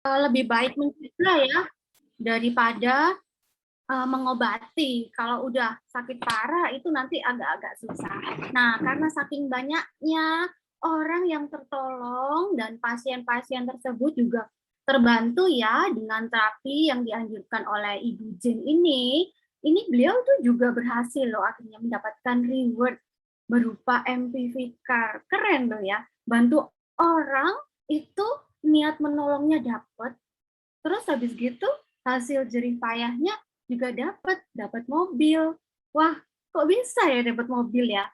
lebih baik mencegah ya daripada mengobati. Kalau udah sakit parah itu nanti agak-agak susah. Nah, karena saking banyaknya orang yang tertolong dan pasien-pasien tersebut juga terbantu ya dengan terapi yang dianjurkan oleh Ibu Jin ini beliau tuh juga berhasil loh akhirnya mendapatkan reward berupa MPV Car. Keren loh ya. Bantu orang itu niat menolongnya dapat, terus habis gitu hasil jerih payahnya juga dapat mobil. Wah, kok bisa ya dapat mobil ya?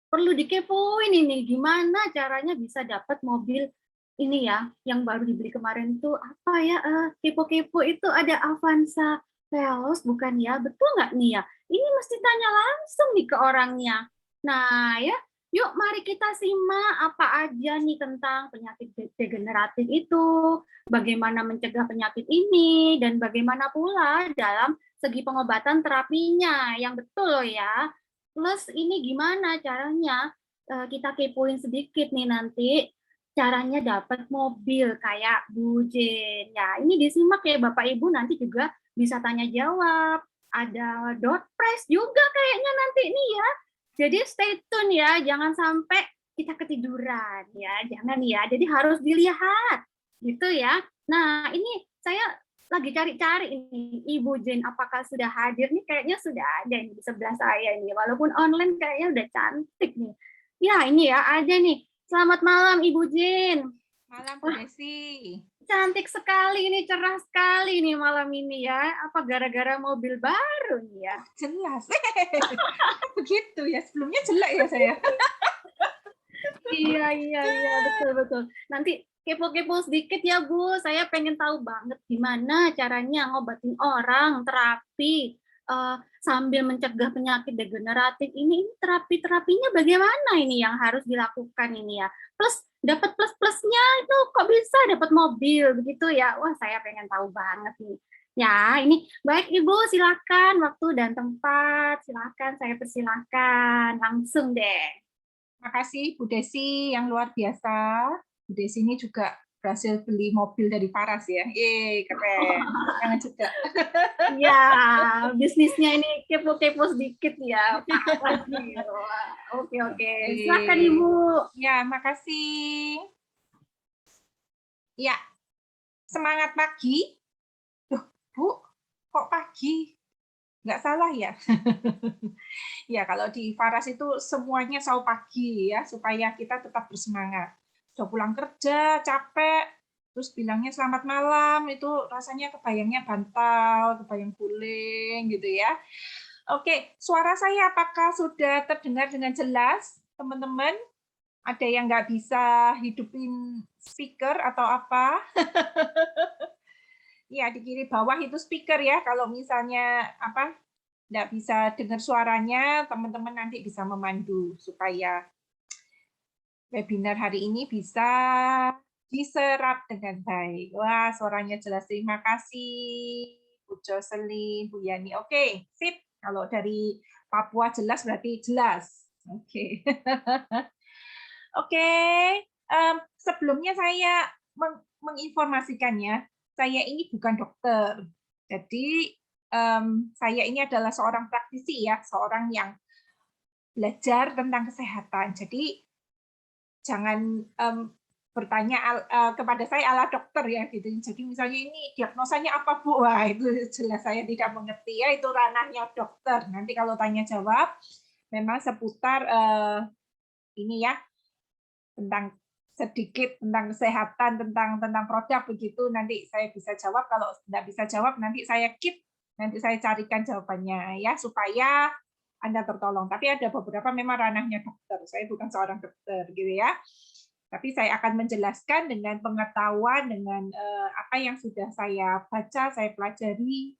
Perlu dikepoin ini gimana caranya bisa dapat mobil ini ya yang baru dibeli kemarin tuh apa ya, kepo-kepo itu ada Avanza Veloz bukan ya? Betul nggak nih ya? Ini mesti tanya langsung nih ke orangnya. Nah ya, yuk mari kita simak apa aja nih tentang penyakit degeneratif itu, bagaimana mencegah penyakit ini, dan bagaimana pula dalam segi pengobatan terapinya yang betul loh ya. Plus ini gimana caranya, kita kepoin sedikit nih nanti, caranya dapat mobil kayak Bu Jen. Ya, ini disimak ya Bapak Ibu, nanti juga bisa tanya jawab. Ada door prize juga kayaknya nanti nih ya. Jadi stay tune ya, jangan sampai kita ketiduran ya, jangan ya. Jadi harus dilihat, gitu ya. Nah, ini saya lagi cari-cari ini Ibu Jen apakah sudah hadir nih, kayaknya sudah ada nih di sebelah saya ini, walaupun online kayaknya udah cantik nih. Ya ini ya ada nih. Selamat malam Ibu Jen. Malam Bu Wah, Desi. cantik sekali ini, cerah sekali nih malam ini ya. Apa gara-gara mobil baru nih ya? Oh, jelas. Begitu ya, sebelumnya jelek ya saya. Iya, iya, iya, betul, betul. Nanti kepo-kepo sedikit ya, Bu. Saya pengen tahu banget gimana caranya ngobatin orang, terapi, sambil mencegah penyakit degeneratif ini terapi-terapinya bagaimana ini yang harus dilakukan ini ya? Plus, dapat plus-plusnya itu kok bisa dapat mobil begitu ya? Wah, saya pengen tahu banget nih. Ya, ini baik Ibu, silakan waktu dan tempat, silakan saya persilahkan langsung deh. Makasih Bu Desi yang luar biasa. Bu Desi ini juga berhasil beli mobil dari Paras ya. Yeay, keren. Jangan juga. Iya, bisnisnya ini kepo-kepo sedikit ya, parah nih. Wah, oke, oke. Silakan Ibu. Ya, makasih. Ya, semangat pagi. Duh, Bu, kok pagi? Nggak salah ya? Ya, kalau di Faras itu semuanya sahu pagi ya, supaya kita tetap bersemangat. Sudah pulang kerja, capek, terus bilangnya selamat malam, itu rasanya kebayangnya bantal, kebayang guling gitu ya. Oke, suara saya apakah sudah terdengar dengan jelas, teman-teman? Ada yang nggak bisa hidupin speaker atau apa? Ya, di kiri bawah itu speaker ya, kalau misalnya apa nggak bisa dengar suaranya, teman-teman nanti bisa memandu supaya webinar hari ini bisa diserap dengan baik. Wah, suaranya jelas. Terima kasih, Bu Jocelyn, Bu Yani. Oke, sip. Kalau dari Papua jelas berarti jelas. Oke. Oke, sebelumnya saya menginformasikannya, saya ini bukan dokter. Jadi, saya ini adalah seorang praktisi ya, seorang yang belajar tentang kesehatan. Jadi jangan bertanya kepada saya ala dokter ya gitu. Jadi misalnya ini diagnosanya apa Bu? Wah itu jelas saya tidak mengerti ya, itu ranahnya dokter. Nanti kalau tanya jawab memang seputar ini ya tentang sedikit tentang kesehatan, tentang produk begitu nanti saya bisa jawab. Kalau tidak bisa jawab nanti saya keep, nanti saya carikan jawabannya ya supaya Anda tertolong. Tapi ada beberapa memang ranahnya dokter. Saya bukan seorang dokter gitu ya. Tapi saya akan menjelaskan dengan pengetahuan, dengan apa yang sudah saya baca, saya pelajari.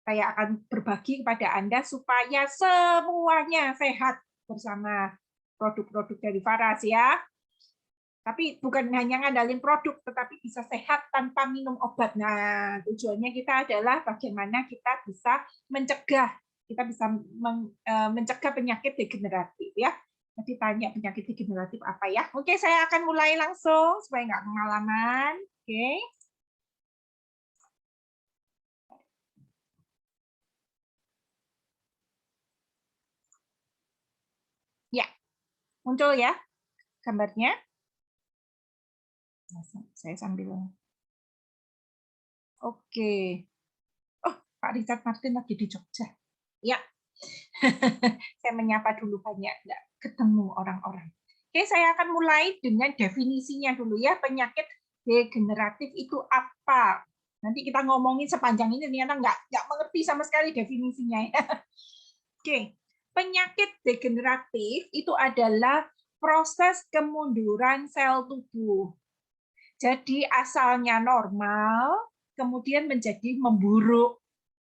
Saya akan berbagi kepada Anda supaya semuanya sehat bersama produk-produk dari Faras ya. Tapi bukan hanya ngandalin produk, tetapi bisa sehat tanpa minum obat. Nah, tujuannya kita adalah bagaimana kita bisa mencegah, kita bisa mencegah penyakit degeneratif ya. Nanti tanya penyakit degeneratif apa ya. Oke, saya akan mulai langsung supaya nggak kemalaman. Oke. Muncul ya gambarnya? Saya sambil. Oke. Oh, Pak Richard Martin lagi di Jogja. Ya. Saya menyapa dulu, banyak nggak ketemu orang-orang. Oke, saya akan mulai dengan definisinya dulu ya. Penyakit degeneratif itu apa? Nanti kita ngomongin sepanjang ini ternyata nggak mengerti sama sekali definisinya ya. Oke, penyakit degeneratif itu adalah proses kemunduran sel tubuh. Jadi asalnya normal, kemudian menjadi memburuk,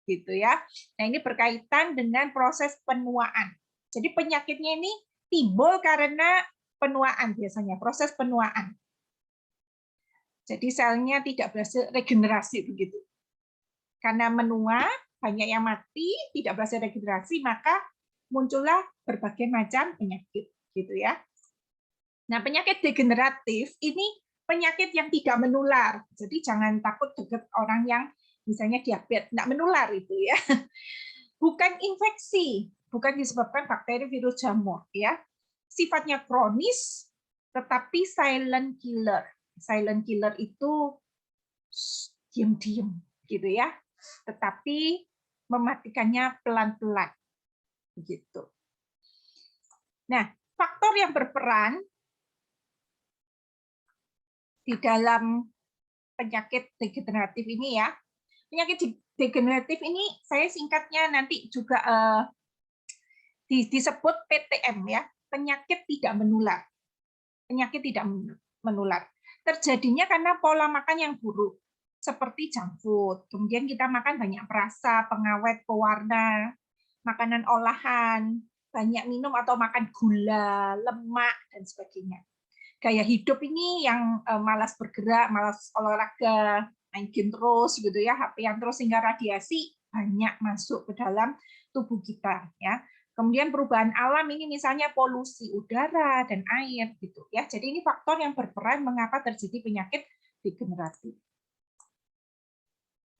gitu ya. Nah, ini berkaitan dengan proses penuaan. Jadi penyakitnya ini timbul karena penuaan biasanya, proses penuaan. Jadi selnya tidak berhasil regenerasi begitu. Karena menua, banyak yang mati, tidak berhasil regenerasi, maka muncullah berbagai macam penyakit, gitu ya. Nah, penyakit degeneratif ini penyakit yang tidak menular. Jadi jangan takut dekat orang yang misalnya diabetes, tidak menular itu ya. Bukan infeksi, bukan disebabkan bakteri, virus, jamur ya. Sifatnya kronis tetapi silent killer. Silent killer itu diam-diam gitu ya. Tetapi mematikannya pelan-pelan begitu. Nah, faktor yang berperan di dalam penyakit degeneratif ini ya. Penyakit degeneratif ini saya singkatnya nanti juga disebut PTM ya, penyakit tidak menular. Penyakit tidak menular. Terjadinya karena pola makan yang buruk, seperti junk food. Kemudian kita makan banyak perasa, pengawet, pewarna, makanan olahan, banyak minum atau makan gula, lemak, dan sebagainya. Gaya hidup ini yang malas bergerak, malas olahraga, main game terus gitu ya, HP-an terus, sehingga radiasi banyak masuk ke dalam tubuh kita ya. Kemudian perubahan alam ini misalnya polusi udara dan air gitu ya. Jadi ini faktor yang berperan mengapa terjadi penyakit degeneratif.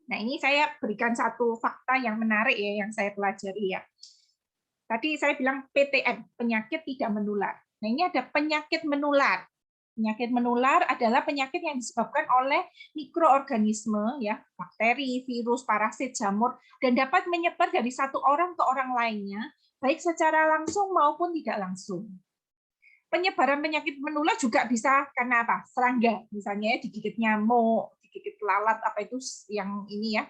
Nah, ini saya berikan satu fakta yang menarik ya yang saya pelajari ya. Tadi saya bilang PTM, penyakit tidak menular. Nah, ini ada penyakit menular. Penyakit menular adalah penyakit yang disebabkan oleh mikroorganisme, ya, bakteri, virus, parasit, jamur, dan dapat menyebar dari satu orang ke orang lainnya, baik secara langsung maupun tidak langsung. Penyebaran penyakit menular juga bisa karena apa? Serangga, misalnya digigit nyamuk, digigit lalat, apa itu yang ini ya.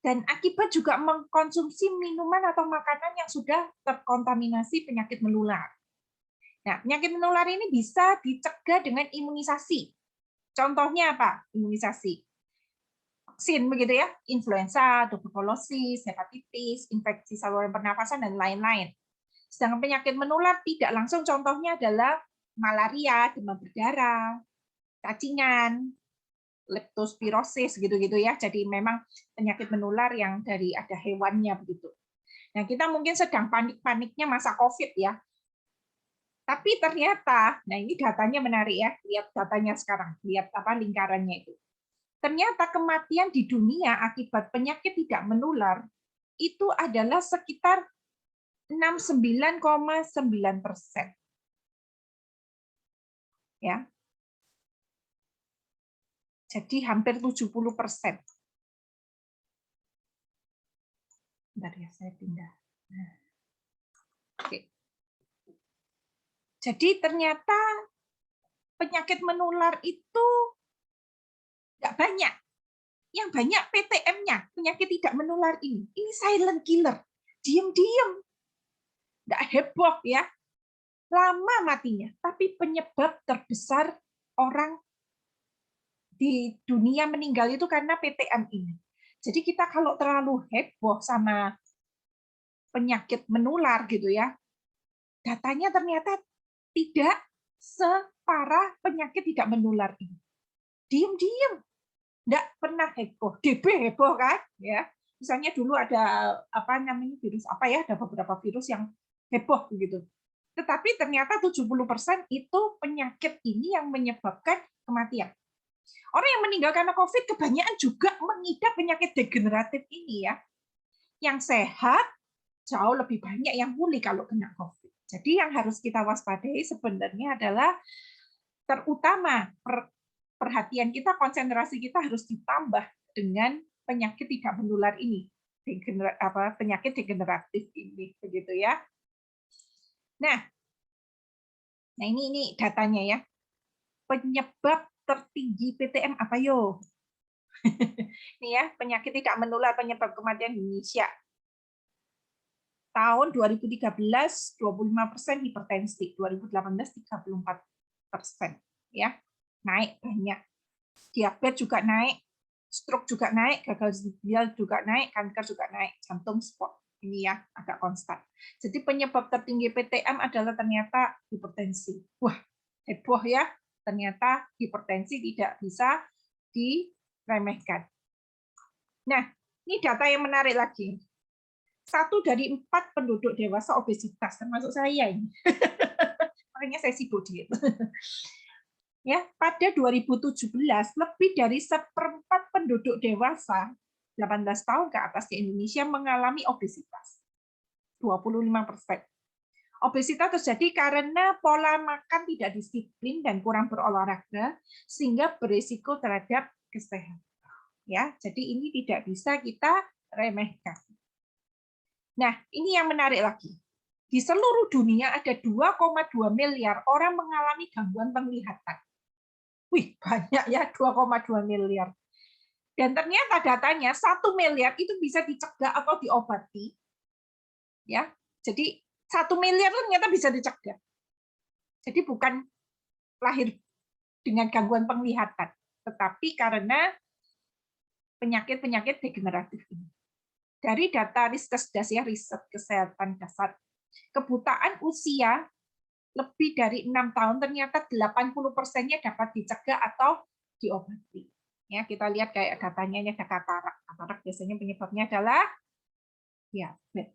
Dan akibat juga mengkonsumsi minuman atau makanan yang sudah terkontaminasi penyakit menular. Nah, penyakit menular ini bisa dicegah dengan imunisasi. Contohnya apa? Imunisasi. Vaksin begitu ya, influenza, tuberkulosis, hepatitis, infeksi saluran pernafasan dan lain-lain. Sedangkan penyakit menular tidak langsung, contohnya adalah malaria, demam berdarah, cacingan, leptospirosis gitu-gitu ya. Jadi memang penyakit menular yang dari ada hewannya begitu. Nah, kita mungkin sedang panik-paniknya masa Covid ya. Tapi ternyata, nah ini datanya menarik ya, lihat datanya sekarang, lihat apa lingkarannya itu. Ternyata kematian di dunia akibat penyakit tidak menular itu adalah sekitar 69,9%. Ya. Jadi hampir 70%. Bentar ya, saya pindah. Nah. Oke. Jadi ternyata penyakit menular itu nggak banyak. Yang banyak PTM-nya, penyakit tidak menular ini. Ini silent killer. Diam-diam. Nggak heboh ya. Lama matinya. Tapi penyebab terbesar orang di dunia meninggal itu karena PTM ini. Jadi kita kalau terlalu heboh sama penyakit menular gitu ya, datanya ternyata tidak separah penyakit tidak menular ini. Diam-diam, nggak pernah heboh. DB heboh kan, ya. Misalnya dulu ada apa namanya virus apa ya, ada beberapa virus yang heboh begitu. Tetapi ternyata 70% itu penyakit ini yang menyebabkan kematian. Orang yang meninggal karena COVID kebanyakan juga mengidap penyakit degeneratif ini ya. Yang sehat jauh lebih banyak yang pulih kalau kena COVID. Jadi yang harus kita waspadai sebenarnya adalah terutama perhatian kita, konsentrasi kita harus ditambah dengan penyakit tidak menular ini, penyakit degeneratif ini, begitu ya. Nah ini datanya ya. Penyebab tertinggi PTM apa yo? Ini ya, penyakit tidak menular penyebab kematian di Indonesia. Tahun 2013 25% hipertensi, 2018 34%, ya. Naik banyak. Diabetes juga naik, stroke juga naik, gagal ginjal juga naik, kanker juga naik, jantung spot. Ini ya, agak konstan. Jadi penyebab tertinggi PTM adalah ternyata hipertensi. Wah, heboh ya. Ternyata hipertensi tidak bisa diremehkan. Nah, ini data yang menarik lagi. 1 dari 4 penduduk dewasa obesitas, termasuk saya ini. Makanya saya sibuk diet. Ya, pada 2017 lebih dari 1/4 penduduk dewasa 18 tahun ke atas di Indonesia mengalami obesitas. 25%. Obesitas terjadi karena pola makan tidak disiplin dan kurang berolahraga sehingga berisiko terhadap kesehatan. Ya, jadi ini tidak bisa kita remehkan. Nah, ini yang menarik lagi. Di seluruh dunia ada 2,2 miliar orang mengalami gangguan penglihatan. Wih, banyak ya, 2,2 miliar. Dan ternyata datanya 1 miliar itu bisa dicegah atau diobati. Ya, jadi 1 miliar ternyata bisa dicegah. Jadi bukan lahir dengan gangguan penglihatan, tetapi karena penyakit-penyakit degeneratif ini. Dari data Riskesdas ya, riset kesehatan dasar, kebutaan usia lebih dari 6 tahun ternyata 80%-nya dapat dicegah atau diobati. Ya, kita lihat kayak datanya ada katarak. Katarak biasanya penyebabnya adalah diabetes.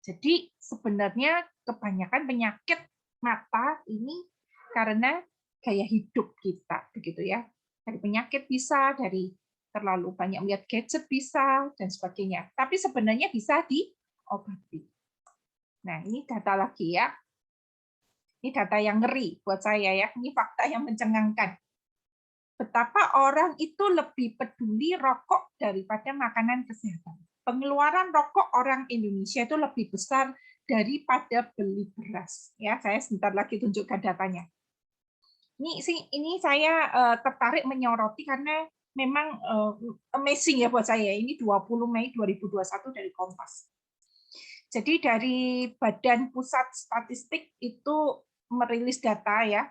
Jadi sebenarnya kebanyakan penyakit mata ini karena gaya hidup kita, begitu ya. Dari penyakit bisa, dari terlalu banyak melihat gadget bisa, dan sebagainya. Tapi sebenarnya bisa diobati. Nah, ini data lagi ya. Ini data yang ngeri buat saya ya. Ini fakta yang mencengangkan. Betapa orang itu lebih peduli rokok daripada makanan kesehatan. Pengeluaran rokok orang Indonesia itu lebih besar daripada beli beras. Ya, saya sebentar lagi tunjukkan datanya. Ini saya tertarik menyoroti karena memang amazing ya buat saya. Ini 20 Mei 2021 dari Kompas. Jadi dari Badan Pusat Statistik itu merilis data ya,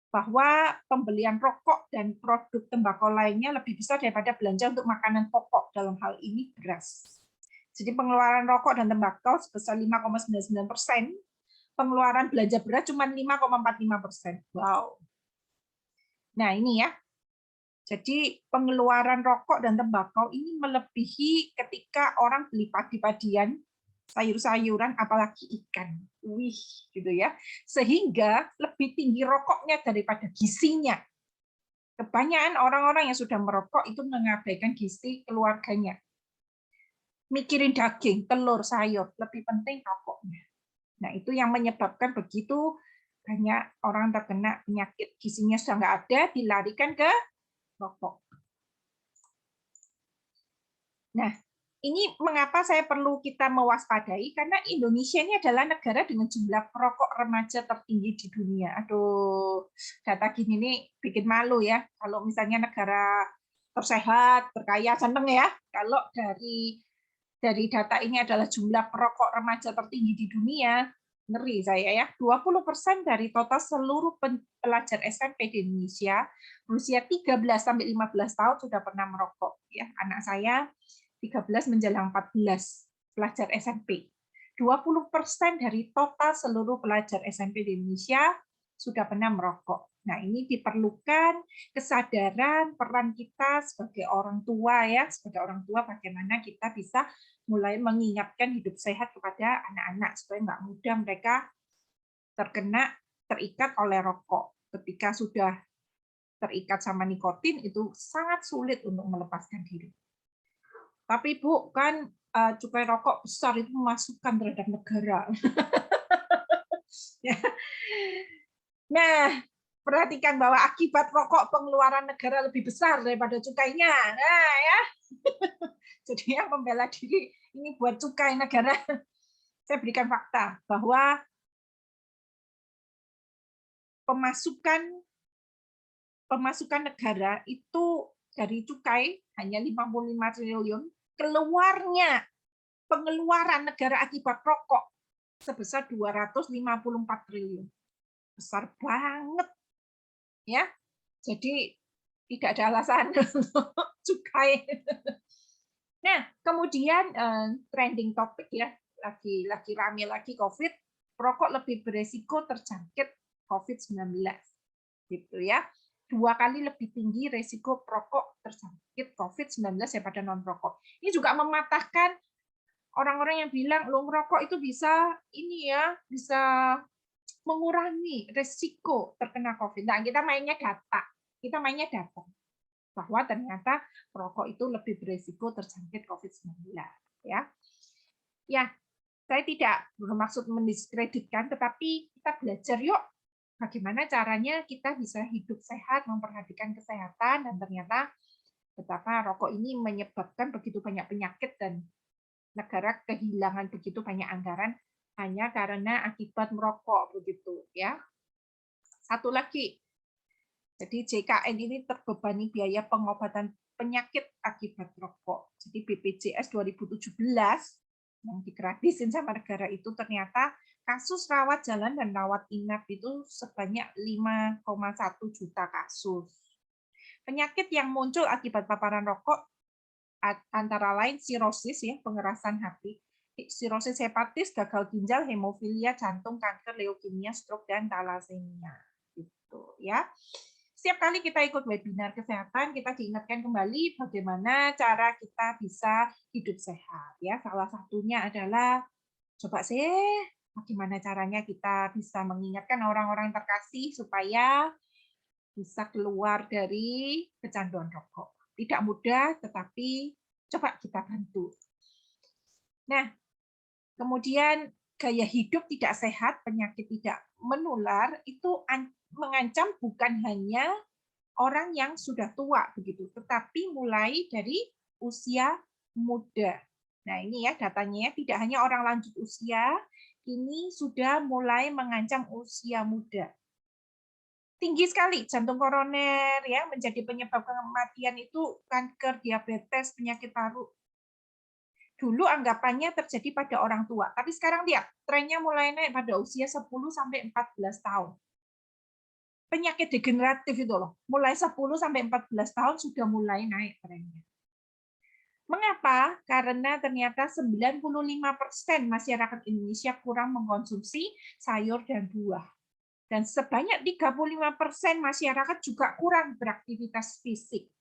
bahwa pembelian rokok dan produk tembakau lainnya lebih besar daripada belanja untuk makanan pokok, dalam hal ini beras. Jadi pengeluaran rokok dan tembakau sebesar 5,99%, pengeluaran belanja beras cuma 5,45%. Wow. Nah ini ya, jadi pengeluaran rokok dan tembakau ini melebihi ketika orang beli padi-padian, sayur-sayuran, apalagi ikan. Wih, gitu ya. Sehingga lebih tinggi rokoknya daripada gizinya. Kebanyakan orang-orang yang sudah merokok itu mengabaikan gizi keluarganya. Mikirin daging, telur, sayur, lebih penting rokoknya. Nah, itu yang menyebabkan begitu banyak orang terkena penyakit gizinya sudah nggak ada, dilarikan ke rokok. Nah, ini mengapa saya perlu kita mewaspadai, karena Indonesia ini adalah negara dengan jumlah perokok remaja tertinggi di dunia. Aduh, data gini nih bikin malu ya. Kalau misalnya negara tersehat, berkaya, seneng ya. Kalau dari data ini adalah jumlah perokok remaja tertinggi di dunia, ngeri saya ya. 20% dari total seluruh pelajar SMP di Indonesia berusia 13 sampai 15 tahun sudah pernah merokok ya. Anak saya 13 menjelang 14 pelajar SMP. 20% dari total seluruh pelajar SMP di Indonesia sudah pernah merokok. Nah, ini diperlukan kesadaran peran kita sebagai orang tua ya, sebagai orang tua bagaimana kita bisa mulai mengingatkan hidup sehat kepada anak-anak supaya nggak mudah mereka terikat oleh rokok. Ketika sudah terikat sama nikotin itu sangat sulit untuk melepaskan diri. Tapi Bu, kan cukai rokok besar itu masukan terhadap negara. Nah, perhatikan bahwa akibat rokok pengeluaran negara lebih besar daripada cukainya. Nah, ya. Jadi yang membela diri ini buat cukai negara. Saya berikan fakta bahwa pemasukan negara itu dari cukai hanya 55 triliun, pengeluaran negara akibat rokok sebesar 254 triliun. Besar banget. Ya. Jadi tidak ada alasan untuk cukai. Nah, kemudian trending topik ya, lagi rame lagi COVID, perokok lebih beresiko terjangkit COVID-19. Gitu ya. 2 kali lebih tinggi resiko perokok terjangkit COVID-19 daripada non perokok. Ini juga mematahkan orang-orang yang bilang lo ngerokok itu bisa mengurangi resiko terkena COVID. Nah, kita mainnya data. Bahwa ternyata perokok itu lebih beresiko terjangkit COVID-19. Ya, saya tidak bermaksud mendiskreditkan, tetapi kita belajar yuk bagaimana caranya kita bisa hidup sehat, memperhatikan kesehatan, dan ternyata betapa rokok ini menyebabkan begitu banyak penyakit dan negara kehilangan begitu banyak anggaran hanya karena akibat merokok begitu ya. Satu lagi, jadi JKN ini terbebani biaya pengobatan penyakit akibat rokok. Jadi BPJS 2017 yang digratisin sama negara itu ternyata kasus rawat jalan dan rawat inap itu sebanyak 5,1 juta kasus. Penyakit yang muncul akibat paparan rokok antara lain sirosis ya, pengerasan hati, sirosis hepatis, gagal ginjal, hemofilia, jantung, kanker, leukemia, stroke, dan thalassemia. Gitu ya. Setiap kali kita ikut webinar kesehatan, kita diingatkan kembali bagaimana cara kita bisa hidup sehat. Ya, salah satunya adalah coba sih bagaimana caranya kita bisa mengingatkan orang-orang terkasih supaya bisa keluar dari kecanduan rokok. Tidak mudah, tetapi coba kita bantu. Nah, kemudian gaya hidup tidak sehat, penyakit tidak menular, itu mengancam bukan hanya orang yang sudah tua begitu, tetapi mulai dari usia muda. Nah, ini ya datanya ya, tidak hanya orang lanjut usia, ini sudah mulai mengancam usia muda. Tinggi sekali jantung koroner ya, menjadi penyebab kematian itu kanker, diabetes, penyakit paru. Dulu anggapannya terjadi pada orang tua, tapi sekarang lihat trennya mulai naik pada usia 10 sampai 14 tahun. Penyakit degeneratif itu loh, mulai 10 sampai 14 tahun sudah mulai naik trennya. Mengapa? Karena ternyata 95% masyarakat Indonesia kurang mengkonsumsi sayur dan buah. Dan sebanyak 35% masyarakat juga kurang beraktivitas fisik.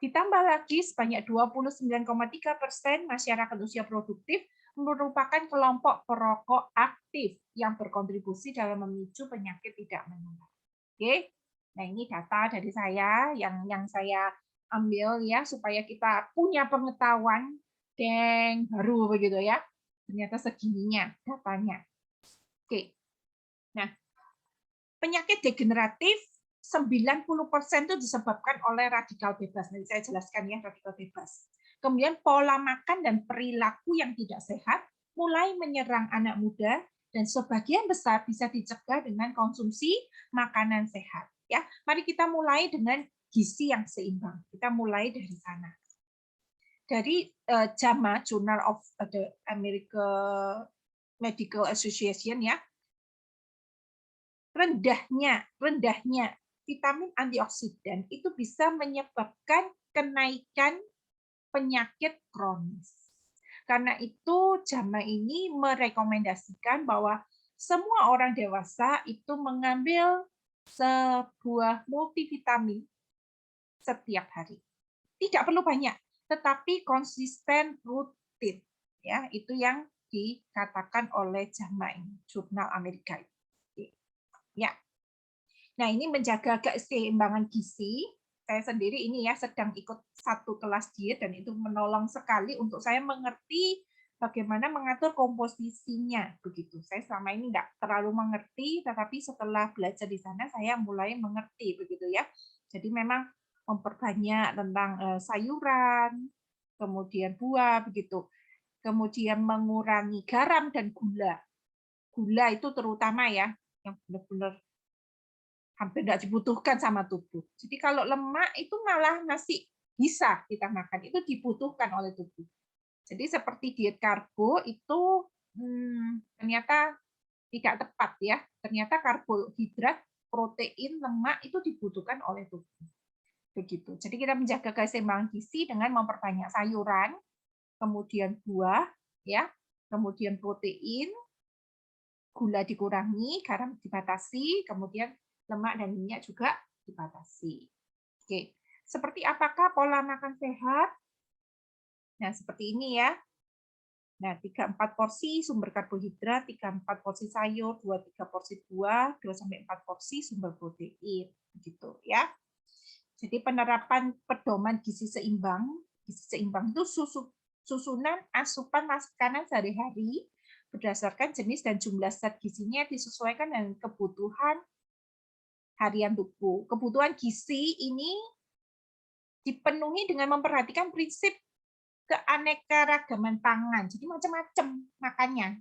Ditambah lagi sebanyak 29,3% masyarakat usia produktif merupakan kelompok perokok aktif yang berkontribusi dalam memicu penyakit tidak menular. Oke, nah ini data dari saya yang saya ambil ya supaya kita punya pengetahuan yang baru begitu ya. Ternyata segininya datanya. Oke, nah penyakit degeneratif 90% itu disebabkan oleh radikal bebas. Nanti saya jelaskan ya radikal bebas. Kemudian pola makan dan perilaku yang tidak sehat mulai menyerang anak muda dan sebagian besar bisa dicegah dengan konsumsi makanan sehat. Ya, mari kita mulai dengan gizi yang seimbang. Kita mulai dari sana. Dari JAMA, Journal of the American Medical Association ya, rendahnya vitamin antioksidan itu bisa menyebabkan kenaikan penyakit kronis. Karena itu JAMA ini merekomendasikan bahwa semua orang dewasa itu mengambil sebuah multivitamin setiap hari. Tidak perlu banyak, tetapi konsisten rutin. Ya, itu yang dikatakan oleh JAMA ini, Jurnal Amerika. Ya. Nah, ini menjaga keseimbangan gizi. Saya sendiri ini ya sedang ikut satu kelas diet dan itu menolong sekali untuk saya mengerti bagaimana mengatur komposisinya begitu. Saya selama ini nggak terlalu mengerti, tetapi setelah belajar di sana saya mulai mengerti begitu ya. Jadi memang memperbanyak tentang sayuran, kemudian buah begitu. Kemudian mengurangi garam dan gula. Gula itu terutama ya, yang benar-benar hampir nggak dibutuhkan sama tubuh. Jadi kalau lemak itu malah masih bisa kita makan, itu dibutuhkan oleh tubuh. Jadi seperti diet karbo itu ternyata tidak tepat ya. Ternyata karbohidrat, protein, lemak itu dibutuhkan oleh tubuh. Begitu. Jadi kita menjaga keseimbangan gizi dengan memperbanyak sayuran, kemudian buah, ya, kemudian protein, gula dikurangi, garam dibatasi, kemudian lemak dan minyak juga dibatasi. Oke, seperti apakah pola makan sehat? Nah, seperti ini ya. Nah, 3-4 porsi sumber karbohidrat, 3-4 porsi sayur, 2-3 porsi buah, 2-4 porsi sumber protein, gitu ya. Jadi penerapan pedoman gizi seimbang itu susunan asupan makanan sehari-hari berdasarkan jenis dan jumlah zat gizinya disesuaikan dengan kebutuhan harian tubuh. Kebutuhan gizi ini dipenuhi dengan memperhatikan prinsip keanekaragaman pangan. Jadi macam-macam makannya.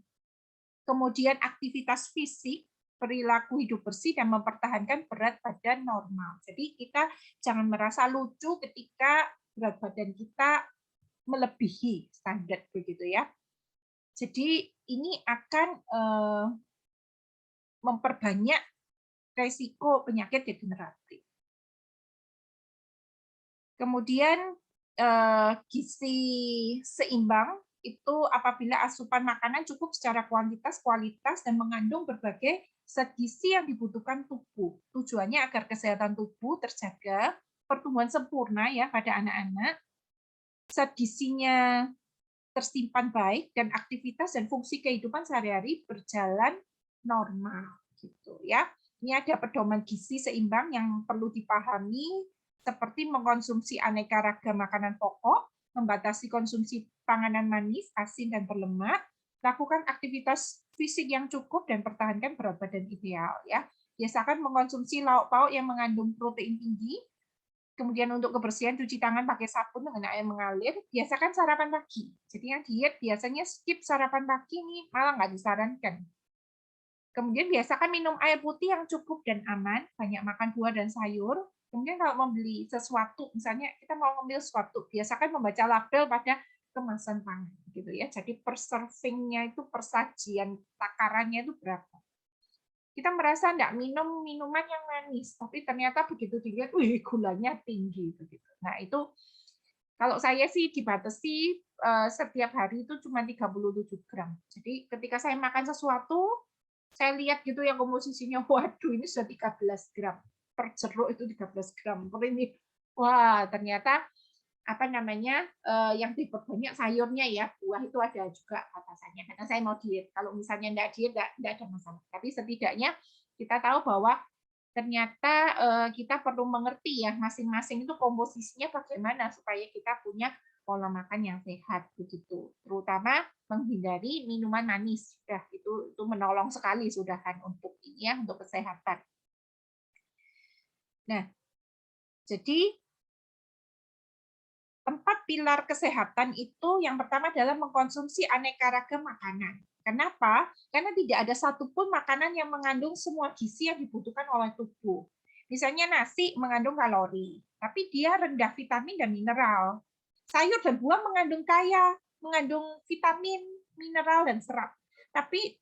Kemudian aktivitas fisik, perilaku hidup bersih, dan mempertahankan berat badan normal. Jadi kita jangan merasa lucu ketika berat badan kita melebihi standar begitu ya. Jadi ini akan memperbanyak resiko penyakit degeneratif. Kemudian gizi seimbang itu apabila asupan makanan cukup secara kuantitas, kualitas, dan mengandung berbagai zat gizi yang dibutuhkan tubuh. Tujuannya agar kesehatan tubuh terjaga, pertumbuhan sempurna ya pada anak-anak, zat gizinya tersimpan baik, dan aktivitas dan fungsi kehidupan sehari-hari berjalan normal gitu ya. Ini ada pedoman gizi seimbang yang perlu dipahami, seperti mengkonsumsi aneka ragam makanan pokok, membatasi konsumsi panganan manis, asin, dan berlemak, lakukan aktivitas fisik yang cukup, dan pertahankan berat badan ideal ya. Biasakan mengkonsumsi lauk pauk yang mengandung protein tinggi. Kemudian untuk kebersihan, cuci tangan pakai sabun dengan air mengalir. Biasakan sarapan pagi. Jadi yang diet biasanya skip sarapan pagi nih, malah nggak disarankan. Kemudian biasakan minum air putih yang cukup dan aman, banyak makan buah dan sayur. Kemudian kalau membeli sesuatu, misalnya kita mau ngambil sesuatu, biasakan membaca label pada kemasan pangan, gitu ya. Jadi per serving-nya itu, persajian takarannya itu berapa. Kita merasa enggak minum minuman yang manis, tapi ternyata begitu dilihat, wih, gulanya tinggi begitu. Nah, itu kalau saya sih dibatasi setiap hari itu cuma 37 gram. Jadi ketika saya makan sesuatu, saya lihat gitu yang komposisinya, waduh ini sudah 13 gram. Per jeruk itu 13 gram. Per ini, wah ternyata apa namanya yang diperbanyak sayurnya ya, buah itu ada juga batasannya karena saya mau diet. Kalau misalnya enggak diet enggak ada masalah. Tapi setidaknya kita tahu bahwa ternyata kita perlu mengerti ya masing-masing itu komposisinya bagaimana supaya kita punya pola makan yang sehat begitu. Terutama menghindari minuman manis. Sudah itu menolong sekali sudah kan untuk ini ya, untuk kesehatan. Nah, jadi 4 pilar kesehatan itu yang pertama adalah mengkonsumsi aneka ragam makanan. Kenapa? Karena tidak ada satupun makanan yang mengandung semua gizi yang dibutuhkan oleh tubuh. Misalnya nasi mengandung kalori, tapi dia rendah vitamin dan mineral. Sayur dan buah mengandung vitamin, mineral, dan serat. Tapi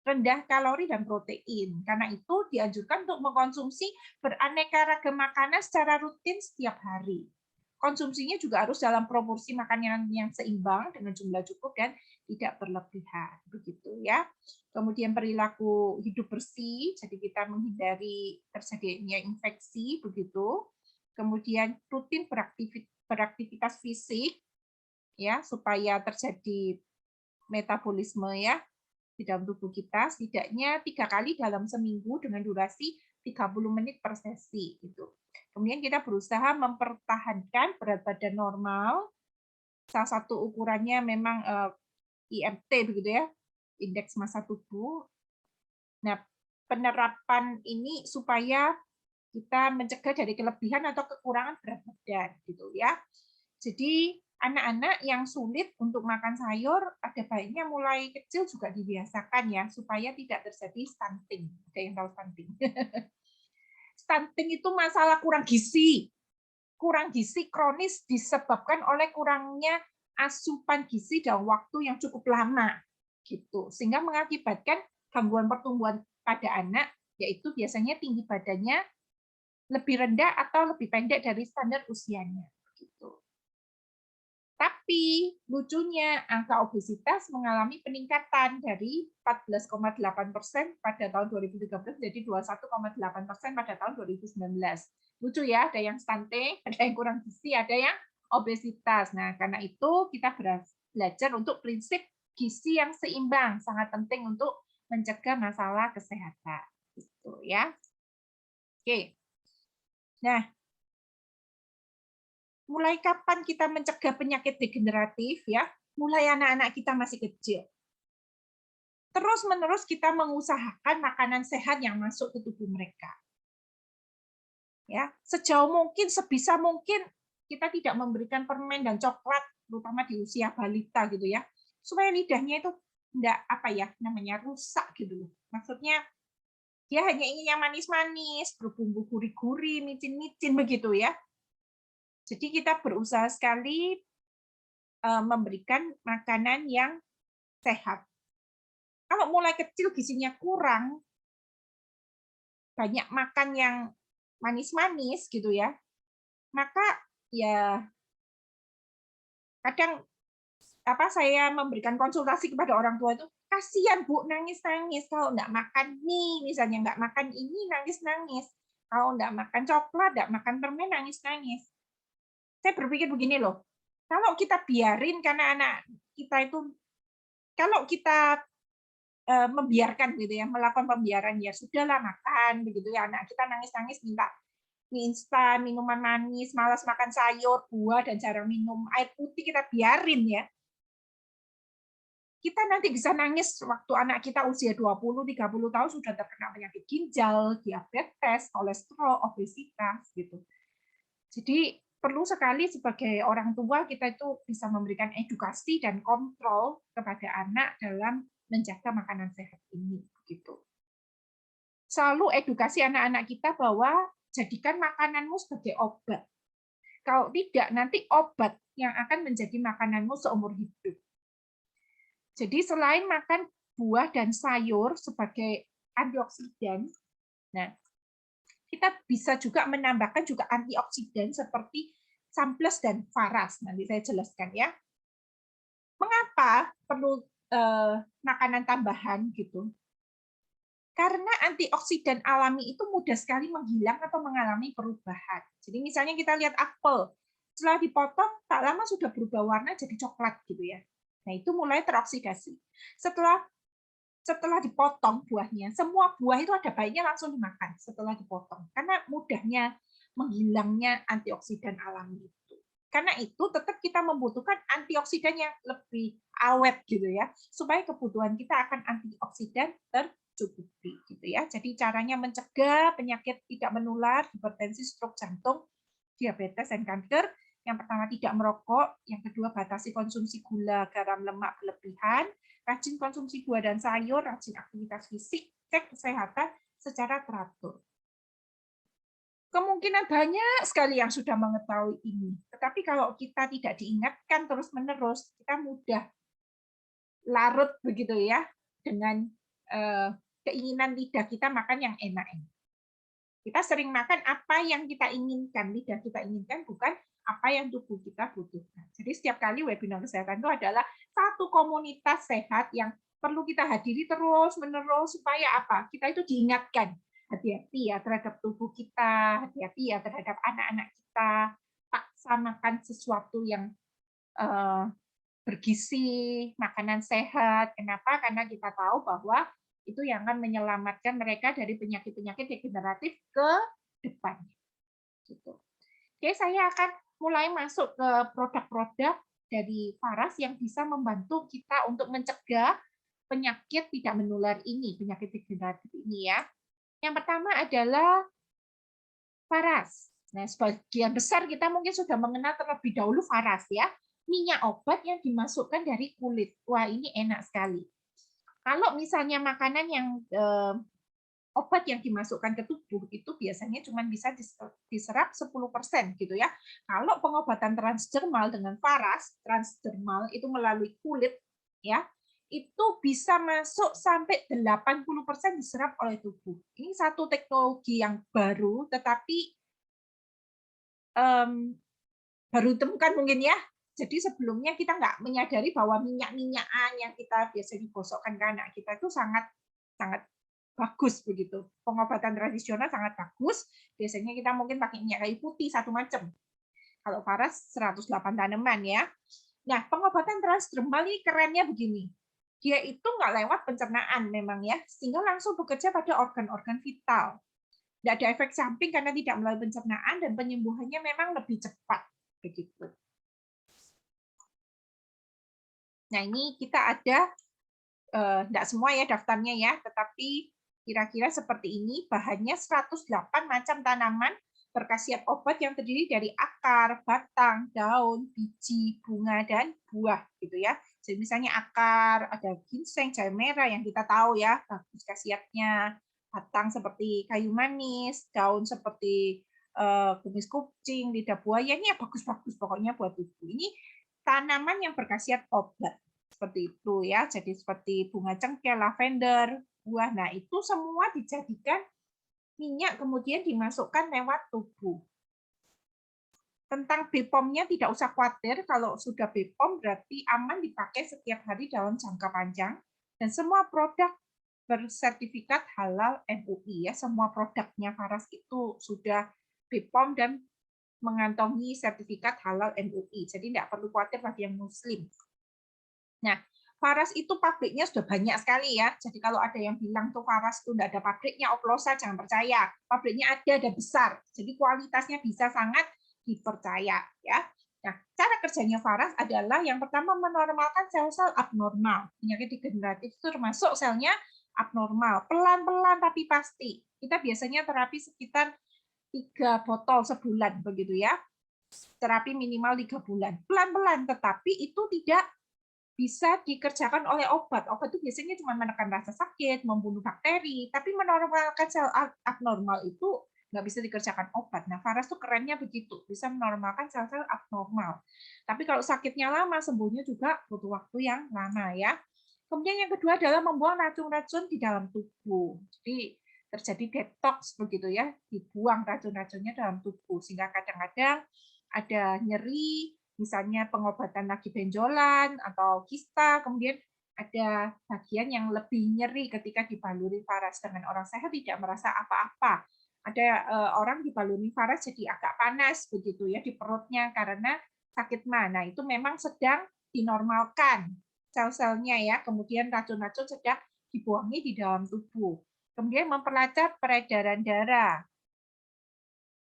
rendah kalori dan protein. Karena itu dianjurkan untuk mengkonsumsi beraneka ragam makanan secara rutin setiap hari. Konsumsinya juga harus dalam proporsi makanan yang seimbang dengan jumlah cukup dan tidak berlebihan, begitu ya. Kemudian perilaku hidup bersih, jadi kita menghindari terjadinya infeksi, begitu. Kemudian rutin beraktivitas fisik, ya supaya terjadi metabolisme ya di dalam tubuh kita, setidaknya 3 kali dalam seminggu dengan durasi 30 menit per sesi gitu. Kemudian kita berusaha mempertahankan berat badan normal. Salah satu ukurannya memang IMT begitu ya, indeks massa tubuh. Nah, penerapan ini supaya kita mencegah dari kelebihan atau kekurangan berat badan gitu ya. Jadi anak-anak yang sulit untuk makan sayur ada baiknya mulai kecil juga dibiasakan ya supaya tidak terjadi stunting. Ada yang tahu stunting? Stunting itu masalah kurang gizi. Kurang gizi kronis disebabkan oleh kurangnya asupan gizi dalam waktu yang cukup lama gitu. Sehingga mengakibatkan gangguan pertumbuhan pada anak yaitu biasanya tinggi badannya lebih rendah atau lebih pendek dari standar usianya gitu. Tapi lucunya angka obesitas mengalami peningkatan dari 14,8% pada tahun 2013 jadi 21,8% pada tahun 2019. Lucu ya, ada yang stunting, ada yang kurang gizi, ada yang obesitas. Nah, karena itu kita belajar untuk prinsip gizi yang seimbang, sangat penting untuk mencegah masalah kesehatan. Gitu ya. Oke. Nah, mulai kapan kita mencegah penyakit degeneratif ya? Mulai anak-anak kita masih kecil. Terus-menerus kita mengusahakan makanan sehat yang masuk ke tubuh mereka. Ya, sejauh mungkin, sebisa mungkin kita tidak memberikan permen dan coklat terutama di usia balita gitu ya. Supaya lidahnya itu enggak apa ya, namanya rusak gitu loh. Maksudnya dia hanya ingin yang manis-manis, berbumbu gurih-gurih, micin-micin begitu ya. Jadi kita berusaha sekali memberikan makanan yang sehat. Kalau mulai kecil gizinya kurang, banyak makan yang manis-manis gitu ya, maka ya kadang saya memberikan konsultasi kepada orang tua itu, kasihan Bu nangis-nangis kalau nggak makan mie, misalnya nggak makan ini nangis-nangis, kalau nggak makan coklat, nggak makan permen nangis-nangis. Saya berpikir begini loh, kalau kita biarin karena anak kita itu, kalau kita membiarkan gitu ya, melakukan pembiaran ya sudahlah makan begitu ya, anak kita nangis-nangis minta mie instan, minuman manis, malas makan sayur, buah dan jarang minum air putih, kita biarin ya. Kita nanti bisa nangis waktu anak kita usia 20-30 tahun sudah terkena penyakit ginjal, diabetes, kolesterol, obesitas gitu. Jadi perlu sekali sebagai orang tua kita itu bisa memberikan edukasi dan kontrol kepada anak dalam menjaga makanan sehat ini gitu. Selalu edukasi anak-anak kita bahwa jadikan makananmu sebagai obat. Kalau tidak nanti obat yang akan menjadi makananmu seumur hidup. Jadi selain makan buah dan sayur sebagai antioksidan, nah kita bisa juga menambahkan juga antioksidan seperti samples dan varas. Nanti saya jelaskan ya. Mengapa perlu makanan tambahan gitu? Karena antioksidan alami itu mudah sekali menghilang atau mengalami perubahan. Jadi misalnya kita lihat apel, setelah dipotong tak lama sudah berubah warna jadi coklat gitu ya. Nah itu mulai teroksidasi. Setelah dipotong buahnya, semua buah itu ada baiknya langsung dimakan setelah dipotong, karena mudahnya menghilangnya antioksidan alami itu. Karena itu tetap kita membutuhkan antioksidan yang lebih awet gitu ya, supaya kebutuhan kita akan antioksidan tercukupi gitu ya. Jadi caranya mencegah penyakit tidak menular, hipertensi, stroke jantung, diabetes dan kanker. Yang pertama tidak merokok, yang kedua batasi konsumsi gula, garam, lemak berlebihan, rajin konsumsi buah dan sayur, rajin aktivitas fisik, cek kesehatan secara teratur. Kemungkinan banyak sekali yang sudah mengetahui ini. Tetapi kalau kita tidak diingatkan terus-menerus, kita mudah larut begitu ya dengan keinginan lidah kita makan yang enak-enak. Kita sering makan apa yang kita inginkan, lidah kita inginkan, bukan apa yang tubuh kita butuhkan. Jadi setiap kali webinar kesehatan itu adalah satu komunitas sehat yang perlu kita hadiri terus-menerus supaya apa? Kita itu diingatkan. Hati-hati ya terhadap tubuh kita, hati-hati ya terhadap anak-anak kita, paksa makan sesuatu yang bergizi, makanan sehat. Kenapa? Karena kita tahu bahwa itu yang akan menyelamatkan mereka dari penyakit-penyakit degeneratif ke depannya. Gitu. Oke, saya akan mulai masuk ke produk-produk dari Faras yang bisa membantu kita untuk mencegah penyakit tidak menular ini, penyakit degeneratif ini ya. Yang pertama adalah Faras. Nah, sebagian besar kita mungkin sudah mengenal terlebih dahulu Faras ya. Minyak obat yang dimasukkan dari kulit. Wah, ini enak sekali. Kalau misalnya makanan yang obat yang dimasukkan ke tubuh itu biasanya cuma bisa diserap 10% gitu ya. Kalau pengobatan transdermal dengan Faras, transdermal itu melalui kulit ya, itu bisa masuk sampai 80% diserap oleh tubuh. Ini satu teknologi yang baru tetapi baru ditemukan mungkin ya. Jadi sebelumnya kita nggak menyadari bahwa minyak-minyakan yang kita biasanya gosokkan ke anak kita itu sangat sangat bagus begitu. Pengobatan tradisional sangat bagus. Biasanya kita mungkin pakai minyak kayu putih satu macam. Kalau Faras 108 tanaman ya. Nah, pengobatan transdermal ini kerennya begini. Dia itu nggak lewat pencernaan memang ya, sehingga langsung bekerja pada organ-organ vital. Tidak ada efek samping karena tidak melalui pencernaan dan penyembuhannya memang lebih cepat begitu. Nah, ini kita ada tidak semua ya daftarnya ya, tetapi kira-kira seperti ini, bahannya 108 macam tanaman berkhasiat obat yang terdiri dari akar, batang, daun, biji, bunga, dan buah gitu ya. Jadi misalnya akar, ada ginseng, jahe merah yang kita tahu ya, bagus khasiatnya. Batang seperti kayu manis, daun seperti kumis kucing, lidah buaya, ini ya bagus-bagus pokoknya buat tubuh. Ini tanaman yang berkhasiat obat. Seperti itu ya, jadi seperti bunga cengkeh, lavender, buah. Nah, itu semua dijadikan minyak kemudian dimasukkan lewat tubuh. Tentang BPOM-nya tidak usah khawatir, kalau sudah BPOM berarti aman dipakai setiap hari dalam jangka panjang dan semua produk bersertifikat halal MUI ya, semua produknya Faras itu sudah BPOM dan mengantongi sertifikat halal MUI. Jadi tidak perlu khawatir bagi yang muslim. Nah, Faras itu pabriknya sudah banyak sekali ya. Jadi kalau ada yang bilang tuh Faras itu tidak ada pabriknya, oplosa, jangan percaya. Pabriknya ada besar. Jadi kualitasnya bisa sangat dipercaya ya. Nah, cara kerjanya Faras adalah yang pertama menormalkan sel-sel abnormal. Penyakit degeneratif itu termasuk selnya abnormal. Pelan-pelan tapi pasti. Kita biasanya terapi sekitar 3 botol sebulan begitu ya. Terapi minimal 3 bulan. Pelan-pelan, tetapi itu tidak bisa dikerjakan oleh obat. Obat itu biasanya cuma menekan rasa sakit, membunuh bakteri, tapi menormalkan sel abnormal itu nggak bisa dikerjakan obat. Nah, Faras tuh kerennya begitu, bisa menormalkan sel-sel abnormal. Tapi kalau sakitnya lama, sembuhnya juga butuh waktu yang lama ya. Kemudian yang kedua adalah membuang racun-racun di dalam tubuh. Jadi terjadi detox begitu ya, dibuang racun-racunnya dalam tubuh sehingga kadang-kadang ada nyeri, misalnya pengobatan lagi benjolan atau kista, kemudian ada bagian yang lebih nyeri ketika dibaluri Faras. Dengan orang sehat tidak merasa apa-apa. Ada orang dibaluri Faras jadi agak panas begitu ya di perutnya karena sakit mah. Nah, itu memang sedang dinormalkan sel-selnya ya. Kemudian racun-racun sedang dibuangi di dalam tubuh. Kemudian memperlancar peredaran darah.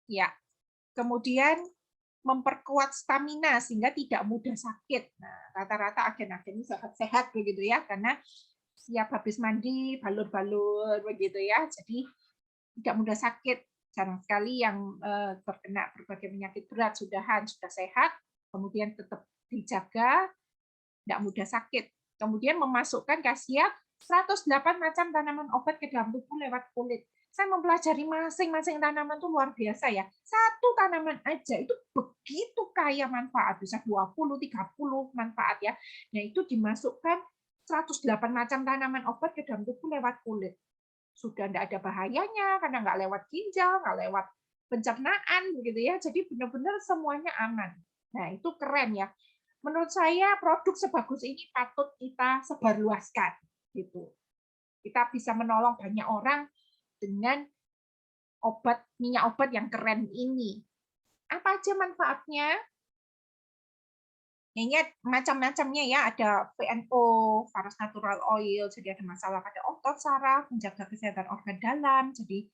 Ya. Kemudian memperkuat stamina sehingga tidak mudah sakit. Nah, rata-rata agen-agen ini sehat-sehat begitu ya, karena siap habis mandi, balur-balur begitu ya. Jadi tidak mudah sakit. Jarang sekali yang terkena berbagai penyakit berat, sudah sehat, kemudian tetap dijaga, tidak mudah sakit. Kemudian memasukkan khasiat 108 macam tanaman obat ke dalam tubuh lewat kulit. Saya mempelajari masing-masing tanaman itu luar biasa ya. Satu tanaman aja itu begitu kaya manfaat, bisa 20, 30 manfaat ya. Nah, itu dimasukkan 108 macam tanaman obat ke dalam tubuh lewat kulit. Sudah tidak ada bahayanya karena nggak lewat ginjal, nggak lewat pencernaan begitu ya. Jadi benar-benar semuanya aman. Nah, itu keren ya. Menurut saya produk sebagus ini patut kita sebarluaskan gitu. Kita bisa menolong banyak orang dengan minyak obat yang keren ini. Apa aja manfaatnya? Ini macam-macamnya ya, ada VNO, Faras Natural Oil, jadi ada masalah pada otot saraf, menjaga kesehatan organ dalam, jadi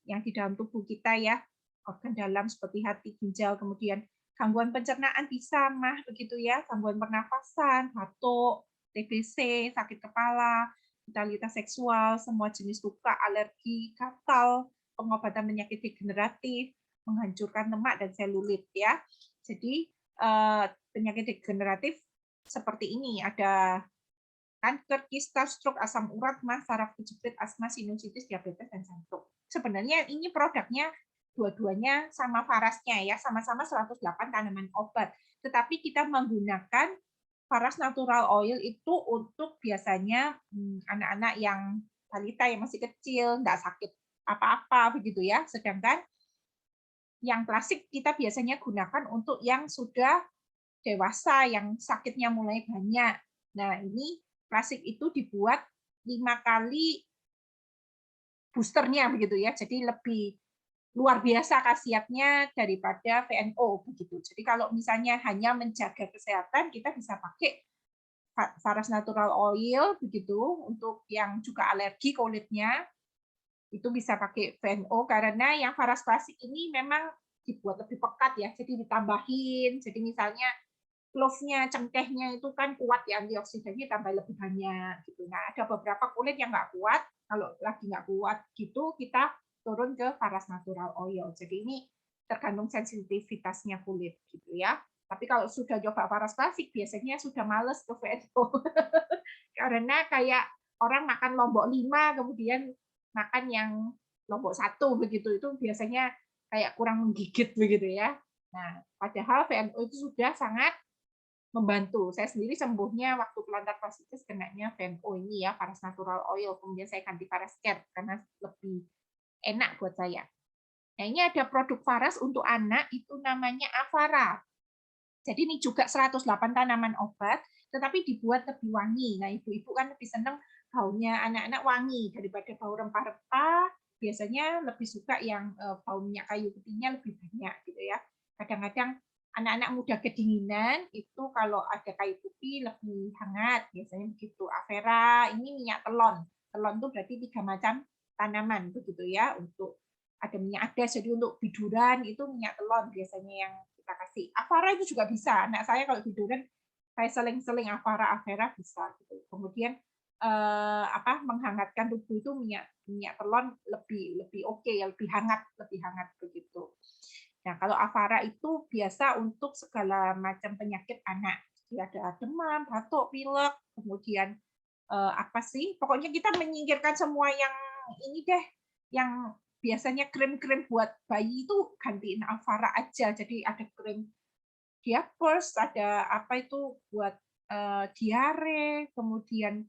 yang di dalam tubuh kita ya, organ dalam seperti hati, ginjal, kemudian gangguan pencernaan bisa, mah begitu ya, gangguan pernafasan, batuk, TBC, sakit kepala, vitalitas seksual, semua jenis luka, alergi, gatal, pengobatan penyakit degeneratif, menghancurkan lemak dan selulit ya. Jadi penyakit degeneratif seperti ini, ada kanker, kista, stroke, asam urat, mah, saraf kejepit, asma, sinusitis, diabetes, dan jantung. Sebenarnya ini produknya dua-duanya sama farasnya ya, sama-sama 108 tanaman obat. Tetapi kita menggunakan faras natural oil itu untuk biasanya anak-anak yang balita yang masih kecil, nggak sakit apa-apa begitu ya. Sedangkan yang klasik kita biasanya gunakan untuk yang sudah dewasa, yang sakitnya mulai banyak. Nah, ini klasik itu dibuat 5 kali boosternya begitu ya. Jadi lebih luar biasa khasiatnya daripada VNO begitu. Jadi kalau misalnya hanya menjaga kesehatan, kita bisa pakai faras natural oil begitu untuk yang juga alergi kulitnya. Itu bisa pakai VNO karena yang faras klasik ini memang dibuat lebih pekat ya. Jadi ditambahin. Jadi misalnya clove-nya, cengkehnya itu kan kuat ya, antioksidannya tambah lebih banyak gitu. Nah, ada beberapa kulit yang nggak kuat, kalau lagi nggak kuat gitu, kita turun ke faras natural oil. Jadi ini tergantung sensitivitasnya kulit gitu ya. Tapi kalau sudah coba faras klasik, biasanya sudah males ke VSO. Karena kayak orang makan lombok 5, kemudian makan yang lombok 1 begitu, itu biasanya kayak kurang menggigit begitu ya. Nah, padahal VNO itu sudah sangat membantu. Saya sendiri sembuhnya waktu plantar fasciitis kenanya VNO ini ya, faras natural oil. Kemudian saya ganti faras care karena lebih enak buat saya. Nah, ini ada produk faras untuk anak itu namanya Avara. Jadi ini juga 108 tanaman obat, tetapi dibuat lebih wangi. Nah, ibu-ibu kan lebih senang baunya anak-anak wangi daripada bau rempah-rempah. Biasanya lebih suka yang bau minyak kayu putihnya lebih banyak gitu ya. Kadang-kadang anak-anak muda kedinginan itu kalau ada kayu putih lebih hangat, biasanya begitu. Avera ini minyak telon. Telon itu berarti 3 macam tanaman begitu ya. Untuk ada minyak adas, jadi untuk biduran itu minyak telon biasanya yang kita kasih. Avara itu juga bisa. Anak saya kalau biduran saya seling-seling Avera bisa gitu. Kemudian menghangatkan tubuh itu minyak telon lebih oke ya, lebih hangat begitu. Nah, kalau Avara itu biasa untuk segala macam penyakit anak. Jadi ada demam, batuk, pilek, kemudian pokoknya kita menyingkirkan semua yang ini deh, yang biasanya krim-krim buat bayi itu gantiin Avara aja. Jadi ada krim diapers, ada buat diare, kemudian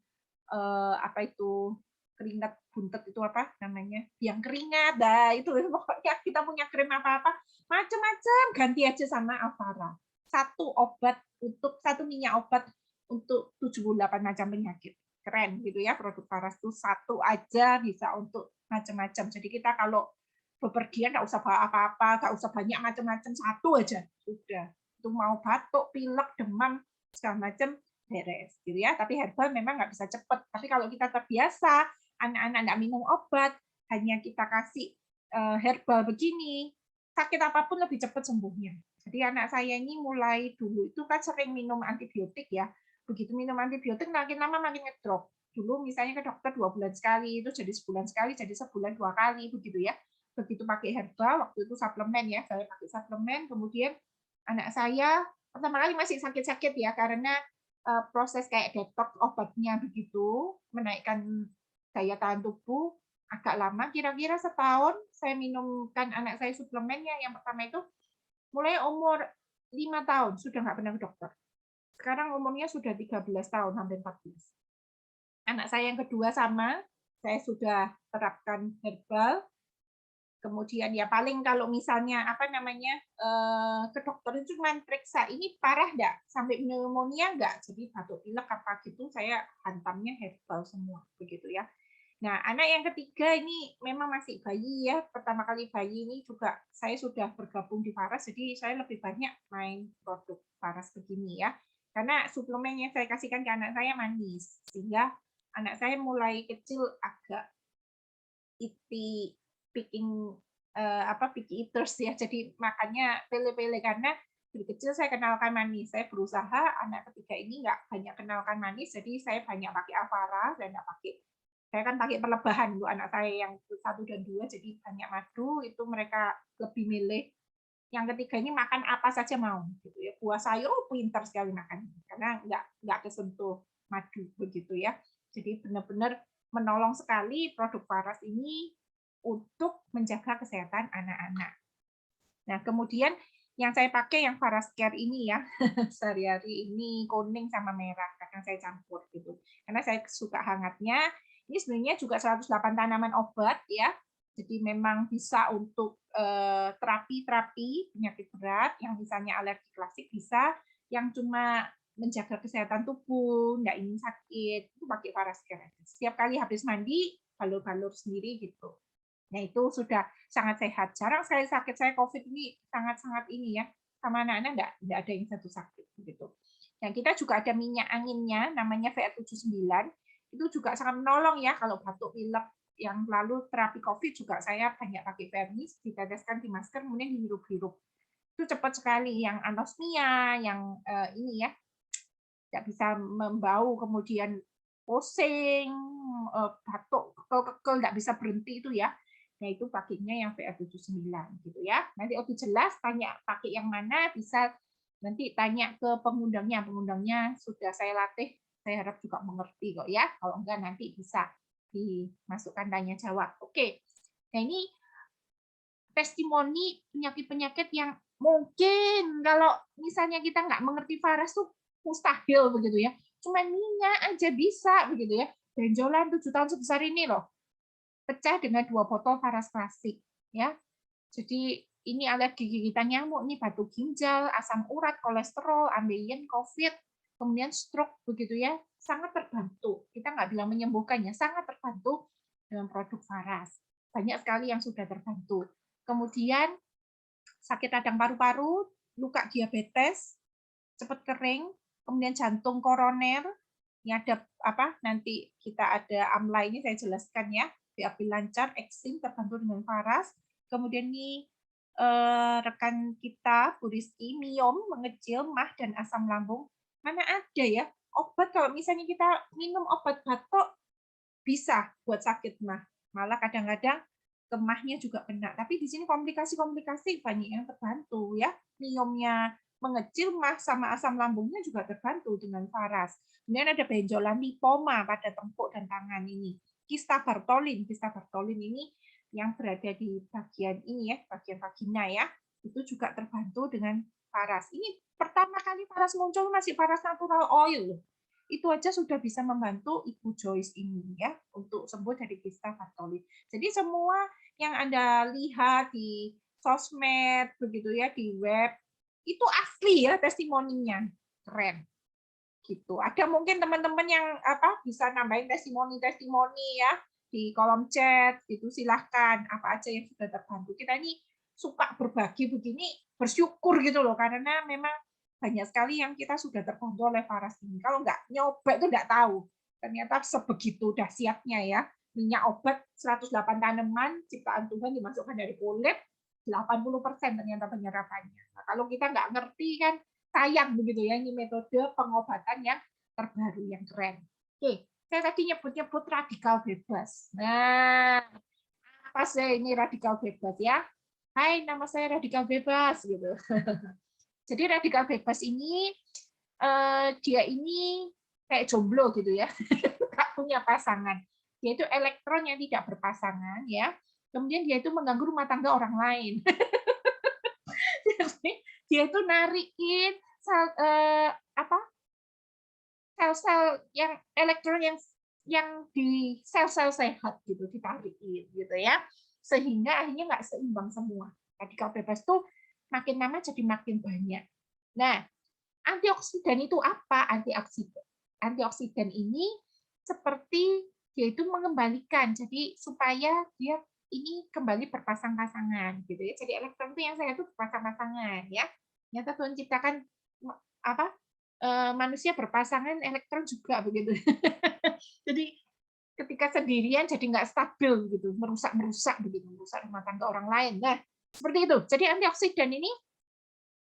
keringat buntet itu apa namanya? Yang keringat. Nah, itu pokoknya kita punya krim apa-apa, macam-macam ganti aja sama Avara. Satu minyak obat untuk 78 macam penyakit. Keren gitu ya, produk Faras itu satu aja bisa untuk macam-macam. Jadi kita kalau bepergian nggak usah bawa apa-apa, nggak usah banyak macam-macam, satu aja sudah. Itu mau batuk, pilek, demam segala macam beres gitu ya. Tapi herbal memang nggak bisa cepat. Tapi kalau kita terbiasa, anak-anak nggak minum obat, hanya kita kasih herbal begini, sakit apapun lebih cepat sembuhnya. Jadi anak saya ini mulai dulu itu kan sering minum antibiotik ya. Begitu minum antibiotik makin lama makin ngedrop. Dulu misalnya ke dokter 2 bulan sekali, itu jadi sebulan sekali, jadi sebulan 2 kali begitu ya. Begitu pakai herbal, waktu itu suplemen ya, saya pakai suplemen, kemudian anak saya pertama kali masih sakit-sakit ya, karena proses kayak detox obatnya begitu, menaikkan daya tahan tubuh, agak lama, kira-kira setahun saya minumkan anak saya suplemennya. Yang pertama itu mulai umur 5 tahun sudah nggak pernah ke dokter. Sekarang umurnya sudah 13 tahun, hampir 14. Anak saya yang kedua sama, saya sudah terapkan herbal. Kemudian ya paling kalau misalnya ke dokter itu cuma periksa ini parah nggak sampai pneumonia nggak, jadi batuk pilek apa gitu saya hantamnya herbal semua begitu ya. Nah, anak yang ketiga ini memang masih bayi ya, pertama kali bayi ini juga saya sudah bergabung di Faras, jadi saya lebih banyak main produk Faras begini ya, karena suplemen yang saya kasihkan ke anak saya manis, sehingga anak saya mulai kecil agak picky eaters ya, jadi makannya pele-pele karena dari kecil saya kenalkan manis. Saya berusaha anak ketiga ini nggak banyak kenalkan manis, jadi saya banyak pakai Avara dan nggak pakai. Saya kan pakai perlebahan untuk anak saya yang 1 dan 2, jadi banyak madu itu mereka lebih milih. Yang ketiga ini makan apa saja mau, gitu ya. Buah sayur pintar sekali makan, karena nggak kesentuh madu begitu ya. Jadi benar-benar menolong sekali produk Faras ini untuk menjaga kesehatan anak-anak. Nah, kemudian yang saya pakai yang Faras Care ini ya, sehari-hari ini kuning sama merah, karena saya campur gitu. Karena saya suka hangatnya. Ini sebenarnya juga 108 tanaman obat ya. Jadi memang bisa untuk terapi-terapi penyakit berat, yang misalnya alergi klasik bisa, yang cuma menjaga kesehatan tubuh, nggak ingin sakit, itu pakai Faras Care. Setiap kali habis mandi, balur-balur sendiri gitu. Nah, itu sudah sangat sehat. Jarang sekali sakit. Saya COVID ini sangat-sangat ini ya, sama anak-anak nggak ada yang satu sakit begitu. Nah, kita juga ada minyak anginnya, namanya VR79. Itu juga sangat menolong ya kalau batuk pilek. Yang lalu terapi COVID juga saya banyak pakai vernis, diteteskan di masker, kemudian dihirup-hirup. Itu cepat sekali. Yang anosmia, yang ini ya, tidak bisa membau, kemudian pusing, batuk, kekel nggak bisa berhenti itu ya. Nah, itu pakainya yang VR79 gitu ya. Nanti lebih jelas tanya pakai yang mana, bisa nanti tanya ke pengundangnya. Pengundangnya sudah saya latih, saya harap juga mengerti kok ya. Kalau enggak nanti bisa dimasukkan tanya jawab. Oke. Nah, ini testimoni penyakit-penyakit yang mungkin kalau misalnya kita nggak mengerti Faras tuh mustahil begitu ya. Cuma minyak aja bisa begitu ya. Benjolan 7 tahun sebesar ini loh, pecah dengan 2 botol Faras klasik ya. Jadi ini alergi gigitan nyamuk, ini batu ginjal, asam urat, kolesterol, ambeien, COVID, kemudian stroke begitu ya. Sangat terbantu. Kita nggak bilang menyembuhkannya, sangat terbantu dengan produk Faras. Banyak sekali yang sudah terbantu. Kemudian sakit radang paru-paru, luka diabetes, cepat kering, kemudian jantung koroner, ini ada apa? Nanti kita ada AMLA ini saya jelaskan ya. BAB lancar, ekstrim, terbantu dengan Faras. Kemudian ini rekan kita Bu Rizky, miom, mengecil, mah dan asam lambung. Mana ada ya obat kalau misalnya kita minum obat batuk bisa buat sakit mah. Malah kadang-kadang kemahnya juga kena. Tapi di sini komplikasi-komplikasi banyak yang terbantu ya. Miomnya mengecil, mah sama asam lambungnya juga terbantu dengan Faras. Kemudian ada benjolan lipoma pada tengkuk dan tangan ini. Kista Bartholin ini yang berada di bagian ini ya, bagian vagina ya. Itu juga terbantu dengan Faras. Ini pertama kali Faras muncul masih Faras natural oil. Itu aja sudah bisa membantu Ibu Joyce ini ya untuk sembuh dari kista Bartholin. Jadi semua yang Anda lihat di sosmed begitu ya, di web itu asli ya testimoninya. Keren. Gitu. Ada mungkin teman-teman yang bisa nambahin testimoni ya di kolom chat gitu, silahkan apa aja yang sudah terbantu. Kita ini suka berbagi begini, bersyukur gitu loh, karena memang banyak sekali yang kita sudah terbantu oleh Faras ini. Kalau nggak nyoba itu nggak tahu. Ternyata sebegitu dahsyatnya ya. Minyak obat 108 tanaman ciptaan Tuhan dimasukkan dari kulit, 80% ternyata penyerapannya. Nah, kalau kita nggak ngerti kan sayang begitu ya, ini metode pengobatan yang terbaru yang keren. Oke, saya tadi nyebut-nyebut radikal bebas. Nah, apa sih ini radikal bebas ya? Hai, nama saya radikal bebas gitu. Jadi radikal bebas ini dia ini kayak jomblo gitu ya, nggak punya pasangan. Dia itu elektron yang tidak berpasangan ya. Kemudian dia itu mengganggu rumah tangga orang lain. Jadi dia itu narikin sel-sel yang elektron yang di sel-sel sehat gitu ditarikin gitu ya, sehingga akhirnya nggak seimbang semua. Radikal bebas tuh makin lama jadi makin banyak. Nah, antioksidan itu apa? Antioksidan ini seperti dia itu mengembalikan, jadi supaya dia ini kembali berpasang-pasangan gitu ya. Jadi elektron itu yang sehat itu berpasang-pasangan ya. Nyata Tuhan ciptakan manusia berpasangan, elektron juga begitu. Jadi ketika sendirian jadi nggak stabil gitu, merusak begitu, merusak rumah tangga orang lain. Nah, seperti itu. Jadi antioksidan ini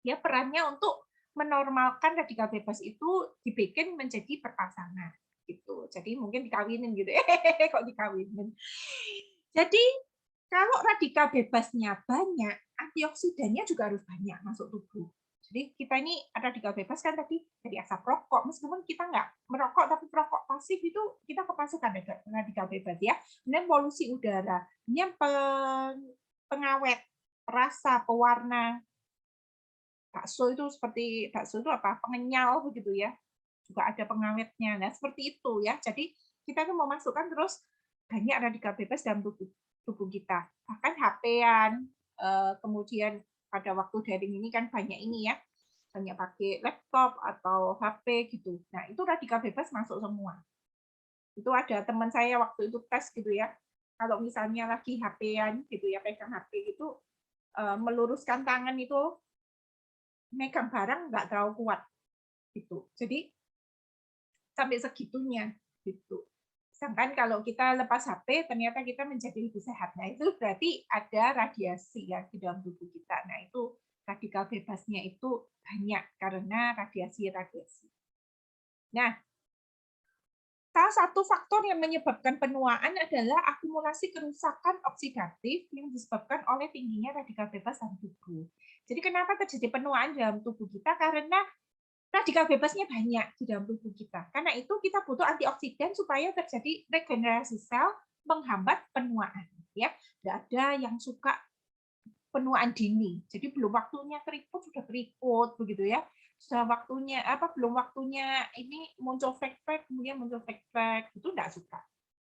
Ya, perannya untuk menormalkan radikal bebas itu dibikin menjadi berpasangan gitu. Jadi mungkin dikawinin gitu. Kok dikawinin. Jadi kalau radikal bebasnya banyak, antioksidannya juga harus banyak masuk tubuh. Jadi kita ini radikal bebas kan tadi dari asap rokok, meskipun kita nggak merokok tapi perokok pasif itu kita kemasukan radikal bebas ya. Kemudian polusi udara, ini yang pengawet, rasa, pewarna, bakso itu seperti bakso itu apa? Pengenyal begitu ya. Juga ada pengawetnya. Nah, seperti itu ya. Jadi kita tuh memasukkan terus banyak radikal bebas dalam tubuh kita. Bahkan HP-an, kemudian pada waktu daring ini kan banyak ini ya, banyak pakai laptop atau HP gitu. Nah, itu radikal bebas masuk semua. Itu ada teman saya waktu itu tes gitu ya. Kalau misalnya lagi HP-an gitu ya, pegang HP itu meluruskan tangan itu megang barang nggak terlalu kuat gitu. Jadi sampai segitunya gitu. Sedangkan kalau kita lepas HP, ternyata kita menjadi lebih sehat. Nah, itu berarti ada radiasi ya di dalam tubuh kita. Nah, itu radikal bebasnya itu banyak karena radiasi-radiasi. Nah, salah satu faktor yang menyebabkan penuaan adalah akumulasi kerusakan oksidatif yang disebabkan oleh tingginya radikal bebas dalam tubuh. Jadi kenapa terjadi penuaan dalam tubuh kita? Karena radikal bebasnya banyak di dalam tubuh kita. Karena itu kita butuh antioksidan supaya terjadi regenerasi sel menghambat penuaan. Ya, nggak ada yang suka penuaan dini. Jadi belum waktunya keriput sudah keriput begitu ya. Sudah waktunya belum waktunya ini muncul flek-flek kemudian muncul flek-flek itu enggak suka.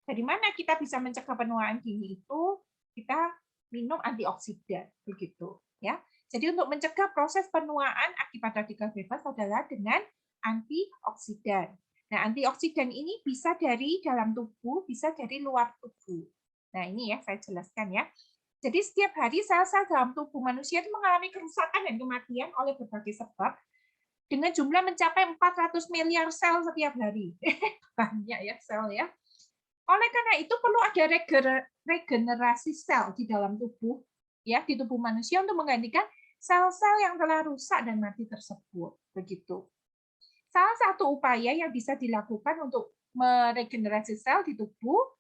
Dari mana kita bisa mencegah penuaan dini itu? Kita minum antioksidan begitu ya. Jadi untuk mencegah proses penuaan akibat radikal bebas adalah dengan antioksidan. Nah, antioksidan ini bisa dari dalam tubuh, bisa dari luar tubuh. Nah, ini ya saya jelaskan ya. Jadi setiap hari sel-sel dalam tubuh manusia itu mengalami kerusakan dan kematian oleh berbagai sebab dengan jumlah mencapai 400 miliar sel setiap hari. Banyak ya sel ya. Oleh karena itu perlu ada regenerasi sel di dalam tubuh ya, di tubuh manusia untuk menggantikan sel-sel yang telah rusak dan mati tersebut. Begitu. Salah satu upaya yang bisa dilakukan untuk meregenerasi sel di tubuh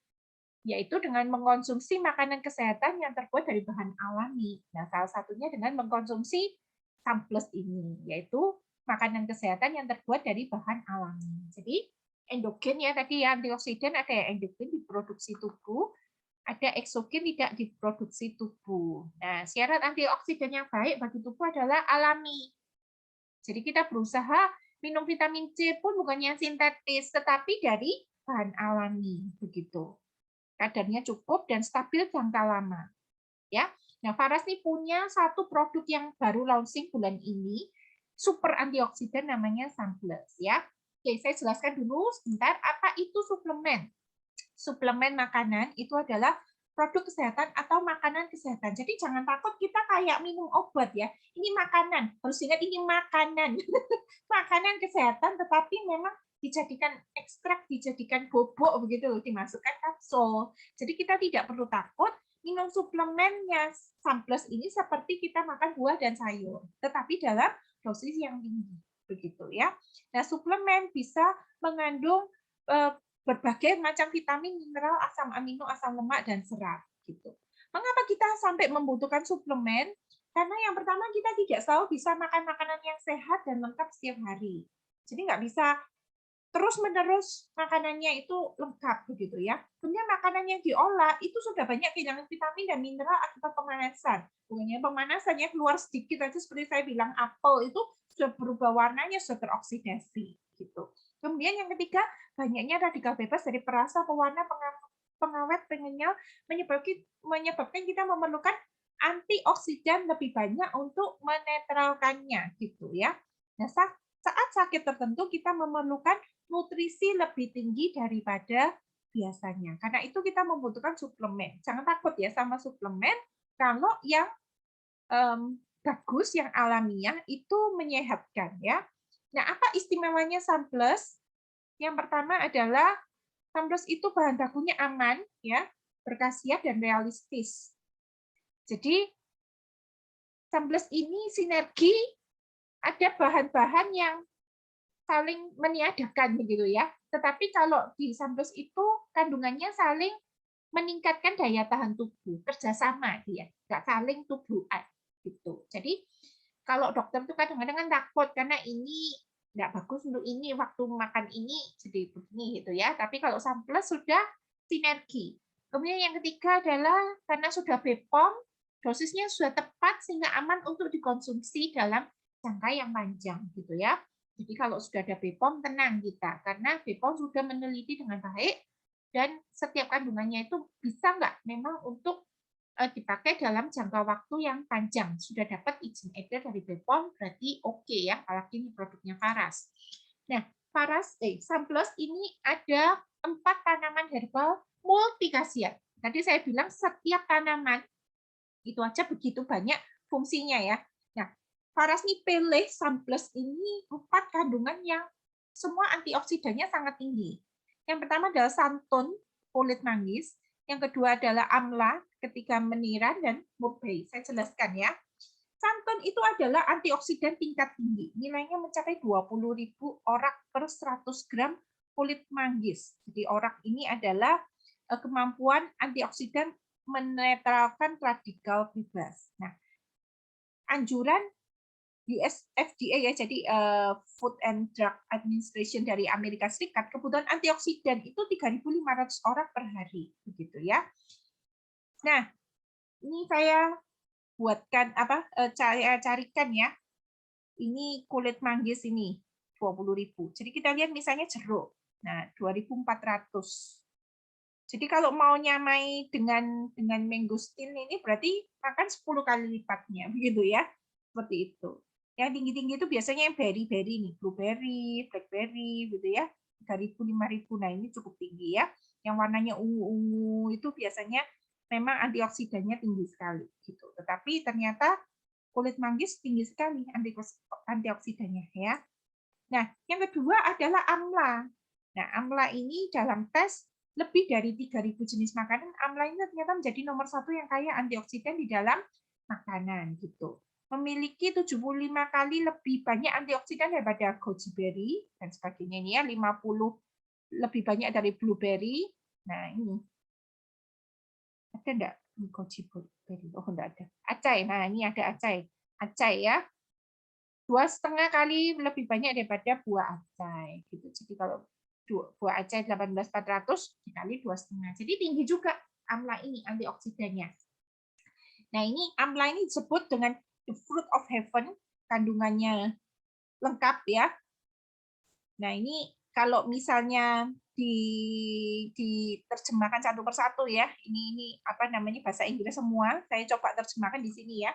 yaitu dengan mengkonsumsi makanan kesehatan yang terbuat dari bahan alami. Nah, salah satunya dengan mengkonsumsi Sunplus ini, yaitu makanan kesehatan yang terbuat dari bahan alami. Jadi, endogen ya tadi ya, antioksidan ada yang endogen diproduksi tubuh, ada eksogen tidak diproduksi tubuh. Nah, syarat antioksidan yang baik bagi tubuh adalah alami. Jadi kita berusaha minum vitamin C pun bukan yang sintetis, tetapi dari bahan alami, begitu. Kadarnya cukup dan stabil jangka lama. Ya. Nah, Faras nih punya satu produk yang baru launching bulan ini, super antioksidan namanya Sunplus ya. Oke, saya jelaskan dulu sebentar apa itu suplemen. Suplemen makanan itu adalah produk kesehatan atau makanan kesehatan. Jadi jangan takut kita kayak minum obat ya. Ini makanan, harus ingat ini makanan. Makanan kesehatan tetapi memang dijadikan ekstrak, dijadikan bubuk begitu loh, dimasukkan kapsul. Jadi kita tidak perlu takut minum suplemennya Sunplus ini seperti kita makan buah dan sayur, tetapi dalam dosis yang tinggi begitu ya. Nah, suplemen bisa mengandung berbagai macam vitamin, mineral, asam amino, asam lemak dan serat gitu. Mengapa kita sampai membutuhkan suplemen? Karena yang pertama kita tidak selalu bisa makan makanan yang sehat dan lengkap setiap hari. Jadi nggak bisa terus-menerus makanannya itu lengkap begitu ya. Kemudian makanan yang diolah itu sudah banyak kehilangan vitamin dan mineral akibat pemanasan. Bukannya pemanasannya keluar sedikit aja seperti saya bilang apel itu sudah berubah warnanya, sudah teroksidasi gitu. Kemudian yang ketiga, banyaknya radikal bebas dari perasa, pewarna, pengawet, pengenyal menyebabkan kita memerlukan antioksidan lebih banyak untuk menetralkannya gitu ya. Nah, saat sakit tertentu kita memerlukan nutrisi lebih tinggi daripada biasanya. Karena itu kita membutuhkan suplemen. Jangan takut ya sama suplemen. Kalau yang bagus, yang alamiah itu menyehatkan ya. Nah, apa istimewanya Sunplus? Yang pertama adalah Sunplus itu bahan bakunya aman ya, berkhasiat dan realistis. Jadi Sunplus ini sinergi ada bahan-bahan yang saling meniadakan begitu ya. Tetapi kalau di Sunplus itu kandungannya saling meningkatkan daya tahan tubuh, kerjasama dia, nggak saling tubuhan gitu. Jadi kalau dokter itu kadang-kadang kan takut karena ini nggak bagus untuk ini, waktu makan ini jadi begini gitu ya. Tapi kalau Sunplus sudah sinergi. Kemudian yang ketiga adalah karena sudah BPOM, dosisnya sudah tepat sehingga aman untuk dikonsumsi dalam jangka yang panjang gitu ya. Jadi kalau sudah ada BPOM tenang kita karena BPOM sudah meneliti dengan baik dan setiap kandungannya itu bisa nggak memang untuk dipakai dalam jangka waktu yang panjang. Sudah dapat izin edar dari BPOM berarti oke ya, apalagi ini produknya Faras. Nah, Sunplus ini ada 4 tanaman herbal multi khasiat. Tadi saya bilang setiap tanaman itu aja begitu banyak fungsinya ya. Nah, Faras Nipele Sunplus ini 4 kandungan yang semua antioksidannya sangat tinggi. Yang pertama adalah santun, kulit manggis. Yang kedua adalah amla, ketika meniran, dan murbai. Saya jelaskan ya. Santun itu adalah antioksidan tingkat tinggi. Nilainya mencapai 20.000 orak per 100 gram kulit manggis. Jadi orak ini adalah kemampuan antioksidan menetralkan radikal bebas. Nah, anjuran di FDA ya, jadi Food and Drug Administration dari Amerika Serikat, kebutuhan antioksidan itu 3.500 orang per hari, begitu ya. Nah, ini saya buatkan saya carikan ya. Ini kulit manggis ini 20.000. Jadi kita lihat misalnya jeruk. Nah, 2.400. Jadi kalau mau nyamai dengan mangosteen ini berarti makan 10 kali lipatnya, begitu ya. Seperti itu. Yang tinggi-tinggi itu biasanya yang berry-berry nih, blueberry, blackberry gitu ya. 3.000 5.000. Nah, ini cukup tinggi ya. Yang warnanya ungu-ungu itu biasanya memang antioksidannya tinggi sekali gitu. Tetapi ternyata kulit manggis tinggi sekali antioksidannya ya. Nah, yang kedua adalah amla. Nah, amla ini dalam tes lebih dari 3.000 jenis makanan, amla ini ternyata menjadi nomor 1 yang kaya antioksidan di dalam makanan gitu. Memiliki 75 kali lebih banyak antioksidan daripada goji berry dan sebagainya ini ya, 50 lebih banyak dari blueberry. Nah, ini. Ada enggak goji berry? Oh, enggak ada. Acai. Nah, ini ada acai. Acai ya. 2,5 kali lebih banyak daripada buah acai gitu. Jadi kalau buah acai 18.400 dikali 2,5. Jadi tinggi juga amla ini antioksidannya. Nah, ini amla ini disebut dengan the fruit of heaven, kandungannya lengkap ya. Nah, ini kalau misalnya diterjemahkan satu persatu ya. Ini apa namanya bahasa Inggris semua. Saya coba terjemahkan di sini ya.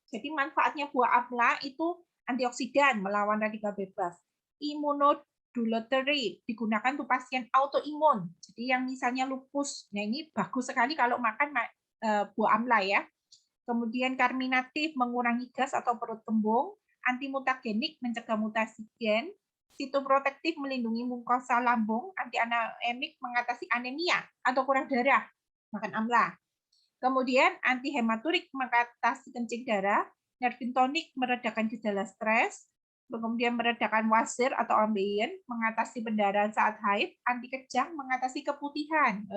Jadi manfaatnya buah amla itu antioksidan melawan radikal bebas. Immunodulatory digunakan untuk pasien autoimun. Jadi yang misalnya lupus. Nah, ini bagus sekali kalau makan buah amla ya. Kemudian karminatif mengurangi gas atau perut kembung, antimutagenik mencegah mutasi gen, sitoprotektif melindungi mukosa lambung, anti-anemik mengatasi anemia atau kurang darah, makan amla. Kemudian antihematurik mengatasi kencing darah, nervin tonik meredakan gejala stres, kemudian meredakan wasir atau ambeien, mengatasi pendarahan saat haid, anti kejang mengatasi keputihan.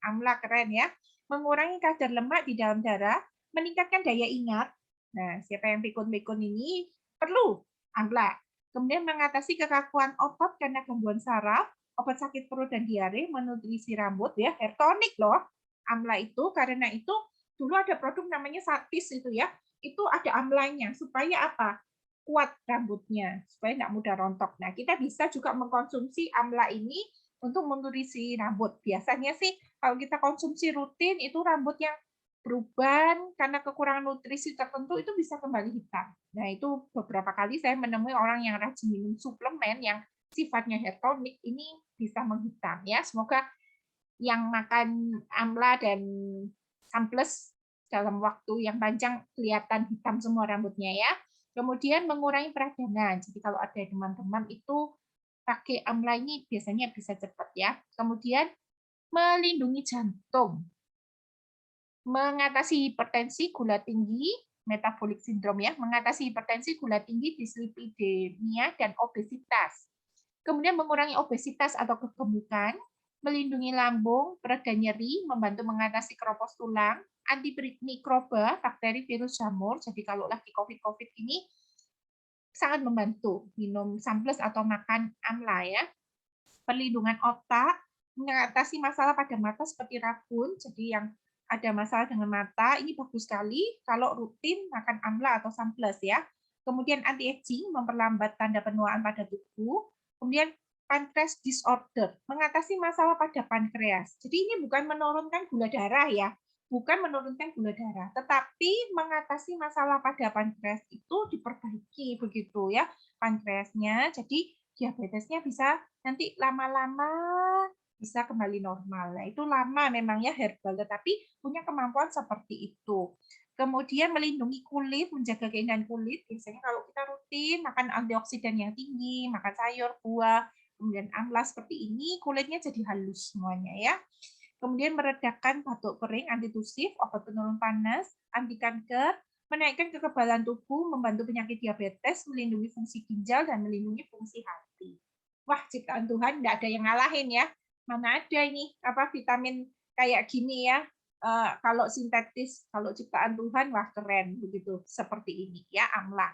Amla keren ya. Mengurangi kadar lemak di dalam darah, meningkatkan daya ingat. Nah, siapa yang pikun-pikun ini perlu amla. Kemudian mengatasi kekakuan otot karena gangguan saraf, obat sakit perut dan diare, menutrisi rambut ya, hair tonic loh. Amla itu karena itu dulu ada produk namanya Satis itu ya. Itu ada amlanya supaya apa? Kuat rambutnya, supaya nggak mudah rontok. Nah, kita bisa juga mengkonsumsi amla ini untuk menutrisi rambut. Biasanya sih kalau kita konsumsi rutin itu rambut yang beruban karena kekurangan nutrisi tertentu itu bisa kembali hitam. Nah, itu beberapa kali saya menemui orang yang rajin minum suplemen yang sifatnya hair tonic ini bisa menghitam ya. Semoga yang makan amla dan Sunplus dalam waktu yang panjang kelihatan hitam semua rambutnya ya. Kemudian mengurangi peradangan. Jadi kalau ada demam-demam itu pakai amla ini biasanya bisa cepat ya. Kemudian melindungi jantung, mengatasi hipertensi, gula tinggi, metabolic syndrome ya, mengatasi hipertensi, gula tinggi, dislipidemia, dan obesitas. Kemudian mengurangi obesitas atau kegemukan, melindungi lambung, pereda nyeri, membantu mengatasi keropos tulang, anti mikroba, bakteri, virus, jamur. Jadi kalau lagi COVID ini sangat membantu minum sunflower atau makan amla ya. Perlindungan otak, mengatasi masalah pada mata seperti rabun. Jadi yang ada masalah dengan mata, ini bagus sekali kalau rutin makan amla atau sunflower ya. Kemudian anti-aging, memperlambat tanda penuaan pada tubuh. Kemudian pancreas disorder, mengatasi masalah pada pankreas. Jadi ini bukan menurunkan gula darah ya, bukan menurunkan gula darah, tetapi mengatasi masalah pada pankreas itu diperbaiki begitu ya pankreasnya. Jadi diabetesnya bisa nanti lama-lama bisa kembali normal. Nah, itu lama memang ya herbal, tetapi punya kemampuan seperti itu. Kemudian melindungi kulit, menjaga keindahan kulit. Biasanya kalau kita rutin makan antioksidan yang tinggi, makan sayur, buah, kemudian amla seperti ini, kulitnya jadi halus semuanya ya. Kemudian meredakan batuk kering, antitusif, obat penurun panas, anti kanker, menaikkan kekebalan tubuh, membantu penyakit diabetes, melindungi fungsi ginjal, dan melindungi fungsi hati. Wah, ciptaan Tuhan tidak ada yang ngalahin ya. Mana ada ini apa vitamin kayak gini ya. Kalau sintetis, kalau ciptaan Tuhan, wah keren begitu. Seperti ini ya, amla.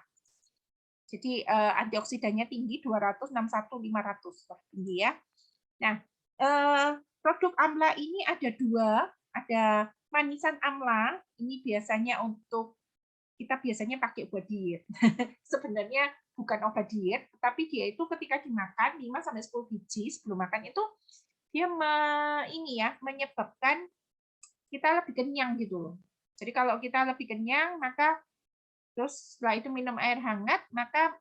Jadi antioksidannya tinggi 200, 61, 500 tinggi ya. Nah, produk amla ini ada dua, ada manisan amla, ini biasanya untuk kita biasanya pakai buat diet. Sebenarnya bukan obat diet, tapi dia itu ketika dimakan 5-10 biji sebelum makan itu dia ini ya menyebabkan kita lebih kenyang gitu loh. Jadi kalau kita lebih kenyang maka terus setelah itu minum air hangat maka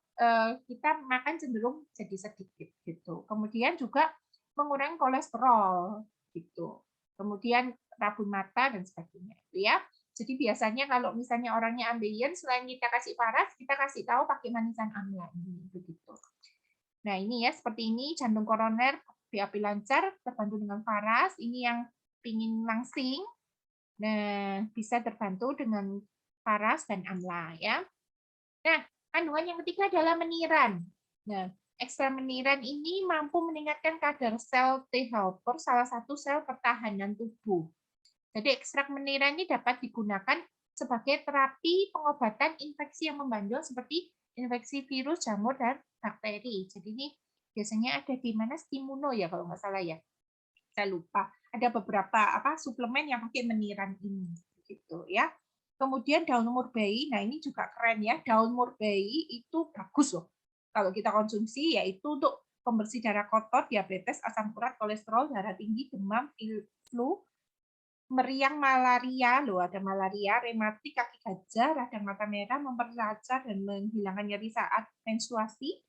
kita makan cenderung jadi sedikit gitu. Kemudian juga mengurangi kolesterol gitu. Kemudian rabun mata dan sebagainya itu ya. Jadi biasanya kalau misalnya orangnya ambeien, selain kita kasih paras, kita kasih tahu pakai manisan amla ini begitu. Nah ini ya seperti ini jantung koroner BAP lancar terbantu dengan paras. Ini yang pingin langsing, nah bisa terbantu dengan paras dan amla ya. Nah kandungan yang ketiga adalah meniran. Nah ekstrak meniran ini mampu meningkatkan kadar sel T helper, salah satu sel pertahanan tubuh. Jadi ekstrak meniran ini dapat digunakan sebagai terapi pengobatan infeksi yang membandel seperti infeksi virus, jamur, dan bakteri. Jadi ini biasanya ada di mana Stimuno ya kalau nggak salah ya. Saya lupa. Ada beberapa suplemen yang pakai meniran ini, gitu ya. Kemudian daun murbei, nah ini juga keren ya. Daun murbei itu bagus loh. Kalau kita konsumsi yaitu untuk pembersih darah kotor, diabetes, asam urat, kolesterol, darah tinggi, demam, flu, meriang malaria, loh ada malaria, rematik, kaki gajah, radang mata merah, memperlancar dan menghilangkan nyeri saat menstruasi,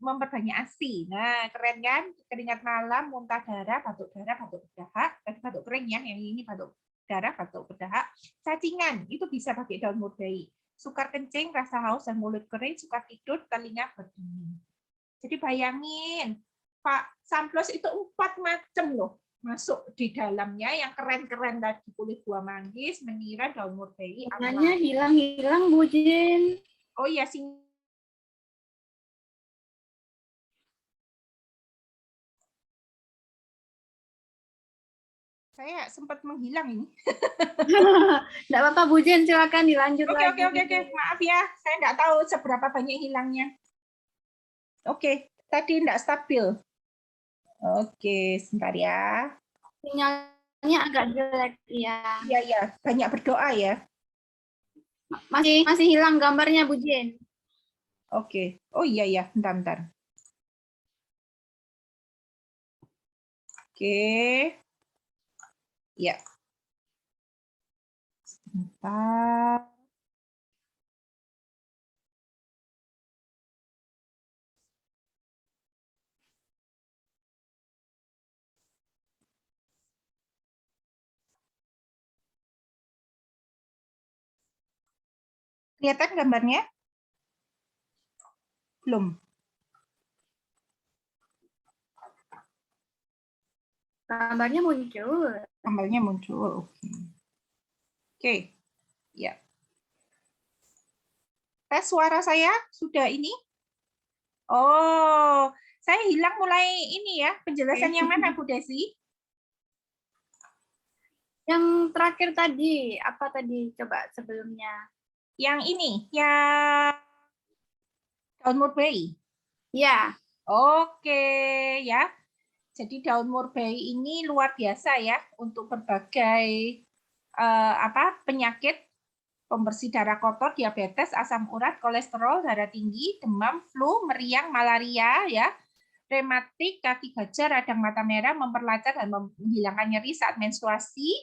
memperbanyak ASI. Nah, keren kan? Keringat malam, muntah darah, batuk berdahak, batuk kering ya, yang ini batuk darah, batuk berdahak, cacingan, itu bisa pakai daun murbei. Sukar kencing, rasa haus dan mulut kering, sukar tidur, telinga berdenging. Jadi bayangin, Pak Samplos itu 4 macam loh masuk di dalamnya, yang keren-keren tadi kulit buah manggis, menira, daun murbei, warnanya hilang-hilang Bu Jen. Oh iya saya sempat menghilang ini. Enggak apa-apa Bu Jen, silakan dilanjut lagi. Oke. Maaf ya, saya enggak tahu seberapa banyak hilangnya. Oke, tadi enggak stabil. Oke, sebentar ya. Sinyalnya agak jelek ya. Iya, banyak berdoa ya. Masih hilang gambarnya Bu Jen. Oke. Oh iya, bentar. Oke. Ya. Sebentar. Kelihatan gambarnya? Belum. Gambarnya muncul. Gambarnya muncul. Oke. Ya. Tes suara saya sudah ini? Oh, saya hilang mulai ini ya. Penjelasan yang mana, Bu Desi? Yang terakhir tadi, apa tadi? Coba sebelumnya. Yang ini, yang daun murbei. Ya, Oke, ya. Jadi daun murbei ini luar biasa ya untuk berbagai penyakit, pembersih darah kotor, diabetes, asam urat, kolesterol, darah tinggi, demam, flu, meriang, malaria, ya, rematik, kaki gajah, radang mata merah, memperlancar dan menghilangkan nyeri saat menstruasi.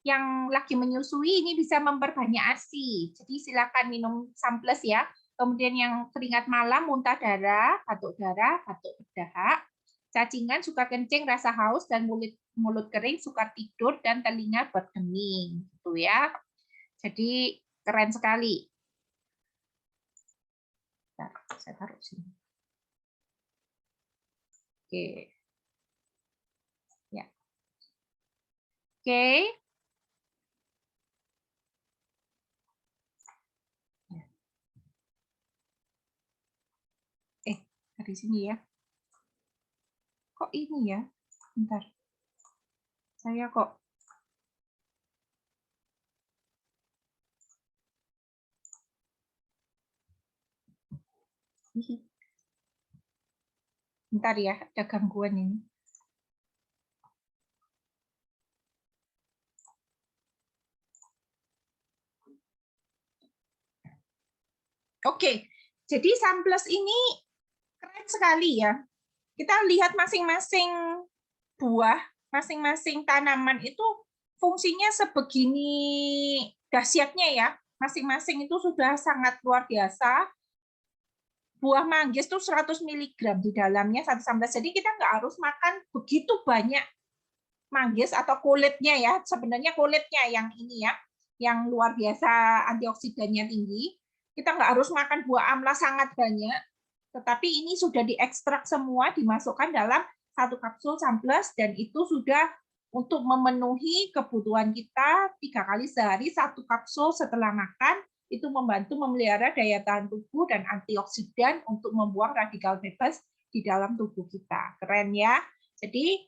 Yang lagi menyusui ini bisa memperbanyak ASI. Jadi silakan minum Samples ya. Kemudian yang keringat malam, muntah darah, batuk berdahak, cacingan, suka kencing, rasa haus, dan mulut kering, sukar tidur, dan telinga bergeming. Gitu ya. Jadi keren sekali. Nah, saya taruh sini. Oke. Ya. Oke. Dari sini ya. Kok ini ya? Bentar. Saya kok bentar ya, ada gangguan ini. Oke, jadi Samples ini keren sekali ya. Kita lihat masing-masing buah, masing-masing tanaman itu fungsinya sebegini dahsyatnya ya. Masing-masing itu sudah sangat luar biasa. Buah manggis itu 100 mg di dalamnya satu Samples. Jadi kita nggak harus makan begitu banyak manggis atau kulitnya ya. Sebenarnya kulitnya yang ini ya, yang luar biasa antioksidannya tinggi. Kita nggak harus makan buah amla sangat banyak, tetapi ini sudah diekstrak semua, dimasukkan dalam satu kapsul Samples, dan itu sudah untuk memenuhi kebutuhan kita 3 kali sehari, satu kapsul setelah makan, itu membantu memelihara daya tahan tubuh dan antioksidan untuk membuang radikal bebas di dalam tubuh kita. Keren ya. Jadi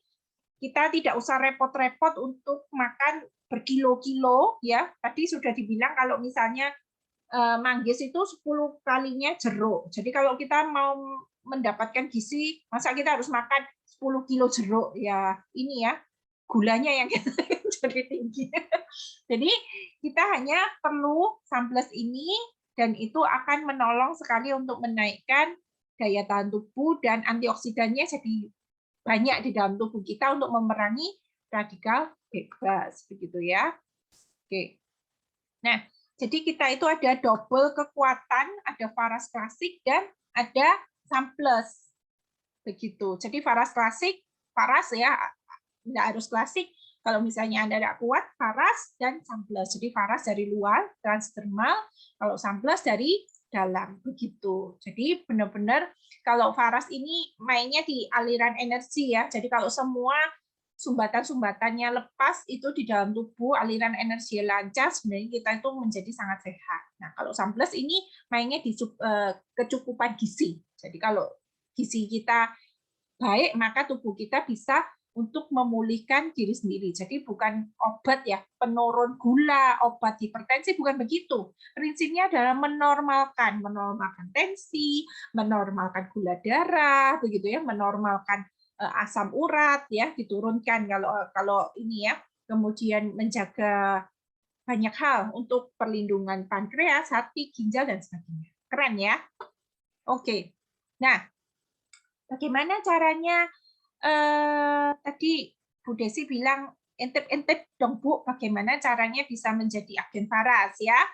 kita tidak usah repot-repot untuk makan berkilo-kilo ya. Tadi sudah dibilang kalau misalnya manggis itu 10 kalinya jeruk. Jadi kalau kita mau mendapatkan gizi, masa kita harus makan 10 kilo jeruk? Ya ini ya, gulanya yang jadi tinggi. Jadi kita hanya perlu Samples ini, dan itu akan menolong sekali untuk menaikkan daya tahan tubuh, dan antioksidannya jadi banyak di dalam tubuh kita untuk memerangi radikal bebas. Begitu ya. Oke. Nah, jadi kita itu ada double kekuatan, ada Faras klasik dan ada Samples. Begitu. Jadi Faras klasik, Faras ya, nggak harus klasik. Kalau misalnya Anda tidak kuat, Faras dan Samples. Jadi Faras dari luar, transdermal, kalau Samples dari dalam. Begitu. Jadi benar-benar kalau Faras ini mainnya di aliran energi ya. Jadi kalau semua sumbatan-sumbatannya lepas itu di dalam tubuh, aliran energi lancar, sebenarnya kita itu menjadi sangat sehat. Nah, kalau Samples ini mainnya di kecukupan gizi. Jadi kalau gizi kita baik, maka tubuh kita bisa untuk memulihkan diri sendiri. Jadi bukan obat ya, penurun gula, obat hipertensi, bukan begitu. Prinsipnya adalah menormalkan tensi, menormalkan gula darah, begitu ya, menormalkan asam urat ya, diturunkan kalau ini ya. Kemudian menjaga banyak hal untuk perlindungan pankreas, hati, ginjal dan sebagainya. Keren ya. Oke. Nah, bagaimana caranya? Tadi Bu Desi bilang intip-intip dong Bu, bagaimana caranya bisa menjadi agen Faras ya.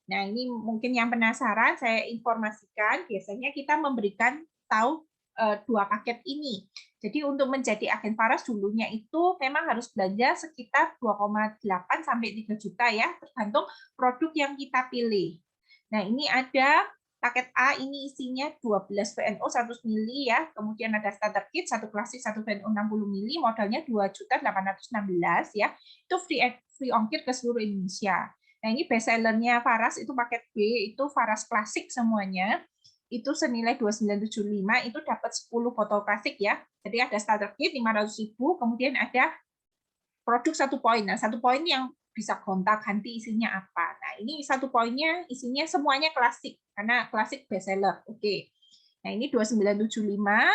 Nah ini mungkin yang penasaran, saya informasikan, biasanya kita memberikan tahu 2 paket ini. Jadi untuk menjadi agen Faras dulunya itu memang harus belanja sekitar 2,8 sampai 3 juta ya, tergantung produk yang kita pilih. Nah ini ada paket A, ini isinya 12 VNO 100 ml ya, kemudian ada starter kit, satu klasik, satu VNO 60 ml, modalnya 2.816 ya, itu free ongkir ke seluruh Indonesia. Nah, ini best sellernya Faras itu paket B, itu Faras klasik semuanya. Itu senilai 2975, itu dapat 10 botol klasik ya. Jadi ada starter kit 500.000, kemudian ada produk 1 poin. Nah, 1 poin yang bisa gonta-ganti isinya apa. Nah, ini 1 poinnya isinya semuanya klasik, karena klasik best seller. Oke. Nah, ini 2975,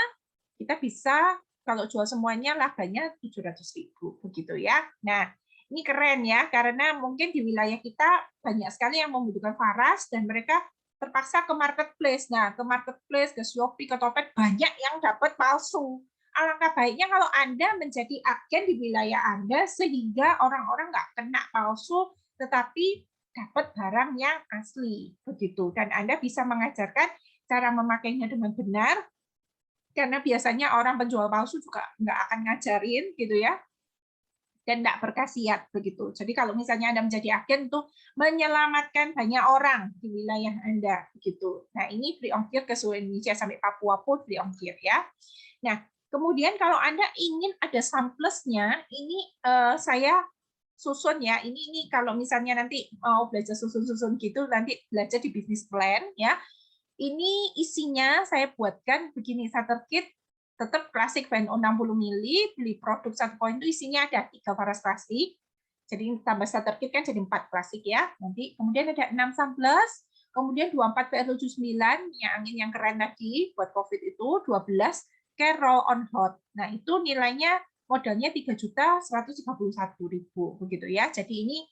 kita bisa kalau jual semuanya labanya 700.000 begitu ya. Nah, ini keren ya, karena mungkin di wilayah kita banyak sekali yang membutuhkan Faras dan mereka terpaksa ke marketplace. Nah, ke marketplace, ke Shopee, ke Topet banyak yang dapat palsu. Alangkah baiknya kalau Anda menjadi agen di wilayah Anda sehingga orang-orang nggak kena palsu, tetapi dapat barang yang asli begitu. Dan Anda bisa mengajarkan cara memakainya dengan benar, karena biasanya orang penjual palsu juga nggak akan ngajarin gitu ya, dan nggak berkhasiat begitu. Jadi kalau misalnya Anda menjadi agen tuh menyelamatkan banyak orang di wilayah Anda begitu. Nah, ini free ongkir ke seluruh Indonesia sampai Papua pun free ongkir ya. Nah, kemudian kalau Anda ingin ada samplesnya, ini saya susun ya. Ini kalau misalnya nanti mau belajar susun-susun gitu, nanti belajar di bisnis plan ya. Ini isinya saya buatkan begini, starter kit tetap klasik VNO 60 ml, beli produk 1 poin itu isinya ada 3 Faras klasik. Jadi tambah starter kit kan jadi 4 klasik ya. Nanti kemudian ada 6 samples, kemudian 24 PR79 yang angin yang keren tadi buat COVID itu, 12 care roll on hot. Nah, itu nilainya modalnya 3.131.000 begitu ya. Jadi ini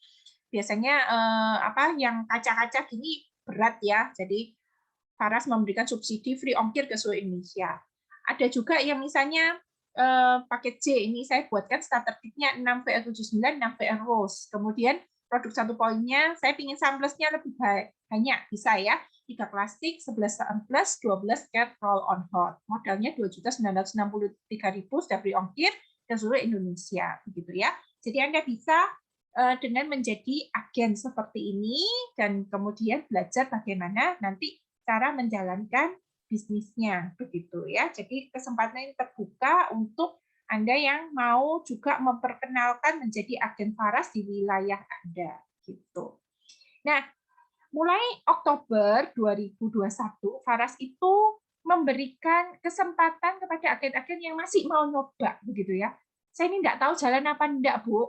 biasanya yang kaca-kaca gini berat ya. Jadi Faras memberikan subsidi free ongkir ke seluruh Indonesia. Ada juga yang misalnya paket C, ini saya buatkan starter kitnya 6 VR79, 6 VR Rose. Kemudian produk 1 poinnya, saya ingin samplesnya lebih banyak, bisa ya. 3 klasik, 11 samples, 12 cat roll on hot. Modalnya 2.963.000 sudah free ongkir ke seluruh Indonesia. Begitu ya. Jadi Anda bisa dengan menjadi agen seperti ini, dan kemudian belajar bagaimana nanti cara menjalankan bisnisnya begitu ya. Jadi kesempatan ini terbuka untuk Anda yang mau juga memperkenalkan menjadi agen Faras di wilayah Anda gitu. Nah, mulai Oktober 2021 Faras itu memberikan kesempatan kepada agen-agen yang masih mau nyoba begitu ya. Saya ini enggak tahu jalan apa enggak, Bu.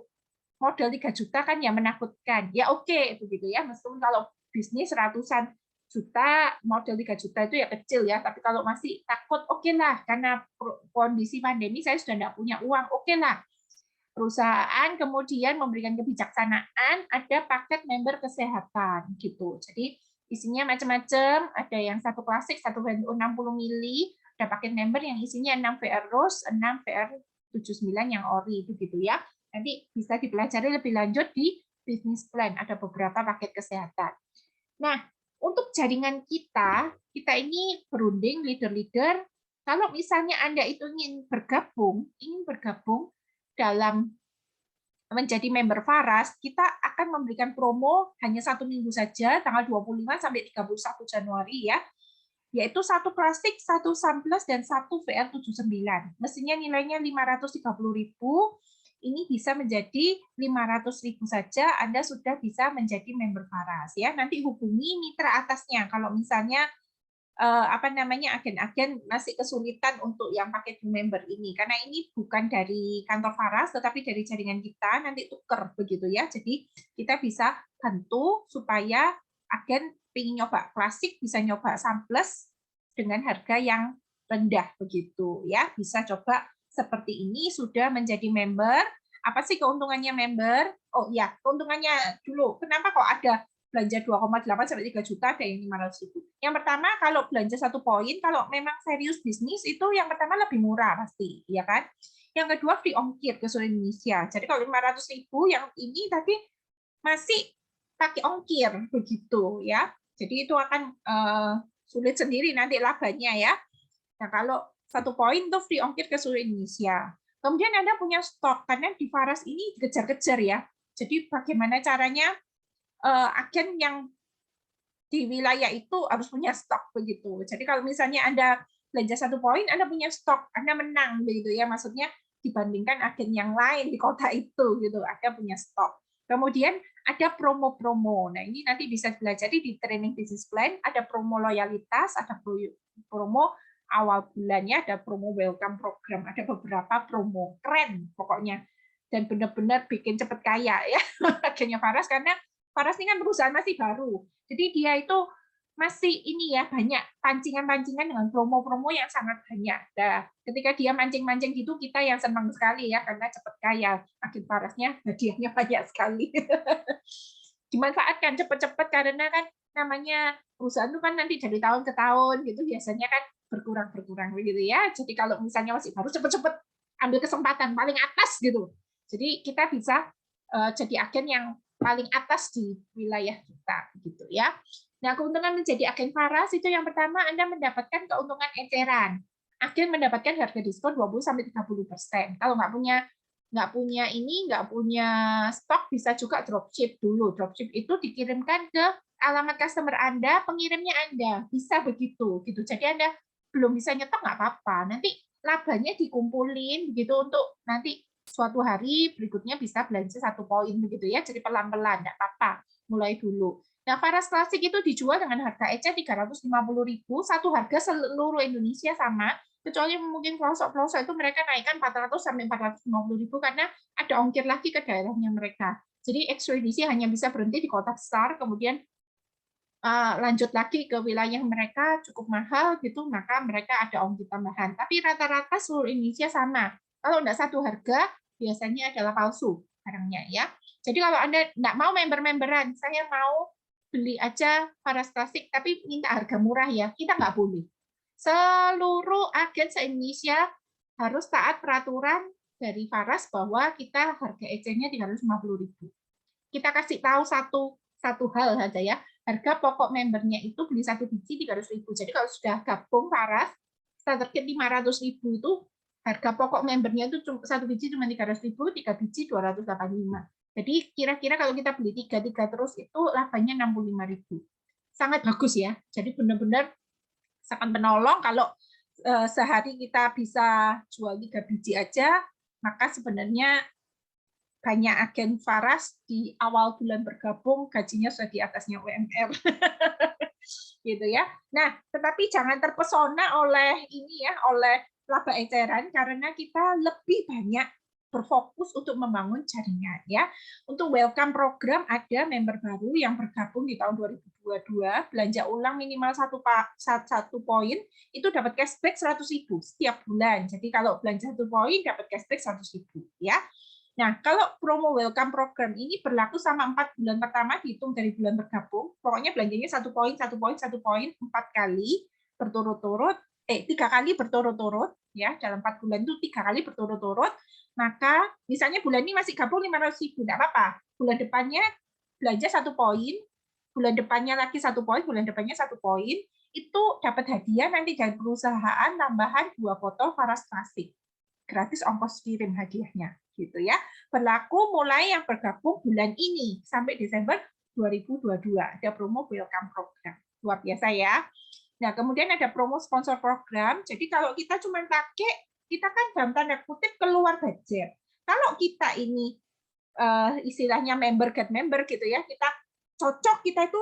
Modal 3 juta kan ya menakutkan. Ya oke begitu ya, meskipun kalau bisnis ratusan juta, modal 3 juta itu ya kecil ya, tapi kalau masih takut, oke lah, karena kondisi pandemi saya sudah tidak punya uang, oke lah. Perusahaan kemudian memberikan kebijaksanaan, ada paket member kesehatan gitu. Jadi isinya macam-macam, ada yang 1 klasik, 1 60 mili, ada paket member yang isinya 6 VR Rose, 6 VR 79 yang ori begitu ya. Nanti bisa dipelajari lebih lanjut di bisnis plan, ada beberapa paket kesehatan. Nah, untuk jaringan kita ini berunding leader-leader. Kalau misalnya Anda itu ingin bergabung dalam menjadi member Faras, kita akan memberikan promo hanya 1 minggu saja, tanggal 25 sampai 31 Januari ya, yaitu 1 plastik, 1 samples, dan 1 VR79. Mestinya nilainya 530.000, ini bisa menjadi 500.000 saja, Anda sudah bisa menjadi member Faras ya. Nanti hubungi mitra atasnya kalau misalnya agen-agen masih kesulitan untuk yang pakai member ini, karena ini bukan dari kantor Faras tetapi dari jaringan kita, nanti tuker begitu ya. Jadi kita bisa bantu supaya agen ingin nyoba klasik bisa nyoba samples dengan harga yang rendah begitu ya. Bisa coba seperti ini, sudah menjadi member. Apa sih keuntungannya member? Oh ya, keuntungannya dulu. Kenapa kok ada belanja 2,8 sampai 3 juta, ada yang 500.000. Yang pertama, kalau belanja 1 poin, kalau memang serius bisnis itu yang pertama lebih murah pasti, ya kan? Yang kedua free ongkir ke seluruh Indonesia. Jadi kalau 500.000 yang ini tadi masih pakai ongkir begitu ya. Jadi itu akan sulit sendiri nanti labanya ya. Nah, kalau 1 poin itu free ongkir ke seluruh Indonesia. Kemudian Anda punya stok, karena di Faras ini kejar-kejar ya. Jadi bagaimana caranya agen yang di wilayah itu harus punya stok begitu. Jadi kalau misalnya Anda belanja 1 poin, Anda punya stok, Anda menang begitu ya. Maksudnya dibandingkan agen yang lain di kota itu gitu, Anda punya stok. Kemudian ada promo-promo. Nah, ini nanti bisa belajar di training business plan, ada promo loyalitas, ada promo awal bulannya, ada promo welcome program, ada beberapa promo. Keren pokoknya. Dan benar-benar bikin cepet kaya ya. Akhirnya Faras, karena Faras ini kan perusahaan masih baru. Jadi dia itu masih ini ya, banyak pancingan-pancingan dengan promo-promo yang sangat banyak. Nah, ketika dia mancing-mancing gitu, kita yang senang sekali ya, karena cepet kaya. Makin Farasnya hadiahnya banyak sekali. Dimanfaatkan cepet-cepet, karena kan namanya perusahaan itu kan nanti dari tahun ke tahun gitu, biasanya kan berkurang begitu ya. Jadi kalau misalnya masih baru, cepet-cepet ambil kesempatan paling atas gitu. Jadi kita bisa jadi agen yang paling atas di wilayah kita gitu ya. Nah, keuntungan menjadi agen Faras itu yang pertama, Anda mendapatkan keuntungan eceran. Agen mendapatkan harga diskon 20-30%. Kalau nggak punya stok, bisa juga dropship dulu. Dropship itu dikirimkan ke alamat customer Anda, pengirimnya Anda. Bisa begitu gitu. Jadi Anda belum bisa nyetok nggak apa-apa. Nanti labanya dikumpulin begitu untuk nanti suatu hari berikutnya bisa belanja 1 poin begitu ya. Jadi pelan-pelan, nggak apa-apa. Mulai dulu. Nah, Faras Klasik itu dijual dengan harga eceran 350.000, satu harga seluruh Indonesia sama, kecuali mungkin pelosok-pelosok itu mereka naikkan 400 sampai 450.000 karena ada ongkir lagi ke daerahnya mereka. Jadi ekspedisi hanya bisa berhenti di kota besar, kemudian lanjut lagi ke wilayah mereka cukup mahal gitu, maka mereka ada ongkir tambahan. Tapi rata-rata seluruh Indonesia sama. Kalau enggak satu harga, biasanya adalah palsu barangnya ya. Jadi kalau Anda enggak mau member-memberan, saya mau beli aja Faras Klasik tapi minta harga murah ya, kita nggak boleh. Seluruh agen se-Indonesia harus taat peraturan dari Faras bahwa kita harga ecerannya 350.000. Kita kasih tahu satu hal saja ya. Harga pokok membernya itu beli 1 biji 300.000. Jadi kalau sudah gabung Faras, starter kit 500.000 itu harga pokok membernya itu 1 biji cuma 300.000, 3 biji 285. Jadi kira-kira kalau kita beli 3 terus itu labanya 65.000. Sangat bagus ya. Jadi benar-benar sangat menolong kalau sehari kita bisa jual 3 biji aja, maka sebenarnya banyak agen Faras di awal bulan bergabung gajinya sudah di atasnya UMR. Gitu ya. Nah, tetapi jangan terpesona oleh ini ya, oleh laba eceran karena kita lebih banyak berfokus untuk membangun jaringan ya. Untuk welcome program ada member baru yang bergabung di tahun 2022, belanja ulang minimal satu poin itu dapat cashback 100.000 setiap bulan. Jadi kalau belanja 1 poin dapat cashback 100.000 ya. Nah, kalau promo welcome program ini berlaku selama 4 bulan pertama dihitung dari bulan bergabung. Pokoknya belanjanya 1 poin, 4 kali berturut-turut, 3 kali berturut-turut ya, dalam 4 bulan itu 3 kali berturut-turut. Maka misalnya bulan ini masih gabung 500.000, enggak apa-apa. Bulan depannya belanja 1 poin, bulan depannya lagi 1 poin, bulan depannya 1 poin, itu dapat hadiah nanti dari perusahaan tambahan 2 botol Faras Klasik. Gratis ongkos kirim hadiahnya gitu ya. Berlaku mulai yang bergabung bulan ini sampai Desember 2022. Ada promo welcome program. Luar biasa ya. Nah, kemudian ada promo sponsor program. Jadi kalau kita cuma pakai, kita kan dalam tanda kutip keluar budget. Kalau kita ini istilahnya member get member gitu ya, kita cocok, kita itu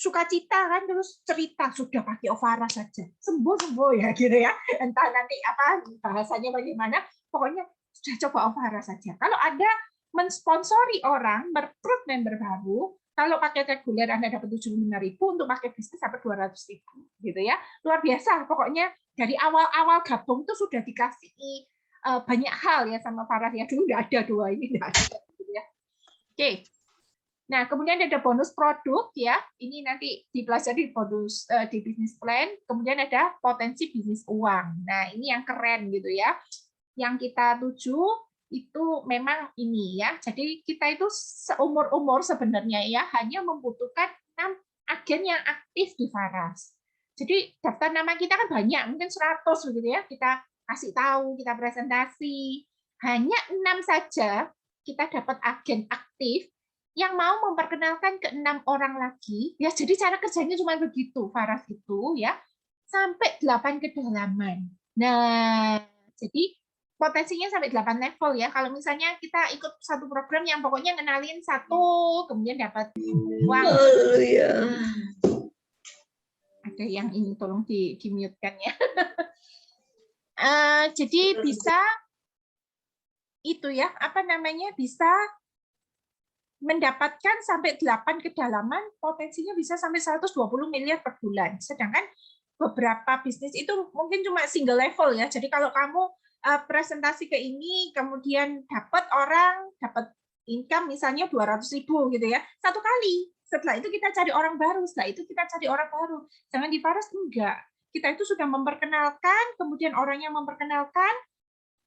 sukacita kan, terus cerita sudah pakai Ovara saja, sembuh ya gitu ya. Entah nanti apa bahasanya bagaimana, pokoknya sudah coba Ovara saja. Kalau ada mensponsori orang merekrut member baru, kalau pakai reguler Anda dapat 75.000, untuk pakai bisnis dapat 200.000 gitu ya. Luar biasa pokoknya, dari awal-awal gabung itu sudah dikasih banyak hal ya sama Faras ya. Dulu nggak ada 2 ini, nggak ada gitu ya. Oke. Nah, kemudian ada bonus produk ya. Ini nanti dipelajari di bonus di bisnis plan. Kemudian ada potensi bisnis uang. Nah, ini yang keren gitu ya. Yang kita tuju itu memang ini ya. Jadi kita itu seumur-umur sebenarnya ya hanya membutuhkan 6 agen yang aktif di Faras. Jadi daftar nama kita kan banyak, mungkin 100 begitu ya. Kita kasih tahu, kita presentasi. Hanya 6 saja kita dapat agen aktif yang mau memperkenalkan ke 6 orang lagi, ya jadi cara kerjanya cuma begitu, Faras itu ya, sampai 8 kedalaman. Nah, jadi potensinya sampai 8 level ya. Kalau misalnya kita ikut satu program yang pokoknya ngenalin satu, kemudian dapat uang. Haleluya. Ada yang ini tolong di-mute-kan ya. Jadi bisa itu ya, apa namanya, bisa mendapatkan sampai 8 kedalaman, potensinya bisa sampai 120 miliar per bulan. Sedangkan beberapa bisnis itu mungkin cuma single level ya. Jadi kalau kamu presentasi ke ini, kemudian dapat income misalnya 200.000 gitu ya, satu kali. Setelah itu kita cari orang baru, Jangan di Faras enggak. Kita itu sudah memperkenalkan, kemudian orangnya memperkenalkan,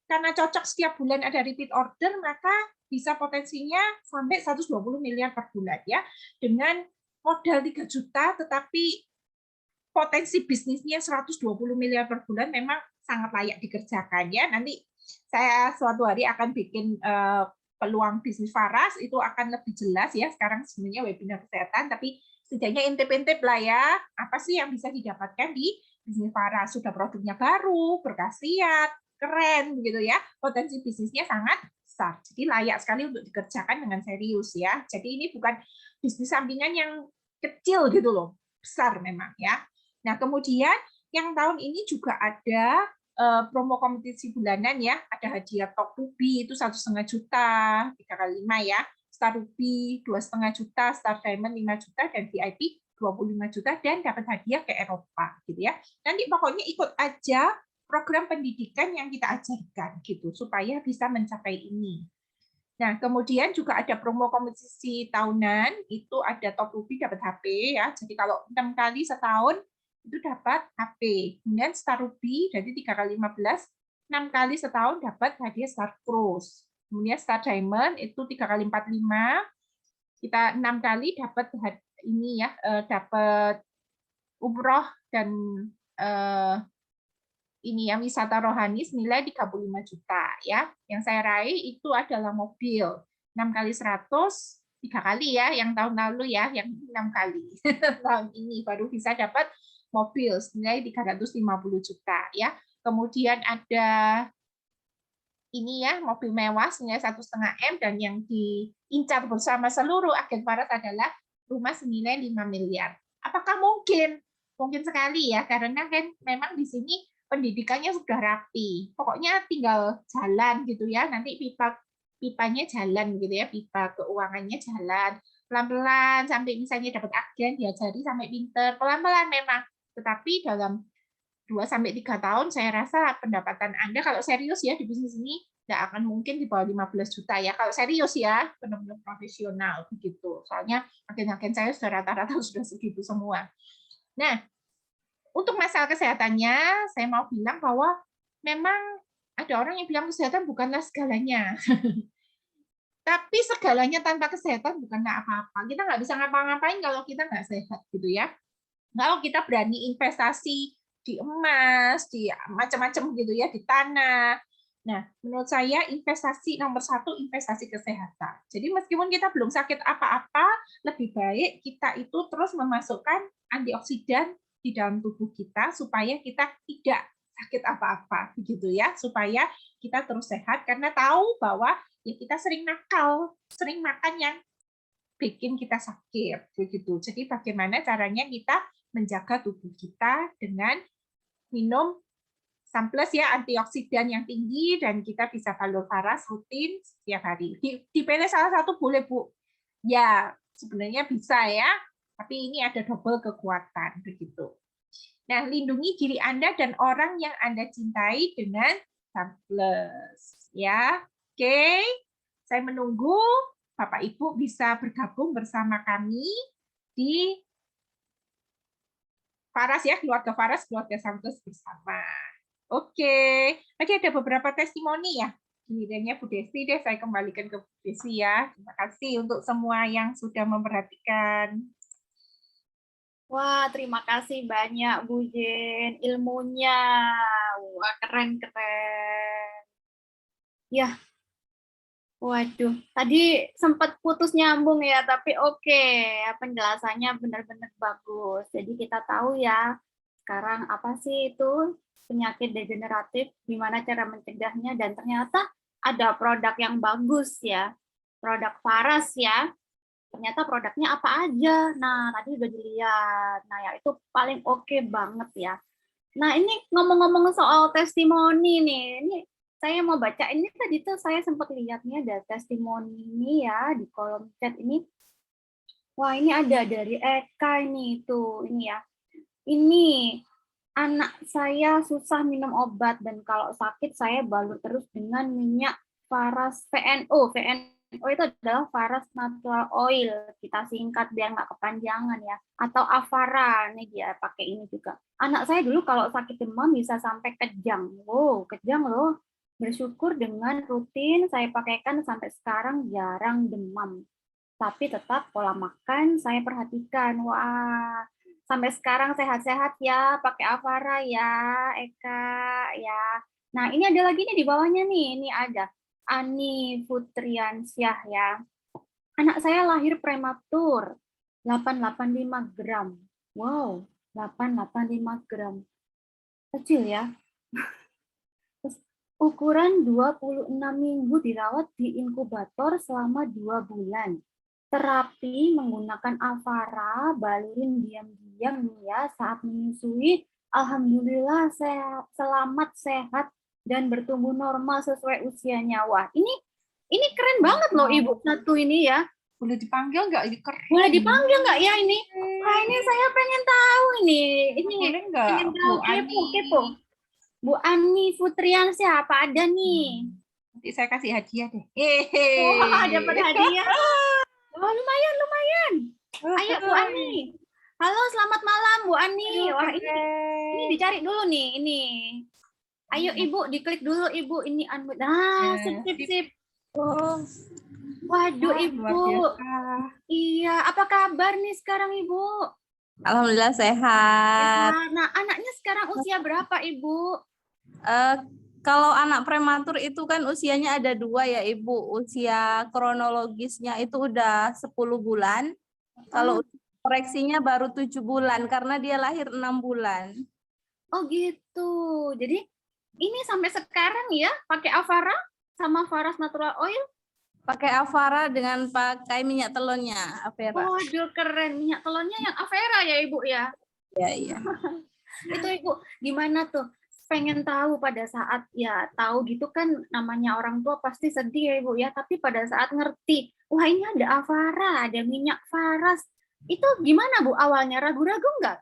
karena cocok setiap bulan ada repeat order, maka bisa potensinya sampai 120 miliar per bulan ya. Dengan modal 3 juta, tetapi potensi bisnisnya 120 miliar per bulan memang sangat layak dikerjakan ya. Nanti saya suatu hari akan bikin peluang bisnis Faras, itu akan lebih jelas ya. Sekarang sebenarnya webinar kesehatan, tapi setidaknya intip-intip lah ya, apa sih yang bisa didapatkan di bisnis Faras. Sudah produknya baru, berkhasiat, keren gitu ya, potensi bisnisnya sangat besar. Jadi layak sekali untuk dikerjakan dengan serius ya. Jadi ini bukan bisnis sampingan yang kecil gitu loh, besar memang ya. Nah kemudian yang tahun ini juga ada promo kompetisi bulanan ya, ada hadiah top ruby itu 1,5 juta, 3x5 ya, star ruby 2,5 juta, star diamond 5 juta, dan VIP 25 juta, dan dapat hadiah ke Eropa gitu ya. Nanti pokoknya ikut aja program pendidikan yang kita ajarkan gitu supaya bisa mencapai ini. Nah, kemudian juga ada promo kompetisi tahunan, itu ada top ruby dapat HP ya. Jadi kalau 6 kali setahun itu dapat HP. Kemudian star ruby jadi 3x15, 6 kali setahun dapat hadiah star cruise. Kemudian star diamond itu 3x45, kita 6 kali dapat ini ya, dapat umroh dan ini ya, wisata rohani senilai 35 juta ya. Yang saya raih itu adalah mobil 6 kali 100, 3 kali ya, yang tahun lalu ya, yang 6 kali. Tahun ini baru bisa dapat mobil senilai 350 juta ya. Kemudian ada ini ya, mobil mewah senilai 1,5 M, dan yang diincar bersama seluruh agen Faras adalah rumah senilai 5 miliar. Apakah mungkin? Mungkin sekali ya, karena kan memang di sini pendidikannya sudah rapi. Pokoknya tinggal jalan gitu ya. Nanti pipanya jalan gitu ya, pipa keuangannya jalan. Pelan-pelan sampai misalnya dapat agen, diajari sampai pinter. Pelan-pelan memang. Tetapi dalam 2-3 tahun saya rasa pendapatan Anda kalau serius ya di bisnis ini nggak akan mungkin di bawah 15 juta ya. Kalau serius ya, benar-benar profesional begitu. Soalnya agen-agen saya sudah rata-rata sudah segitu semua. Nah, untuk masalah kesehatannya, saya mau bilang bahwa memang ada orang yang bilang kesehatan bukanlah segalanya. Tapi segalanya tanpa kesehatan bukanlah apa-apa. Kita nggak bisa ngapa-ngapain kalau kita nggak sehat, gitu ya. Kalau kita berani investasi di emas, di macam-macam gitu ya, di tanah. Nah, menurut saya investasi nomor 1 investasi kesehatan. Jadi meskipun kita belum sakit apa-apa, lebih baik kita itu terus memasukkan antioksidan di dalam tubuh kita supaya kita tidak sakit apa-apa begitu ya, supaya kita terus sehat karena tahu bahwa ya kita sering nakal, sering makan yang bikin kita sakit begitu. Jadi bagaimana caranya kita menjaga tubuh kita dengan minum Sunplus ya, antioksidan yang tinggi, dan kita bisa Valor Faras rutin setiap hari. Dipilih salah satu boleh Bu. Ya, sebenarnya bisa ya, tapi ini ada double kekuatan begitu. Nah, lindungi diri Anda dan orang yang Anda cintai dengan Sunplus ya. Oke. Saya menunggu Bapak Ibu bisa bergabung bersama kami di Faras ya, keluarga Faras, keluarga Sunplus bersama. Oke, tadi ada beberapa testimoni ya. Gilirannya Bu Desi deh, saya kembalikan ke Bu Desi ya. Terima kasih untuk semua yang sudah memperhatikan. Wah, terima kasih banyak Bu Jen, ilmunya. Wah, keren-keren. Ya, waduh, tadi sempat putus nyambung ya, tapi oke, penjelasannya benar-benar bagus. Jadi kita tahu ya, sekarang apa sih itu penyakit degeneratif, gimana cara mencegahnya, dan ternyata ada produk yang bagus ya, produk Faras ya. Ternyata produknya apa aja. Nah, tadi udah dilihat. Nah, ya itu paling oke banget ya. Nah, ini ngomong-ngomong soal testimoni nih. Ini saya mau baca ini tadi tuh saya sempat lihat nih ada testimoni ini ya di kolom chat ini. Wah, ini ada dari Eka ini tuh, ini ya. Ini anak saya susah minum obat dan kalau sakit saya balut terus dengan minyak Faras VNO. VNO itu adalah Faras Natural Oil. Kita singkat biar nggak kepanjangan ya. Atau Avara, ini dia pakai ini juga. Anak saya dulu kalau sakit demam bisa sampai kejang. Wow, kejang loh. Bersyukur dengan rutin saya pakaikan sampai sekarang jarang demam. Tapi tetap pola makan saya perhatikan. Wah, sampai sekarang sehat-sehat ya, pakai Avara ya, Eka ya. Nah, ini ada lagi nih di bawahnya nih. Ini ada Ani Futriansyah ya. Anak saya lahir prematur, 885 gram. Wow, 885 gram. Kecil ya. Terus ukuran 26 minggu dirawat di inkubator selama 2 bulan. Terapi menggunakan Avara, balurin diam-diam ya saat menyusui. Alhamdulillah sehat, selamat sehat dan bertumbuh normal sesuai usianya. Wah, ini keren banget loh Ibu satu ini ya. Boleh dipanggil nggak? Ini keren. Boleh dipanggil nggak ya ini? Wah, ini saya pengen tahu ini. Ini Boleh nggak, pengen tahu Bu Ani? kepo. Bu Ani Futriansyah, apa ada nih? Nanti saya kasih hadiah deh. Wah, dapat hadiah. Wah, lumayan. Ayo Bu Ani. Halo, selamat malam Bu Ani. Wah, ini dicari dulu nih, ini. Ayo Ibu, diklik dulu Ibu. Ini unmute. Nah, sip. Oh. Waduh, Ibu. Iya, apa kabar nih sekarang Ibu? Alhamdulillah sehat. Nah, anaknya sekarang usia berapa Ibu? Kalau anak prematur itu kan usianya ada 2 ya Ibu. Usia kronologisnya itu udah 10 bulan. Kalau koreksinya baru 7 bulan karena dia lahir 6 bulan. Oh gitu. Jadi ini sampai sekarang ya pakai Avara sama Faras Natural Oil? Pakai Avara dengan pakai minyak telurnya, Avera. Waduh, keren. Minyak telurnya yang Avera ya Ibu ya? Iya. Itu Ibu, gimana tuh? Pengen tahu pada saat ya tahu gitu kan namanya orang tua pasti sedih ya Ibu ya, tapi pada saat ngerti, wah ini ada Avara, ada minyak Faras. Itu gimana Bu awalnya? Ragu-ragu nggak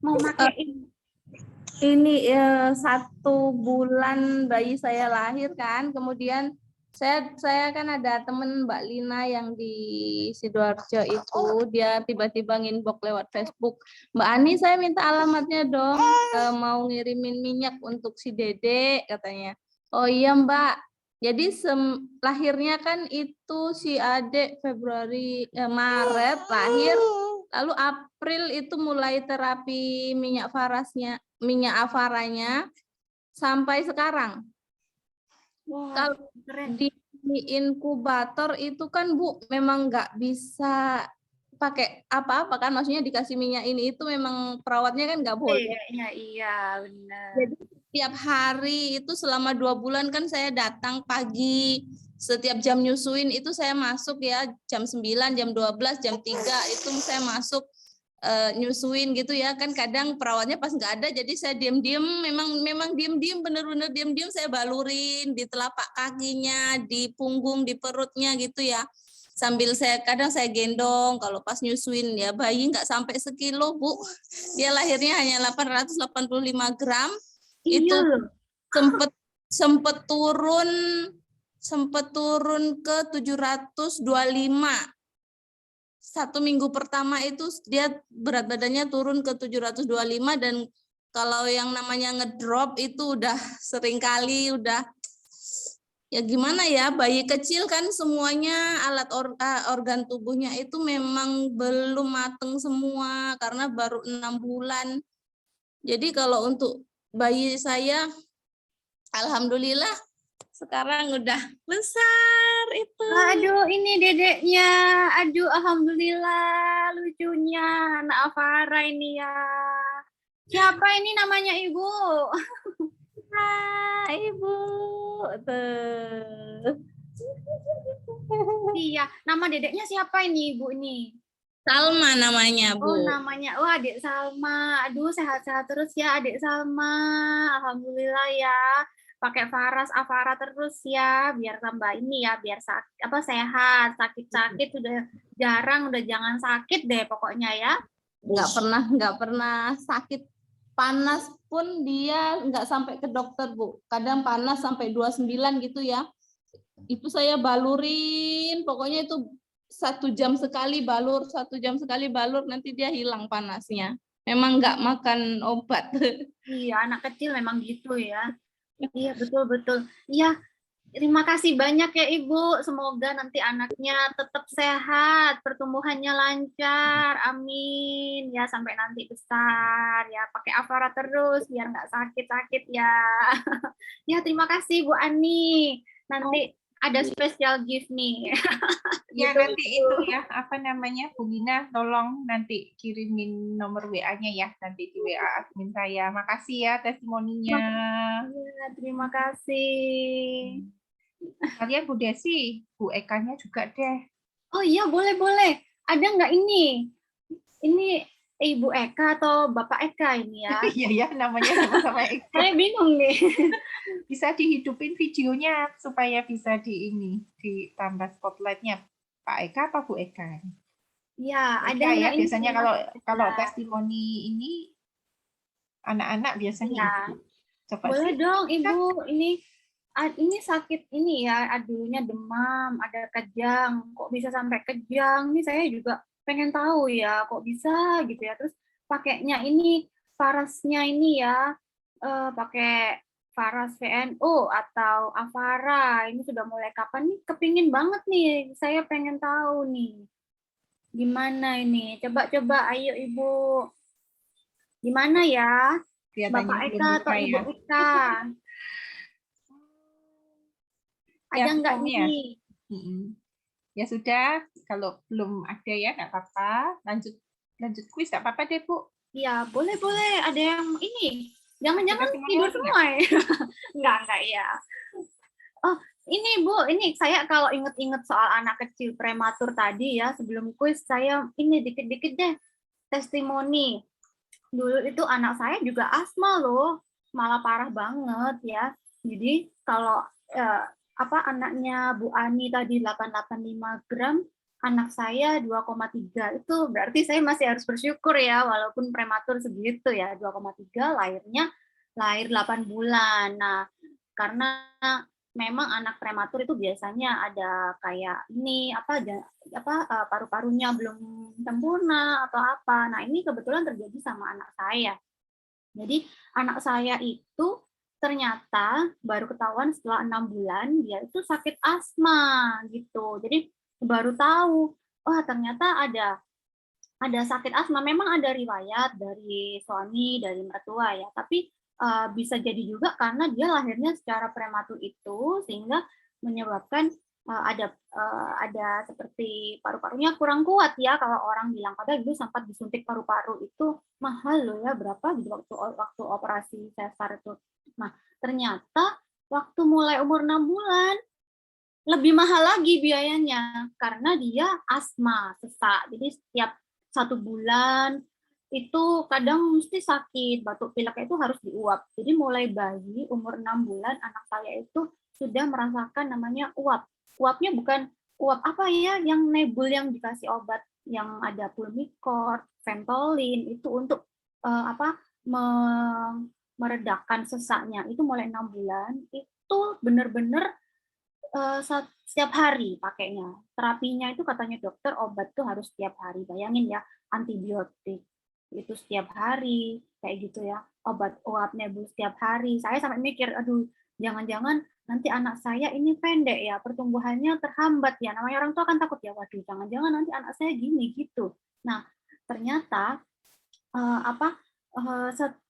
mau pakai ini 1 bulan bayi saya lahir kan, kemudian saya kan ada temen Mbak Lina yang di Sidoarjo itu, dia tiba-tiba nginbox lewat Facebook, Mbak Ani saya minta alamatnya dong, mau ngirimin minyak untuk si Dede katanya. Oh iya Mbak, jadi lahirnya kan itu si Adek Maret lahir, lalu April itu mulai terapi minyak Avaranya sampai sekarang. Wah, Kalau keren. di inkubator itu kan Bu memang nggak bisa pakai apa-apa kan, maksudnya dikasih minyak ini itu memang perawatnya kan nggak boleh. Iya benar. Jadi setiap hari itu selama 2 bulan kan saya datang pagi, setiap jam nyusuin itu saya masuk ya, jam 9, jam 12, jam 3 itu saya masuk nyusuin gitu ya kan, kadang perawatnya pas nggak ada jadi saya diam-diam, memang diam-diam, bener-bener diam-diam saya balurin di telapak kakinya, di punggung, di perutnya gitu ya, sambil kadang saya gendong kalau pas nyusuin ya. Bayi nggak sampai sekilo Bu, dia lahirnya hanya 885 gram. Iya. Itu sempet turun ke 725. 1 minggu pertama itu dia berat badannya turun ke 725, dan kalau yang namanya ngedrop itu udah sering kali, udah ya gimana ya, bayi kecil kan semuanya alat organ tubuhnya itu memang belum mateng semua karena baru 6 bulan. Jadi kalau untuk bayi saya alhamdulillah sekarang udah besar itu. Aduh, ini dedeknya. Aduh, alhamdulillah lucunya anak Avara ini ya. Siapa ini namanya Ibu? Ibu. Tuh. Iya, nama dedeknya siapa ini Ibu ini? Salma namanya, Oh, Bu. namanya. Oh, Adik Salma. Aduh, sehat-sehat terus ya Adik Salma. Alhamdulillah ya. Pakai Faras Avara terus ya, biar tambah ini ya, biar sehat. Sakit-sakit udah jarang, udah jangan sakit deh pokoknya ya. Nggak pernah sakit. Panas pun dia nggak sampai ke dokter, Bu. Kadang panas sampai 29 gitu ya. Itu saya balurin, pokoknya itu 1 jam sekali balur, 1 jam sekali balur, nanti dia hilang panasnya. Memang nggak makan obat. Iya, anak kecil memang gitu ya. Iya, betul-betul. Iya, terima kasih banyak ya Ibu. Semoga nanti anaknya tetap sehat, pertumbuhannya lancar. Amin. Ya, sampai nanti besar ya. Pakai Avara terus biar nggak sakit-sakit ya. Ya, terima kasih Bu Ani. Nanti ada special gift nih. Ya Gitu, nanti Bu. itu ya apa namanya Bu Gina, tolong nanti kirimin nomor WA-nya ya, nanti di WA admin saya. Makasih ya testimoninya. Iya, terima kasih. Kalian Bu Desi, Bu Eka-nya juga deh. Oh iya, boleh-boleh. Ada nggak ini? Ini Ibu Eka atau Bapak Eka ini ya? Iya ya, namanya sama-sama Eka. Saya bingung nih. Bisa dihidupin videonya supaya bisa ditambah spotlightnya. Pak Eka apa Bu Eka? Ya, ada Eka ya, nggak ini? biasanya Mas kalau Eka? testimoni ini anak-anak biasanya Ya, ibu. Coba boleh sih. dong Eka. Ibu. Ini sakit ini ya, dulunya demam, ada kejang. Kok bisa sampai kejang? Ini saya juga pengen tahu ya, kok bisa gitu ya. Terus pakainya ini Farasnya ini ya, pakai Faras VNO atau Avara. Ini sudah mulai kapan nih? Kepingin banget nih. Saya pengen tahu nih. Gimana ini? Coba-coba, ayo Ibu. Gimana ya? Kelihatannya Bapak belum Eka atau bisa Ibu ya. Eka? Ya, Ada nggak form-nya. ini? Ya sudah, kalau belum ada ya nggak apa-apa. Lanjut kuis nggak apa-apa deh Bu. Ya, boleh-boleh. Ada yang ini. Jangan-jangan Testimoni tidur lagi semua ya? Enggak ya. Oh, ini Bu, ini saya kalau inget-inget soal anak kecil prematur tadi ya, sebelum kuis saya ini dikit-dikit deh testimoni. Dulu itu anak saya juga asma loh, malah parah banget ya. Jadi kalau anaknya Bu Ani tadi 885 gram, anak saya 2,3, itu berarti saya masih harus bersyukur ya, walaupun prematur segitu ya, 2,3 lahir 8 bulan. Nah, karena memang anak prematur itu biasanya ada kayak ini paru-parunya belum sempurna atau apa. Nah, ini kebetulan terjadi sama anak saya. Jadi anak saya itu ternyata baru ketahuan setelah 6 bulan dia itu sakit asma gitu. Jadi baru tahu, wah ternyata ada sakit asma. Memang ada riwayat dari suami, dari mertua ya, tapi bisa jadi juga karena dia lahirnya secara prematur itu sehingga menyebabkan ada seperti paru-parunya kurang kuat ya, kalau orang bilang. Padahal dulu sempat disuntik paru-paru itu mahal loh ya, berapa gitu waktu operasi sesar itu. Nah, ternyata waktu mulai umur 6 bulan lebih mahal lagi biayanya karena dia asma sesak. Jadi setiap 1 bulan itu kadang mesti sakit, batuk pileknya itu harus diuap. Jadi mulai bayi umur 6 bulan anak saya itu sudah merasakan namanya uap. Uapnya bukan uap apa ya, yang nebul yang dikasih obat yang ada Pulmicort, Ventolin itu untuk meredakan sesaknya. Itu mulai 6 bulan itu benar-benar setiap hari pakainya. Terapinya itu katanya dokter, obat tuh harus setiap hari. Bayangin ya, antibiotik itu setiap hari, kayak gitu ya. Obat uap nebul setiap hari. Saya sampai mikir, aduh, jangan-jangan nanti anak saya ini pendek ya, pertumbuhannya terhambat ya. Namanya orang tua kan takut ya, waduh, jangan-jangan nanti anak saya gini gitu. Nah, ternyata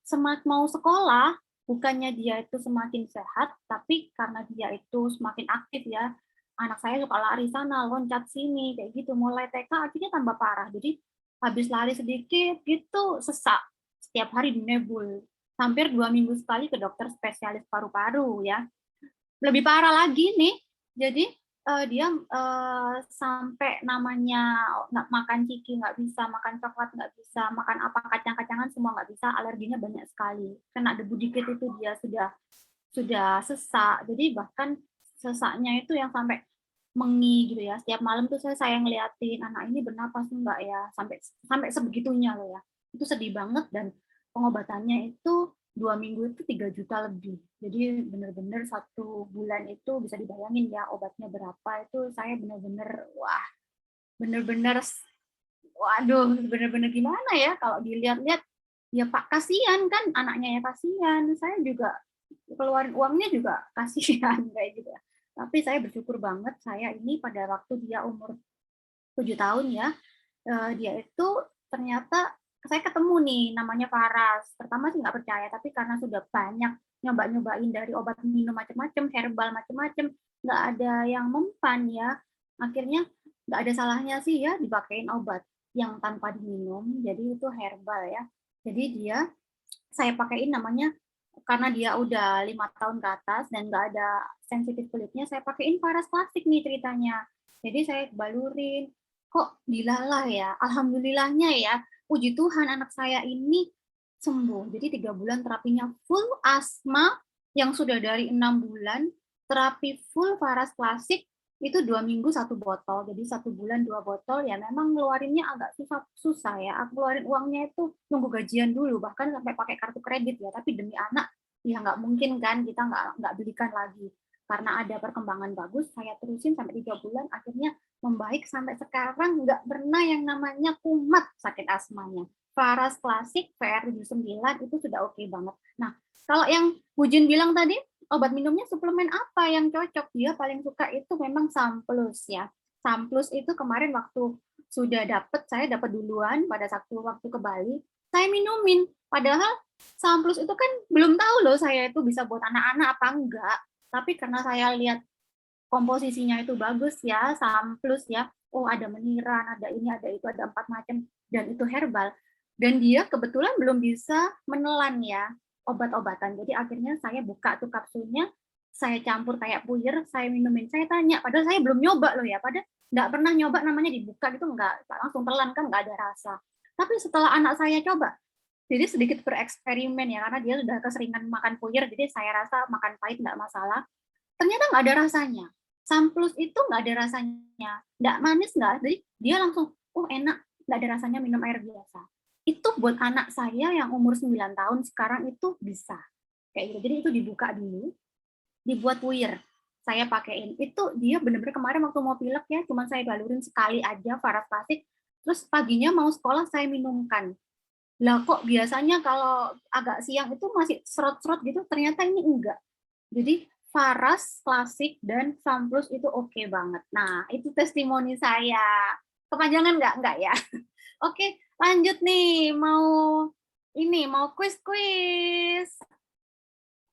semakin mau sekolah, bukannya dia itu semakin sehat, tapi karena dia itu semakin aktif ya, anak saya suka lari sana, loncat sini, kayak gitu. Mulai TK akhirnya tambah parah. Jadi habis lari sedikit gitu sesak. setiap hari di nebul, hampir 2 minggu sekali ke dokter spesialis paru-paru ya. Lebih parah lagi nih, jadi dia sampai namanya nggak makan ciki nggak bisa, makan coklat nggak bisa, makan apa kacang-kacangan semua nggak bisa, alerginya banyak sekali. Kena debu dikit itu dia sudah sesak. Jadi bahkan sesaknya itu yang sampai mengi gitu ya. Setiap malam tuh saya ngeliatin anak ini bernapas enggak ya, sampai sebegitunya loh ya. Itu sedih banget dan pengobatannya itu 2 minggu itu 3 juta lebih. Jadi benar-benar 1 bulan itu bisa dibayangin ya obatnya berapa itu saya benar-benar wah benar-benar waduh benar-benar gimana ya kalau dilihat-lihat ya Pak kasihan kan anaknya ya kasihan saya juga keluarin uangnya juga kasihan kayak gitu ya. Tapi saya bersyukur banget saya ini pada waktu dia umur 7 tahun ya, dia itu ternyata saya ketemu nih namanya Faras. Pertama sih nggak percaya, tapi karena sudah banyak nyoba-nyobain dari obat minum macam-macam, herbal macam-macam, nggak ada yang mempan ya. Akhirnya nggak ada salahnya sih ya dipakein obat yang tanpa diminum, jadi itu herbal ya. Jadi saya pakein namanya karena dia udah 5 tahun ke atas dan nggak ada sensitif kulitnya, saya pakein Faras plastik nih ceritanya. Jadi saya balurin, kok dilalah ya, alhamdulillahnya ya, puji Tuhan anak saya ini sembuh. Jadi 3 bulan terapinya full asma yang sudah dari 6 bulan, terapi full Faras plastik itu 2 minggu 1 botol, jadi 1 bulan 2 botol ya memang ngeluarinnya agak susah ya. Aku keluarin uangnya itu nunggu gajian dulu, bahkan sampai pakai kartu kredit ya. Tapi demi anak ya nggak mungkin kan kita nggak belikan lagi. Karena ada perkembangan bagus, saya terusin sampai 3 bulan, akhirnya membaik sampai sekarang nggak pernah yang namanya kumat sakit asmanya. Faras klasik VR79 itu sudah oke banget. Nah, kalau yang Bu Jun bilang tadi, obat minumnya suplemen apa yang cocok? Dia paling suka itu memang Samplus ya. Samplus itu kemarin waktu sudah saya dapat duluan pada waktu ke Bali, saya minumin. Padahal Samplus itu kan belum tahu loh saya itu bisa buat anak-anak apa enggak. Tapi karena saya lihat komposisinya itu bagus ya, Samplus ya. Oh, ada meniran, ada ini, ada itu, ada 4 macam dan itu herbal. Dan dia kebetulan belum bisa menelan ya obat-obatan. Jadi akhirnya saya buka tuh kapsulnya, saya campur kayak puyer, saya minumin. Saya tanya, padahal saya belum nyoba loh ya, padahal nggak pernah nyoba namanya dibuka gitu, nggak langsung telan kan nggak ada rasa. Tapi setelah anak saya coba, jadi sedikit bereksperimen ya, karena dia sudah keseringan makan puyer, jadi saya rasa makan pahit nggak masalah. Ternyata nggak ada rasanya. Samplus itu nggak ada rasanya, nggak manis nggak, jadi dia langsung, oh enak, nggak ada rasanya minum air biasa. Itu buat anak saya yang umur 9 tahun sekarang itu bisa. Kayak gitu. Jadi itu dibuka dulu, dibuat puyer. Saya pakein. Itu dia bener-bener kemarin waktu mau pilek ya, cuma saya balurin sekali aja Faras plastik, terus paginya mau sekolah saya minumkan. Lah kok biasanya kalau agak siang itu masih serot-serot gitu, ternyata ini enggak. Jadi Faras klasik dan Samplus itu oke banget. Nah, itu testimoni saya. Kepanjangan enggak ya? Oke, lanjut nih. Mau kuis-kuis.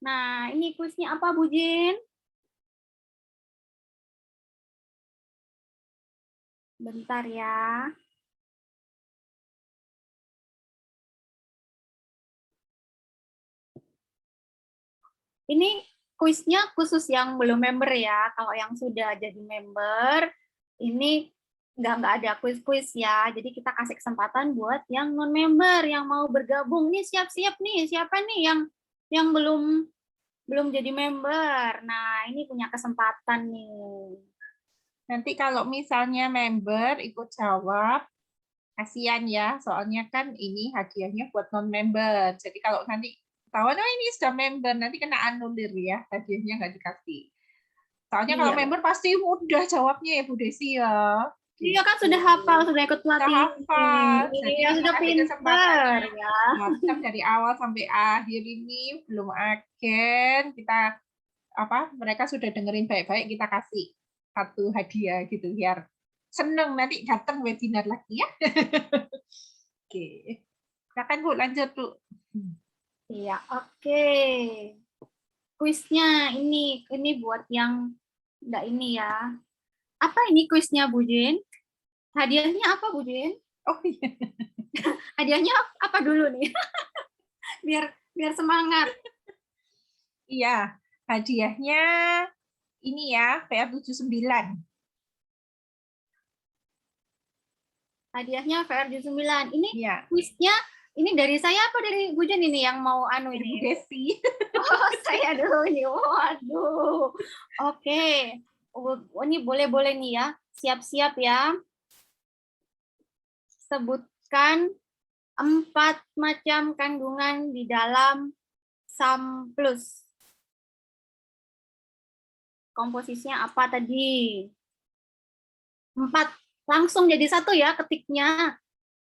Nah, ini kuisnya apa, Bu Jin? Bentar ya. Ini kuisnya khusus yang belum member ya. Kalau yang sudah jadi member, ini nggak ada kuis-kuis ya. Jadi kita kasih kesempatan buat yang non member yang mau bergabung. Nih siap-siap nih. Siapa nih yang belum jadi member? Nah, ini punya kesempatan nih. Nanti kalau misalnya member ikut jawab, kasihan ya, soalnya kan ini hadiahnya buat non-member. Jadi kalau nanti ketahuan, oh ini sudah member, nanti kena anulir ya, hadiahnya nggak dikasih. Soalnya kalau Iya. member pasti mudah jawabnya ya Bu Desi ya. Iya kan sudah hafal, sudah ikut Sudah pelatihan. hafal. Jadi Iya, sudah kasih pintar kesempatan ya. datang dari awal sampai akhir ini belum agen, kita mereka sudah dengerin baik-baik, kita kasih satu hadiah gitu biar seneng nanti datang webinar lagi ya. Oke. Silakan Bu, lanjut Bu. Iya, oke. Kuisnya ini buat yang enggak ini ya. Apa ini kuisnya Bu Jin? Hadiahnya apa Bu Jin? Oh iya. Hadiahnya apa dulu nih? biar semangat. Iya, hadiahnya ini ya, PR79. Hadiahnya VR79. Ini Iya, kuisnya ini dari saya apa dari Bu Jen ini yang mau anu dari Bu ini? Desi. Oh, saya dulu nih. Waduh. Oke. Oh, ini boleh-boleh nih ya. Siap-siap ya. Sebutkan 4 macam kandungan di dalam SAM+. Komposisinya apa tadi? 4. Langsung jadi 1 ya ketiknya.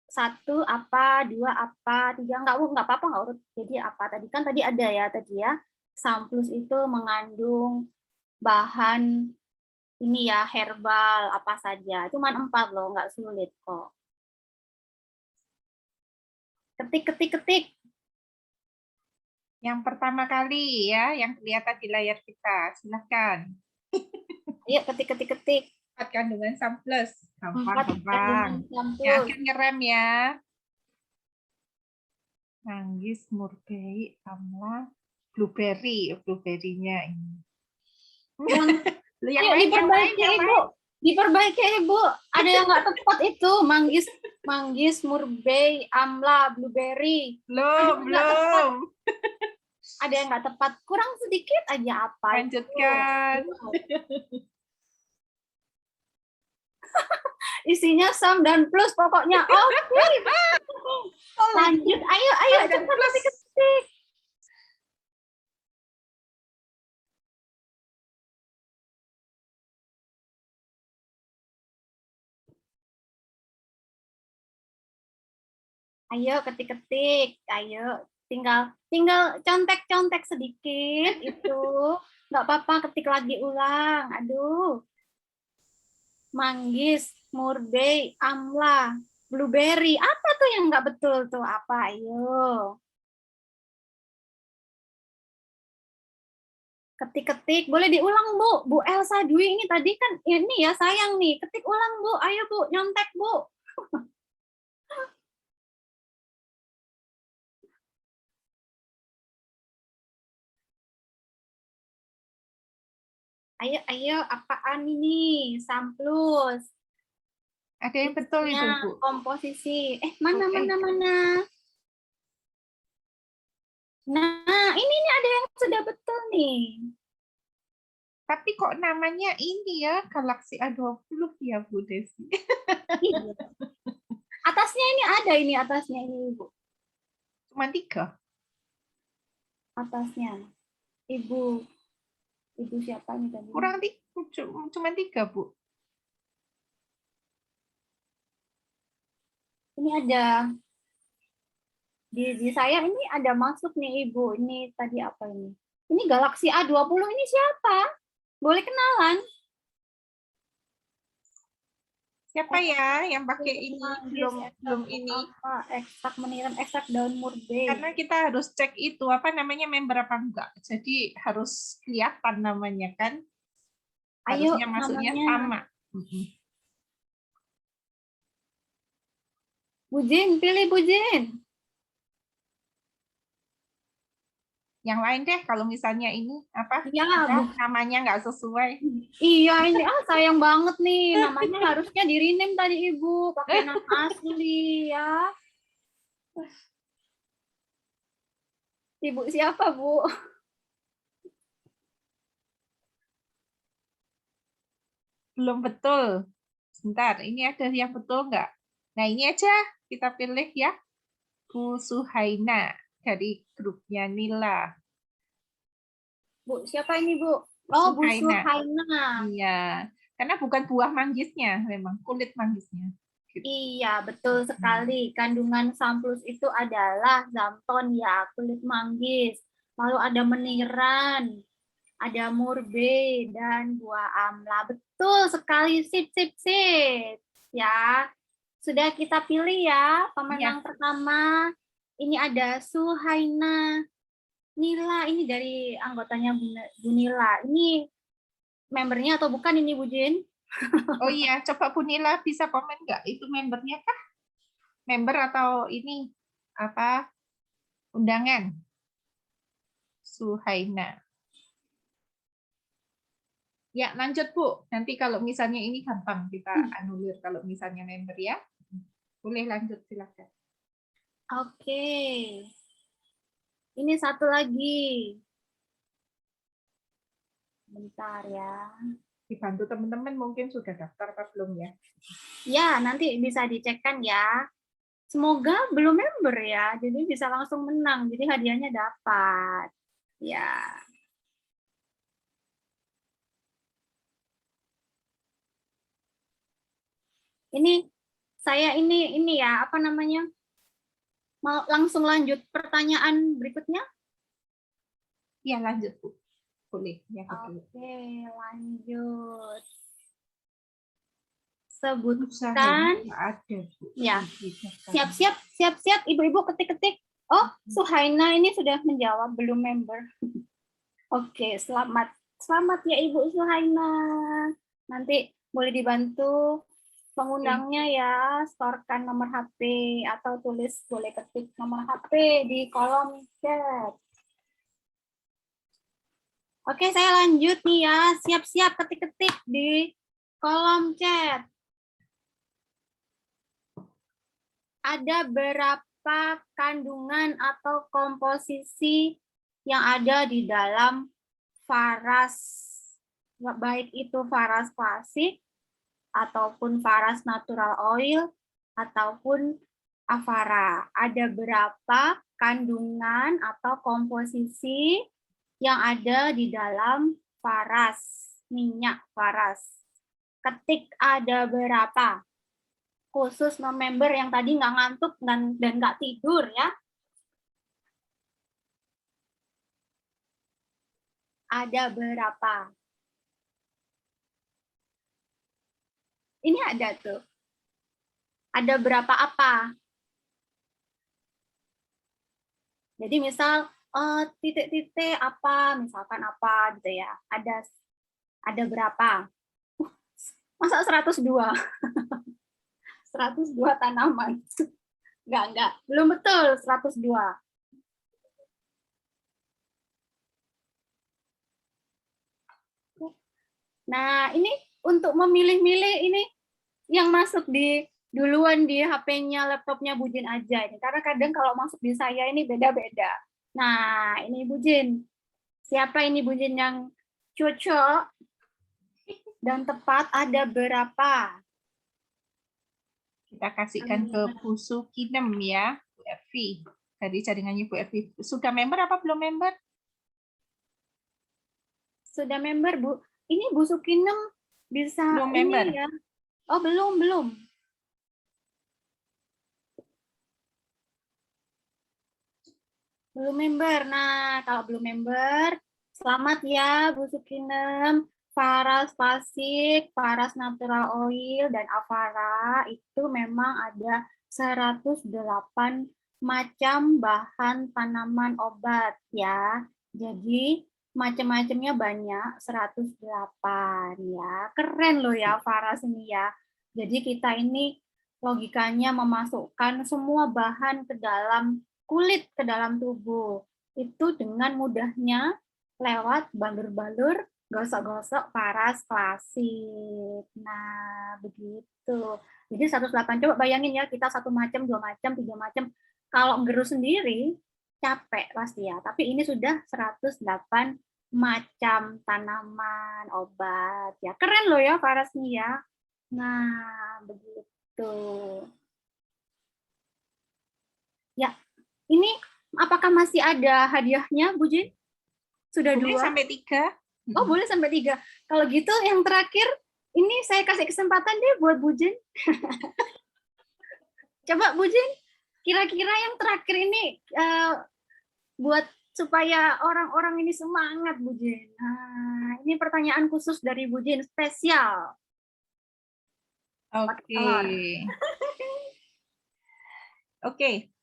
1 apa, 2 apa, 3 nggak apa-apa nggak urut. Jadi apa tadi kan tadi ada ya tadi ya. SAM+ itu mengandung bahan ini ya herbal apa saja. Cuman 4 loh, nggak sulit kok. Ketik. Yang pertama kali ya, yang kelihatan di layar kita. Silahkan. Ayo ketik. 4 kandungan SAM+. 4 Gampang. kandungan Yang SAM+. akan ngerem ya. Manggis, murbei, amla, blueberry. Blueberry-nya ini. Ayo diperbaiki Ibu. Diperbaiki Ibu. Ada yang nggak tepat itu. Manggis, murbei, amla, blueberry. Belum. Ada yang nggak tepat. Kurang sedikit aja apa. Lanjutkan. Isinya SAM dan plus pokoknya. Oke. Lanjut. Ayo cepat ketik. Ayo ketik. Ayo tinggal contek sedikit itu. Nggak apa-apa, ketik lagi ulang. Aduh. Manggis, murbei, amla, blueberry. Apa tuh yang nggak betul tuh? Apa? Ayo. Ketik. Boleh diulang, Bu. Bu Elsa Dwi ini tadi kan ini ya sayang nih. Ketik ulang, Bu. Ayo, Bu. Nyontek, Bu. Ayo, apaan ini? SAM+. Ada yang betul itu, Bu. Komposisi. Mana? Nah, ini ada yang sudah betul nih. Tapi kok namanya ini ya, Galaxy A20 ya, Bu Desi. Iya. Atasnya ini ada ini, atasnya ini, Ibu. Cuma 3. Atasnya. Ibu siapa nih tadi? Kurang cuma 3, Bu. Ini ada di saya ini ada masuk nih Ibu. Ini tadi apa ini? Ini Galaxy A20 ini siapa? Boleh kenalan? Siapa ya yang pakai ini? Belum ini. Ekstrak meniram, ekstrak daun murbei. Karena kita harus cek itu apa namanya member apa enggak. Jadi harus kelihatan namanya kan. Harusnya masuknya sama. Bu Jin, pilih Bu Jin. Yang lain deh kalau misalnya ini apa? Ya, namanya nggak sesuai. Iya ini sayang banget nih, namanya harusnya di rename tadi Ibu, pakai nama asli ya. Ibu siapa, Bu? Belum betul. Sebentar, ini ada yang betul nggak? Nah, ini aja kita pilih ya. Bu Suhaina dari grupnya Nila. Bu, siapa ini, Bu? Oh, Bu Suhaina. Iya, karena bukan buah manggisnya, memang kulit manggisnya. Gitu. Iya, betul sekali. Kandungan SAM+ itu adalah xanthon ya, kulit manggis. Lalu ada meniran, ada murbei, dan buah amla. Betul sekali, sip. Ya, sudah kita pilih ya pemenang pertama. Ini ada Suhaina Nila, ini dari anggotanya Bu Nila. Ini membernya atau bukan ini Bu Jin? Oh iya, coba Bu Nila bisa komen nggak? Itu membernya kah? Member atau ini apa? undangan. Suhaina. Ya, lanjut Bu. Nanti kalau misalnya ini gampang kita anulir kalau misalnya member ya. Boleh lanjut, silakan. Oke. Ini satu lagi. Bentar ya. Dibantu teman-teman mungkin sudah daftar apa belum ya? Ya, nanti bisa dicekkan ya. Semoga belum member ya, jadi bisa langsung menang. Jadi hadiahnya dapat. Ya. Ini saya ini ya, apa namanya? Mau langsung lanjut pertanyaan berikutnya? Ya, lanjut Bu. Boleh. Ya, betul. Oke, lanjut. Usaha Sebutkan. ada Bu. Ya. Siap-siap ibu-ibu ketik-ketik. Oh, Suhaina ini sudah menjawab, belum member. Oke, selamat. Selamat ya Ibu Suhaina. Nanti boleh dibantu pengundangnya ya, storkan nomor HP atau tulis, boleh ketik nomor HP di kolom chat. Oke, saya lanjut nih ya. Siap-siap ketik-ketik di kolom chat. Ada berapa kandungan atau komposisi yang ada di dalam varas, baik itu varas klasik ataupun varas natural oil ataupun Avara. Ada berapa kandungan atau komposisi yang ada di dalam varas, minyak varas. Ketik ada berapa. Khusus member yang tadi nggak ngantuk dan nggak tidur ya. Ada berapa? Ini ada tuh. Ada berapa apa? Jadi misal titik-titik apa, misalkan apa gitu ya. Ada berapa? Masa 102? 102 tanaman. Enggak. Belum betul 102. Nah, ini untuk memilih-milih ini yang masuk di duluan di HP-nya, laptopnya Bu Jin aja ini. Karena kadang kalau masuk di saya ini beda-beda. Nah, ini Bu Jin. Siapa ini Bu Jin yang cocok dan tepat, ada berapa? Kita kasihkan ke Bu Sukinem ya, Bu Ervi. Dari jaringannya Bu Ervi. Sudah member apa belum member? Sudah member, Bu. Ini Bu Sukinem bisa Belum ini member. ya. Oh, belum. Belum member. Nah, kalau belum member, selamat ya Bu Sukinem. Varas klasik, varas natural oil, dan Avara itu memang ada 108 macam bahan tanaman obat ya. Jadi macam-macamnya banyak, 108 ya. Keren loh ya varas ini ya. Jadi kita ini logikanya memasukkan semua bahan ke dalam kulit, ke dalam tubuh. Itu dengan mudahnya lewat balur-balur gosok-gosok varas klasik. Nah, begitu. Jadi 108, coba bayangin ya, kita 1 macam, 2 macam, 3 macam. Kalau ngerus sendiri, capek pasti ya. Tapi ini sudah 108 macam tanaman, obat. Ya, keren loh ya varasnya ya. Nah, begitu. Ya, ini apakah masih ada hadiahnya, Bu Jin? Sudah Boleh 2? sampai 3. Oh, boleh sampai 3. Kalau gitu yang terakhir, ini saya kasih kesempatan deh buat Bu Jin. Coba Bu Jin, kira-kira yang terakhir ini buat supaya orang-orang ini semangat, Bu Jin. Nah, ini pertanyaan khusus dari Bu Jin, spesial. Oke.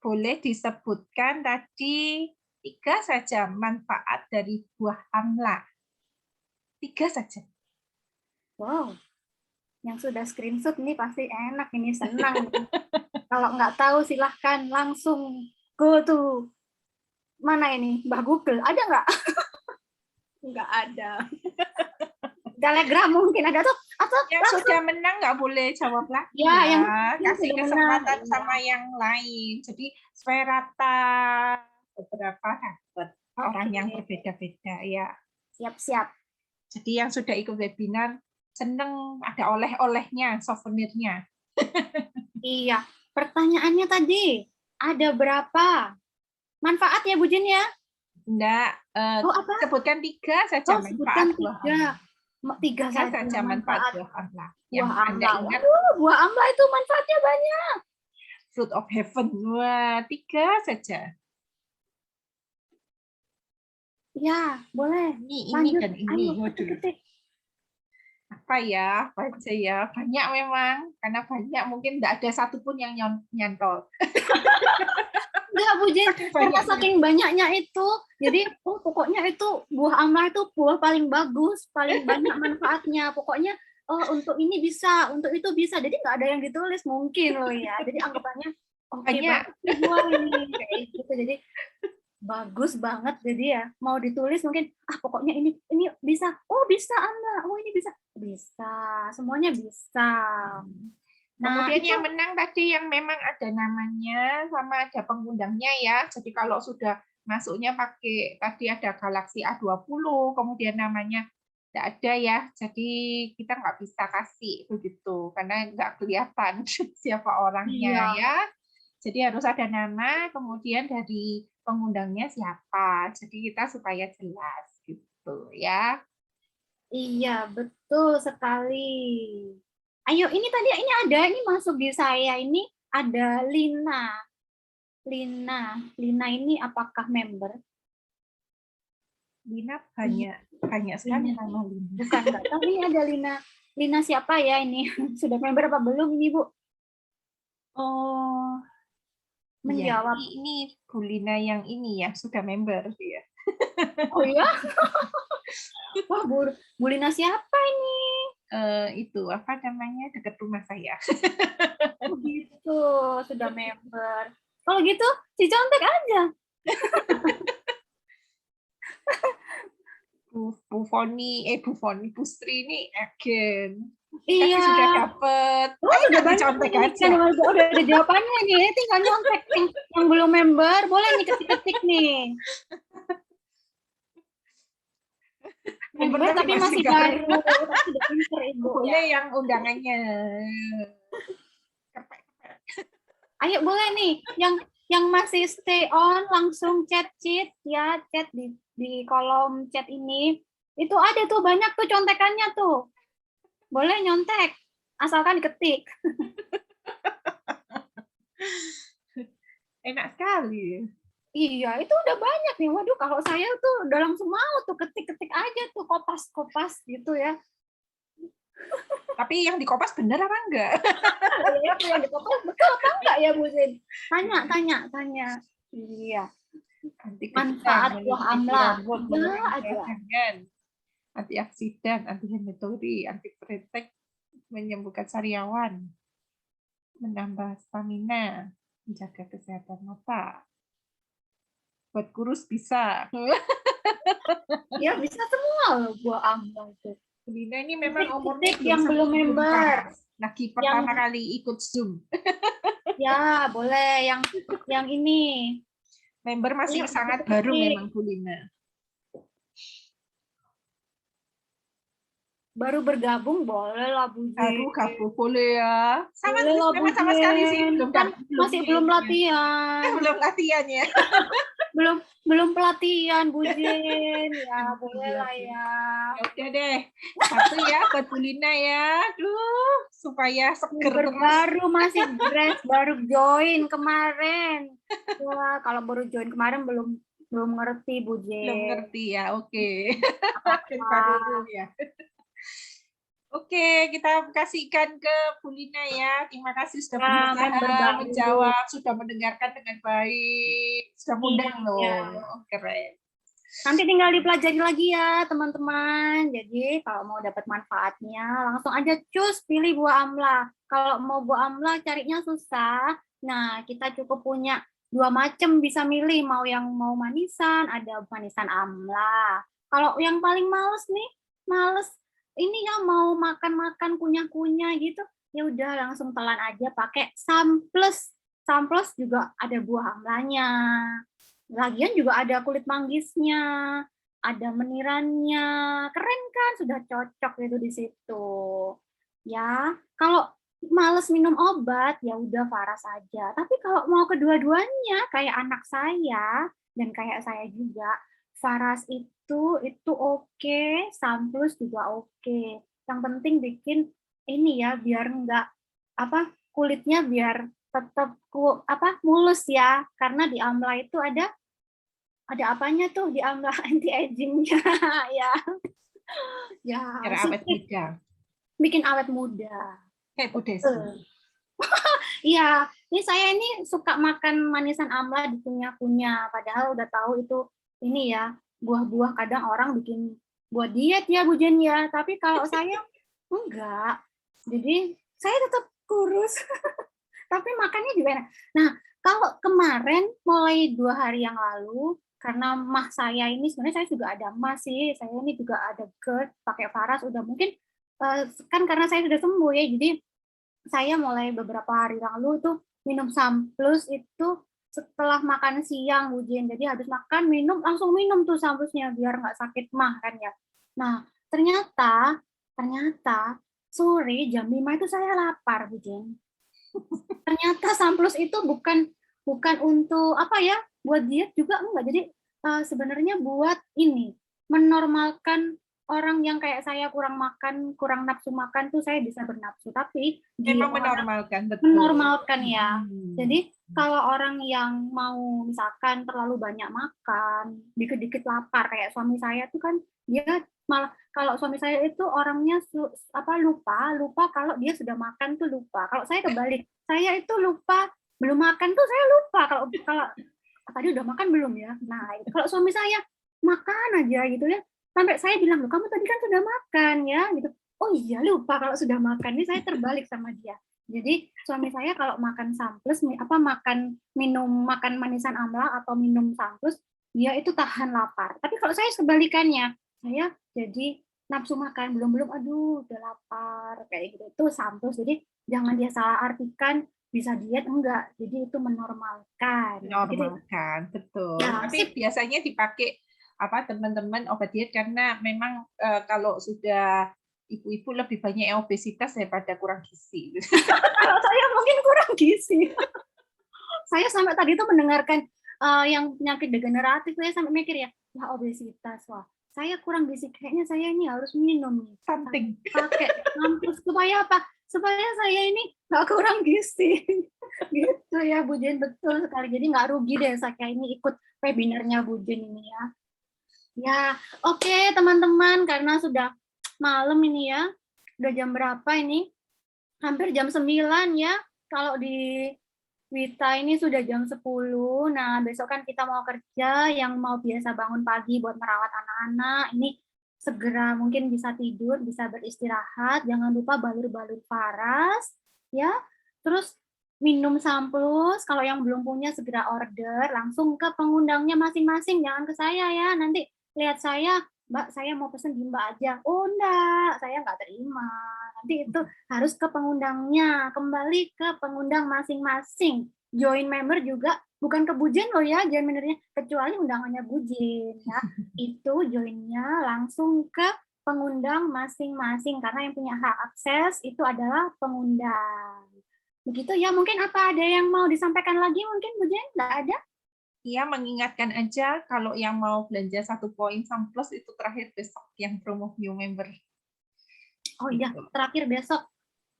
Boleh disebutkan tadi 3 saja manfaat dari buah amla. 3 saja. Wow, yang sudah screenshot ini pasti enak, ini senang. Kalau nggak tahu silahkan langsung Go to mana ini? Mbah Google ada nggak? Nggak ada. Telegram mungkin ada tuh atau Yang sudah menang nggak boleh jawab lagi Ya, yang kasih sudah kesempatan menang, sama yang lain. Jadi supaya rata beberapa dapat orang yang berbeda-beda ya. siap-siap. Jadi yang sudah ikut webinar seneng ada oleh-olehnya, souvenirnya. Iya. Pertanyaannya tadi ada berapa manfaat ya Bu Jin ya? Enggak, Oh apa? sebutkan 3 saja Oh sebutkan manfaat buah 3 amla. 3 saja saja manfaat manfaat buah amla. Yang buah Anda amla. ingat Buah amla itu manfaatnya banyak. fruit of heaven. Wah, 3 saja. Ya, boleh. Ini Lanjut. dan ini. Ayo, Waduh. ketik-ketik. Apa ya? Baca ya. Banyak memang. Karena banyak mungkin enggak ada satupun yang nyantol. Enggak, Bu Jen. Saking Karena banyaknya. saking banyaknya itu, jadi pokoknya itu buah amla itu buah paling bagus, paling banyak manfaatnya. Pokoknya untuk ini bisa, untuk itu bisa. Jadi nggak ada yang ditulis mungkin loh ya. Jadi anggapannya oke Banyak. banget nih buah ini kayak gitu. Jadi bagus banget. Jadi ya mau ditulis mungkin pokoknya ini bisa. Oh bisa amla. Oh ini bisa. Semuanya bisa. Nah Kemudian itu yang menang tadi yang memang ada namanya sama ada pengundangnya ya. Jadi kalau sudah masuknya pakai tadi ada Galaxy A20, kemudian namanya tidak ada ya. Jadi kita nggak bisa kasih begitu karena nggak kelihatan siapa orangnya iya. ya. Jadi harus ada nama, kemudian dari pengundangnya siapa. Jadi kita supaya jelas gitu ya. Iya, betul sekali. Ayo, ini tadi ini masuk di saya ini ada Lina. Lina ini apakah member? Lina banyak sekali Lina. nama Lina. Bukan, enggak tahu ini ada Lina. Lina siapa ya ini? Sudah member apa belum ini, Bu? Oh, Menjawab. ya, ini Bu Lina yang ini ya sudah member ya. Oh ya? Wah, Bu Lina siapa ini? Itu apa namanya dekat rumah saya. Oh gitu, sudah member. Kalau gitu, si contek aja. Bu Foni Pustri ini again. Iya. Tapi sudah dapat. Oh, sudah banyak contek nih, aja. udah ada jawabannya nih. Tinggal nyontek yang belum member, boleh nih ketik-ketik nih. Member tapi masih baru, tapi sudah pinter Ibu. Boleh yang undangannya. Ayo boleh nih, yang masih stay on langsung chat ya, chat di kolom chat ini. Itu ada tuh banyak tuh contekannya tuh. Boleh nyontek, asalkan diketik. Enak sekali. Iya, itu udah banyak nih. Waduh, kalau saya tuh udah langsung mau tuh ketik-ketik aja tuh kopas-kopas gitu ya. Tapi yang dikopas bener apa enggak? Yang dikopas betul apa enggak ya Bu Zin? Tanya. Iya. Manfaat buah amla. Antioksidan, anti-inflamasi, anti-fretek, menyembuhkan sariawan, menambah stamina, menjaga kesehatan mata. Buat kurus bisa. Ya bisa semua loh buah amla itu. Lina ini memang umurnya yang belum member. Lagi pertama kali ikut Zoom. Ya, boleh yang ini. Member masih sangat baru memang Bu Lina. Baru bergabung boleh lah Bu Jin. Baru gabung boleh ya. Sama sekali sih belum latihan. Belum latihan ya. belum pelatihan Bu Jin. Ya boleh lah ya. Oke deh. Satu ya buat Bu Lina ya. Aduh, supaya seger terus. Baru masih fresh, baru join kemarin. Wah, kalau baru join kemarin belum ngerti Bu Jin. Belum ngerti ya. Oke. Baru ya. Oke, kita kasihkan ke Bu Lina ya. Terima kasih sudah berusaha menjawab, sudah mendengarkan dengan baik, sudah mudah loh. Keren. Nanti tinggal dipelajari lagi ya, teman-teman. Jadi kalau mau dapat manfaatnya, langsung aja pilih buah amla. Kalau mau buah amla carinya susah. Nah, kita cukup punya dua macam bisa milih, mau manisan, ada manisan amla. Kalau yang paling males nih, males ini ya mau makan-makan kunyah-kunyah gitu, ya udah langsung telan aja pakai Samplus. Samplus juga ada buah amlanya. Lagian juga ada kulit manggisnya, ada menirannya. Keren kan? Sudah cocok itu di situ. Ya, kalau males minum obat ya udah Faras aja. Tapi kalau mau kedua-duanya kayak anak saya dan kayak saya juga, Faras itu oke, Samplus juga oke. Yang penting bikin ini ya biar enggak apa kulitnya biar tetap mulus ya, karena di amla itu ada apanya tuh di amla anti agingnya ya. Ya, Biar awet muda. bikin awet muda. Kayak Bu Desi. Iya, ini saya ini suka makan manisan amla di kunyah-kunyah, padahal udah tahu itu ini ya, buah-buah kadang orang bikin buat diet ya Bu Jen ya, tapi kalau saya enggak. Jadi saya tetap kurus. Tapi makannya juga enak. Nah, kalau kemarin mulai 2 hari yang lalu, karena mah saya ini sebenarnya saya juga ada mah sih, saya ini juga ada GERD, pakai Faras udah mungkin kan karena saya sudah sembuh ya, jadi saya mulai beberapa hari lalu tuh minum Samplus itu setelah makan siang Bu Jen. Jadi habis makan minum langsung minum tuh Samplusnya biar nggak sakit mah kan ya. Nah, ternyata sore jam 5 itu saya lapar Bu Jen. Ternyata Samplus itu bukan untuk apa ya, buat diet juga enggak. Jadi sebenarnya buat ini menormalkan orang yang kayak saya kurang nafsu makan tuh saya bisa bernafsu. Tapi Memang menormalkan, betul. Menormalkan ya. Jadi kalau orang yang mau misalkan terlalu banyak makan, dikit-dikit lapar kayak suami saya tuh kan dia malah kalau suami saya itu orangnya lupa kalau dia sudah makan tuh lupa. Kalau saya kebalik, saya itu lupa belum makan tuh saya lupa kalau tadi udah makan belum ya. Nah, kalau suami saya makan aja gitu ya. Sampai saya bilang, "Loh, kamu tadi kan sudah makan ya." gitu. Oh iya, lupa kalau sudah makan. Ini saya terbalik sama dia. Jadi suami saya kalau makan Samplus makan manisan amla atau minum Samplus, dia itu tahan lapar. Tapi kalau saya sebalikannya, saya jadi nafsu makan belum aduh udah lapar kayak gitu. Itu Samplus. Jadi jangan dia salah artikan bisa diet enggak. Jadi itu menormalkan. Menormalkan, betul. Ya, tapi biasanya dipakai teman-teman obat diet karena memang kalau sudah ibu-ibu lebih banyak obesitas daripada kurang gizi. Kalau saya mungkin kurang gizi. Saya sampai tadi tuh mendengarkan yang penyakit degeneratif, saya sampai mikir ya, wah obesitas, wah saya kurang gizi, kayaknya saya ini harus minum nih. Something. Pakai Samplus supaya apa? Supaya saya ini nggak kurang gizi. Gitu ya Bu Jen, betul sekali. Jadi nggak rugi deh saya ini ikut webinarnya Bu Jen ini ya. Ya, oke teman-teman, karena sudah malam ini ya. Udah jam berapa ini? Hampir jam 9 ya. Kalau di Wita ini sudah jam 10. Nah, besok kan kita mau kerja, yang mau biasa bangun pagi buat merawat anak-anak, ini segera mungkin bisa tidur, bisa beristirahat. Jangan lupa balur-balur Faras, ya. Terus minum Samplus, kalau yang belum punya segera order, langsung ke pengundangnya masing-masing, jangan ke saya ya. Nanti lihat saya, Mbak, saya mau pesen di Mbak aja. Oh, enggak, saya nggak terima. Nanti itu harus ke pengundangnya, kembali ke pengundang masing-masing. Join member juga bukan ke Bujen loh ya, join membernya, kecuali undangannya Bujen ya. Itu joinnya langsung ke pengundang masing-masing, karena yang punya hak akses itu adalah pengundang. Begitu ya, mungkin apa ada yang mau disampaikan lagi mungkin Bujen? Nggak ada? Iya, mengingatkan aja kalau yang mau belanja 1 poin Samplus itu terakhir besok yang promo new member. Oh iya, terakhir besok.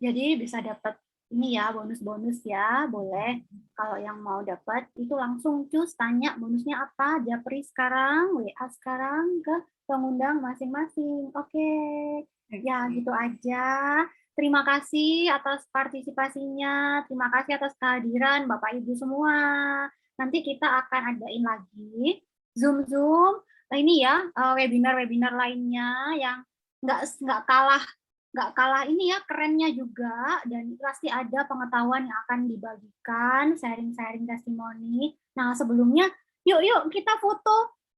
Jadi bisa dapat ini ya, bonus-bonus ya, boleh. Kalau yang mau dapat itu langsung cus tanya bonusnya apa, japri sekarang, WA sekarang ke pengundang masing-masing. Oke. Ya, gitu aja. Terima kasih atas partisipasinya, terima kasih atas kehadiran Bapak Ibu semua. Nanti kita akan adain lagi Zoom ini ya, webinar-webinar lainnya yang nggak kalah ini ya, kerennya juga, dan pasti ada pengetahuan yang akan dibagikan, sharing-sharing testimoni. Nah, sebelumnya yuk kita foto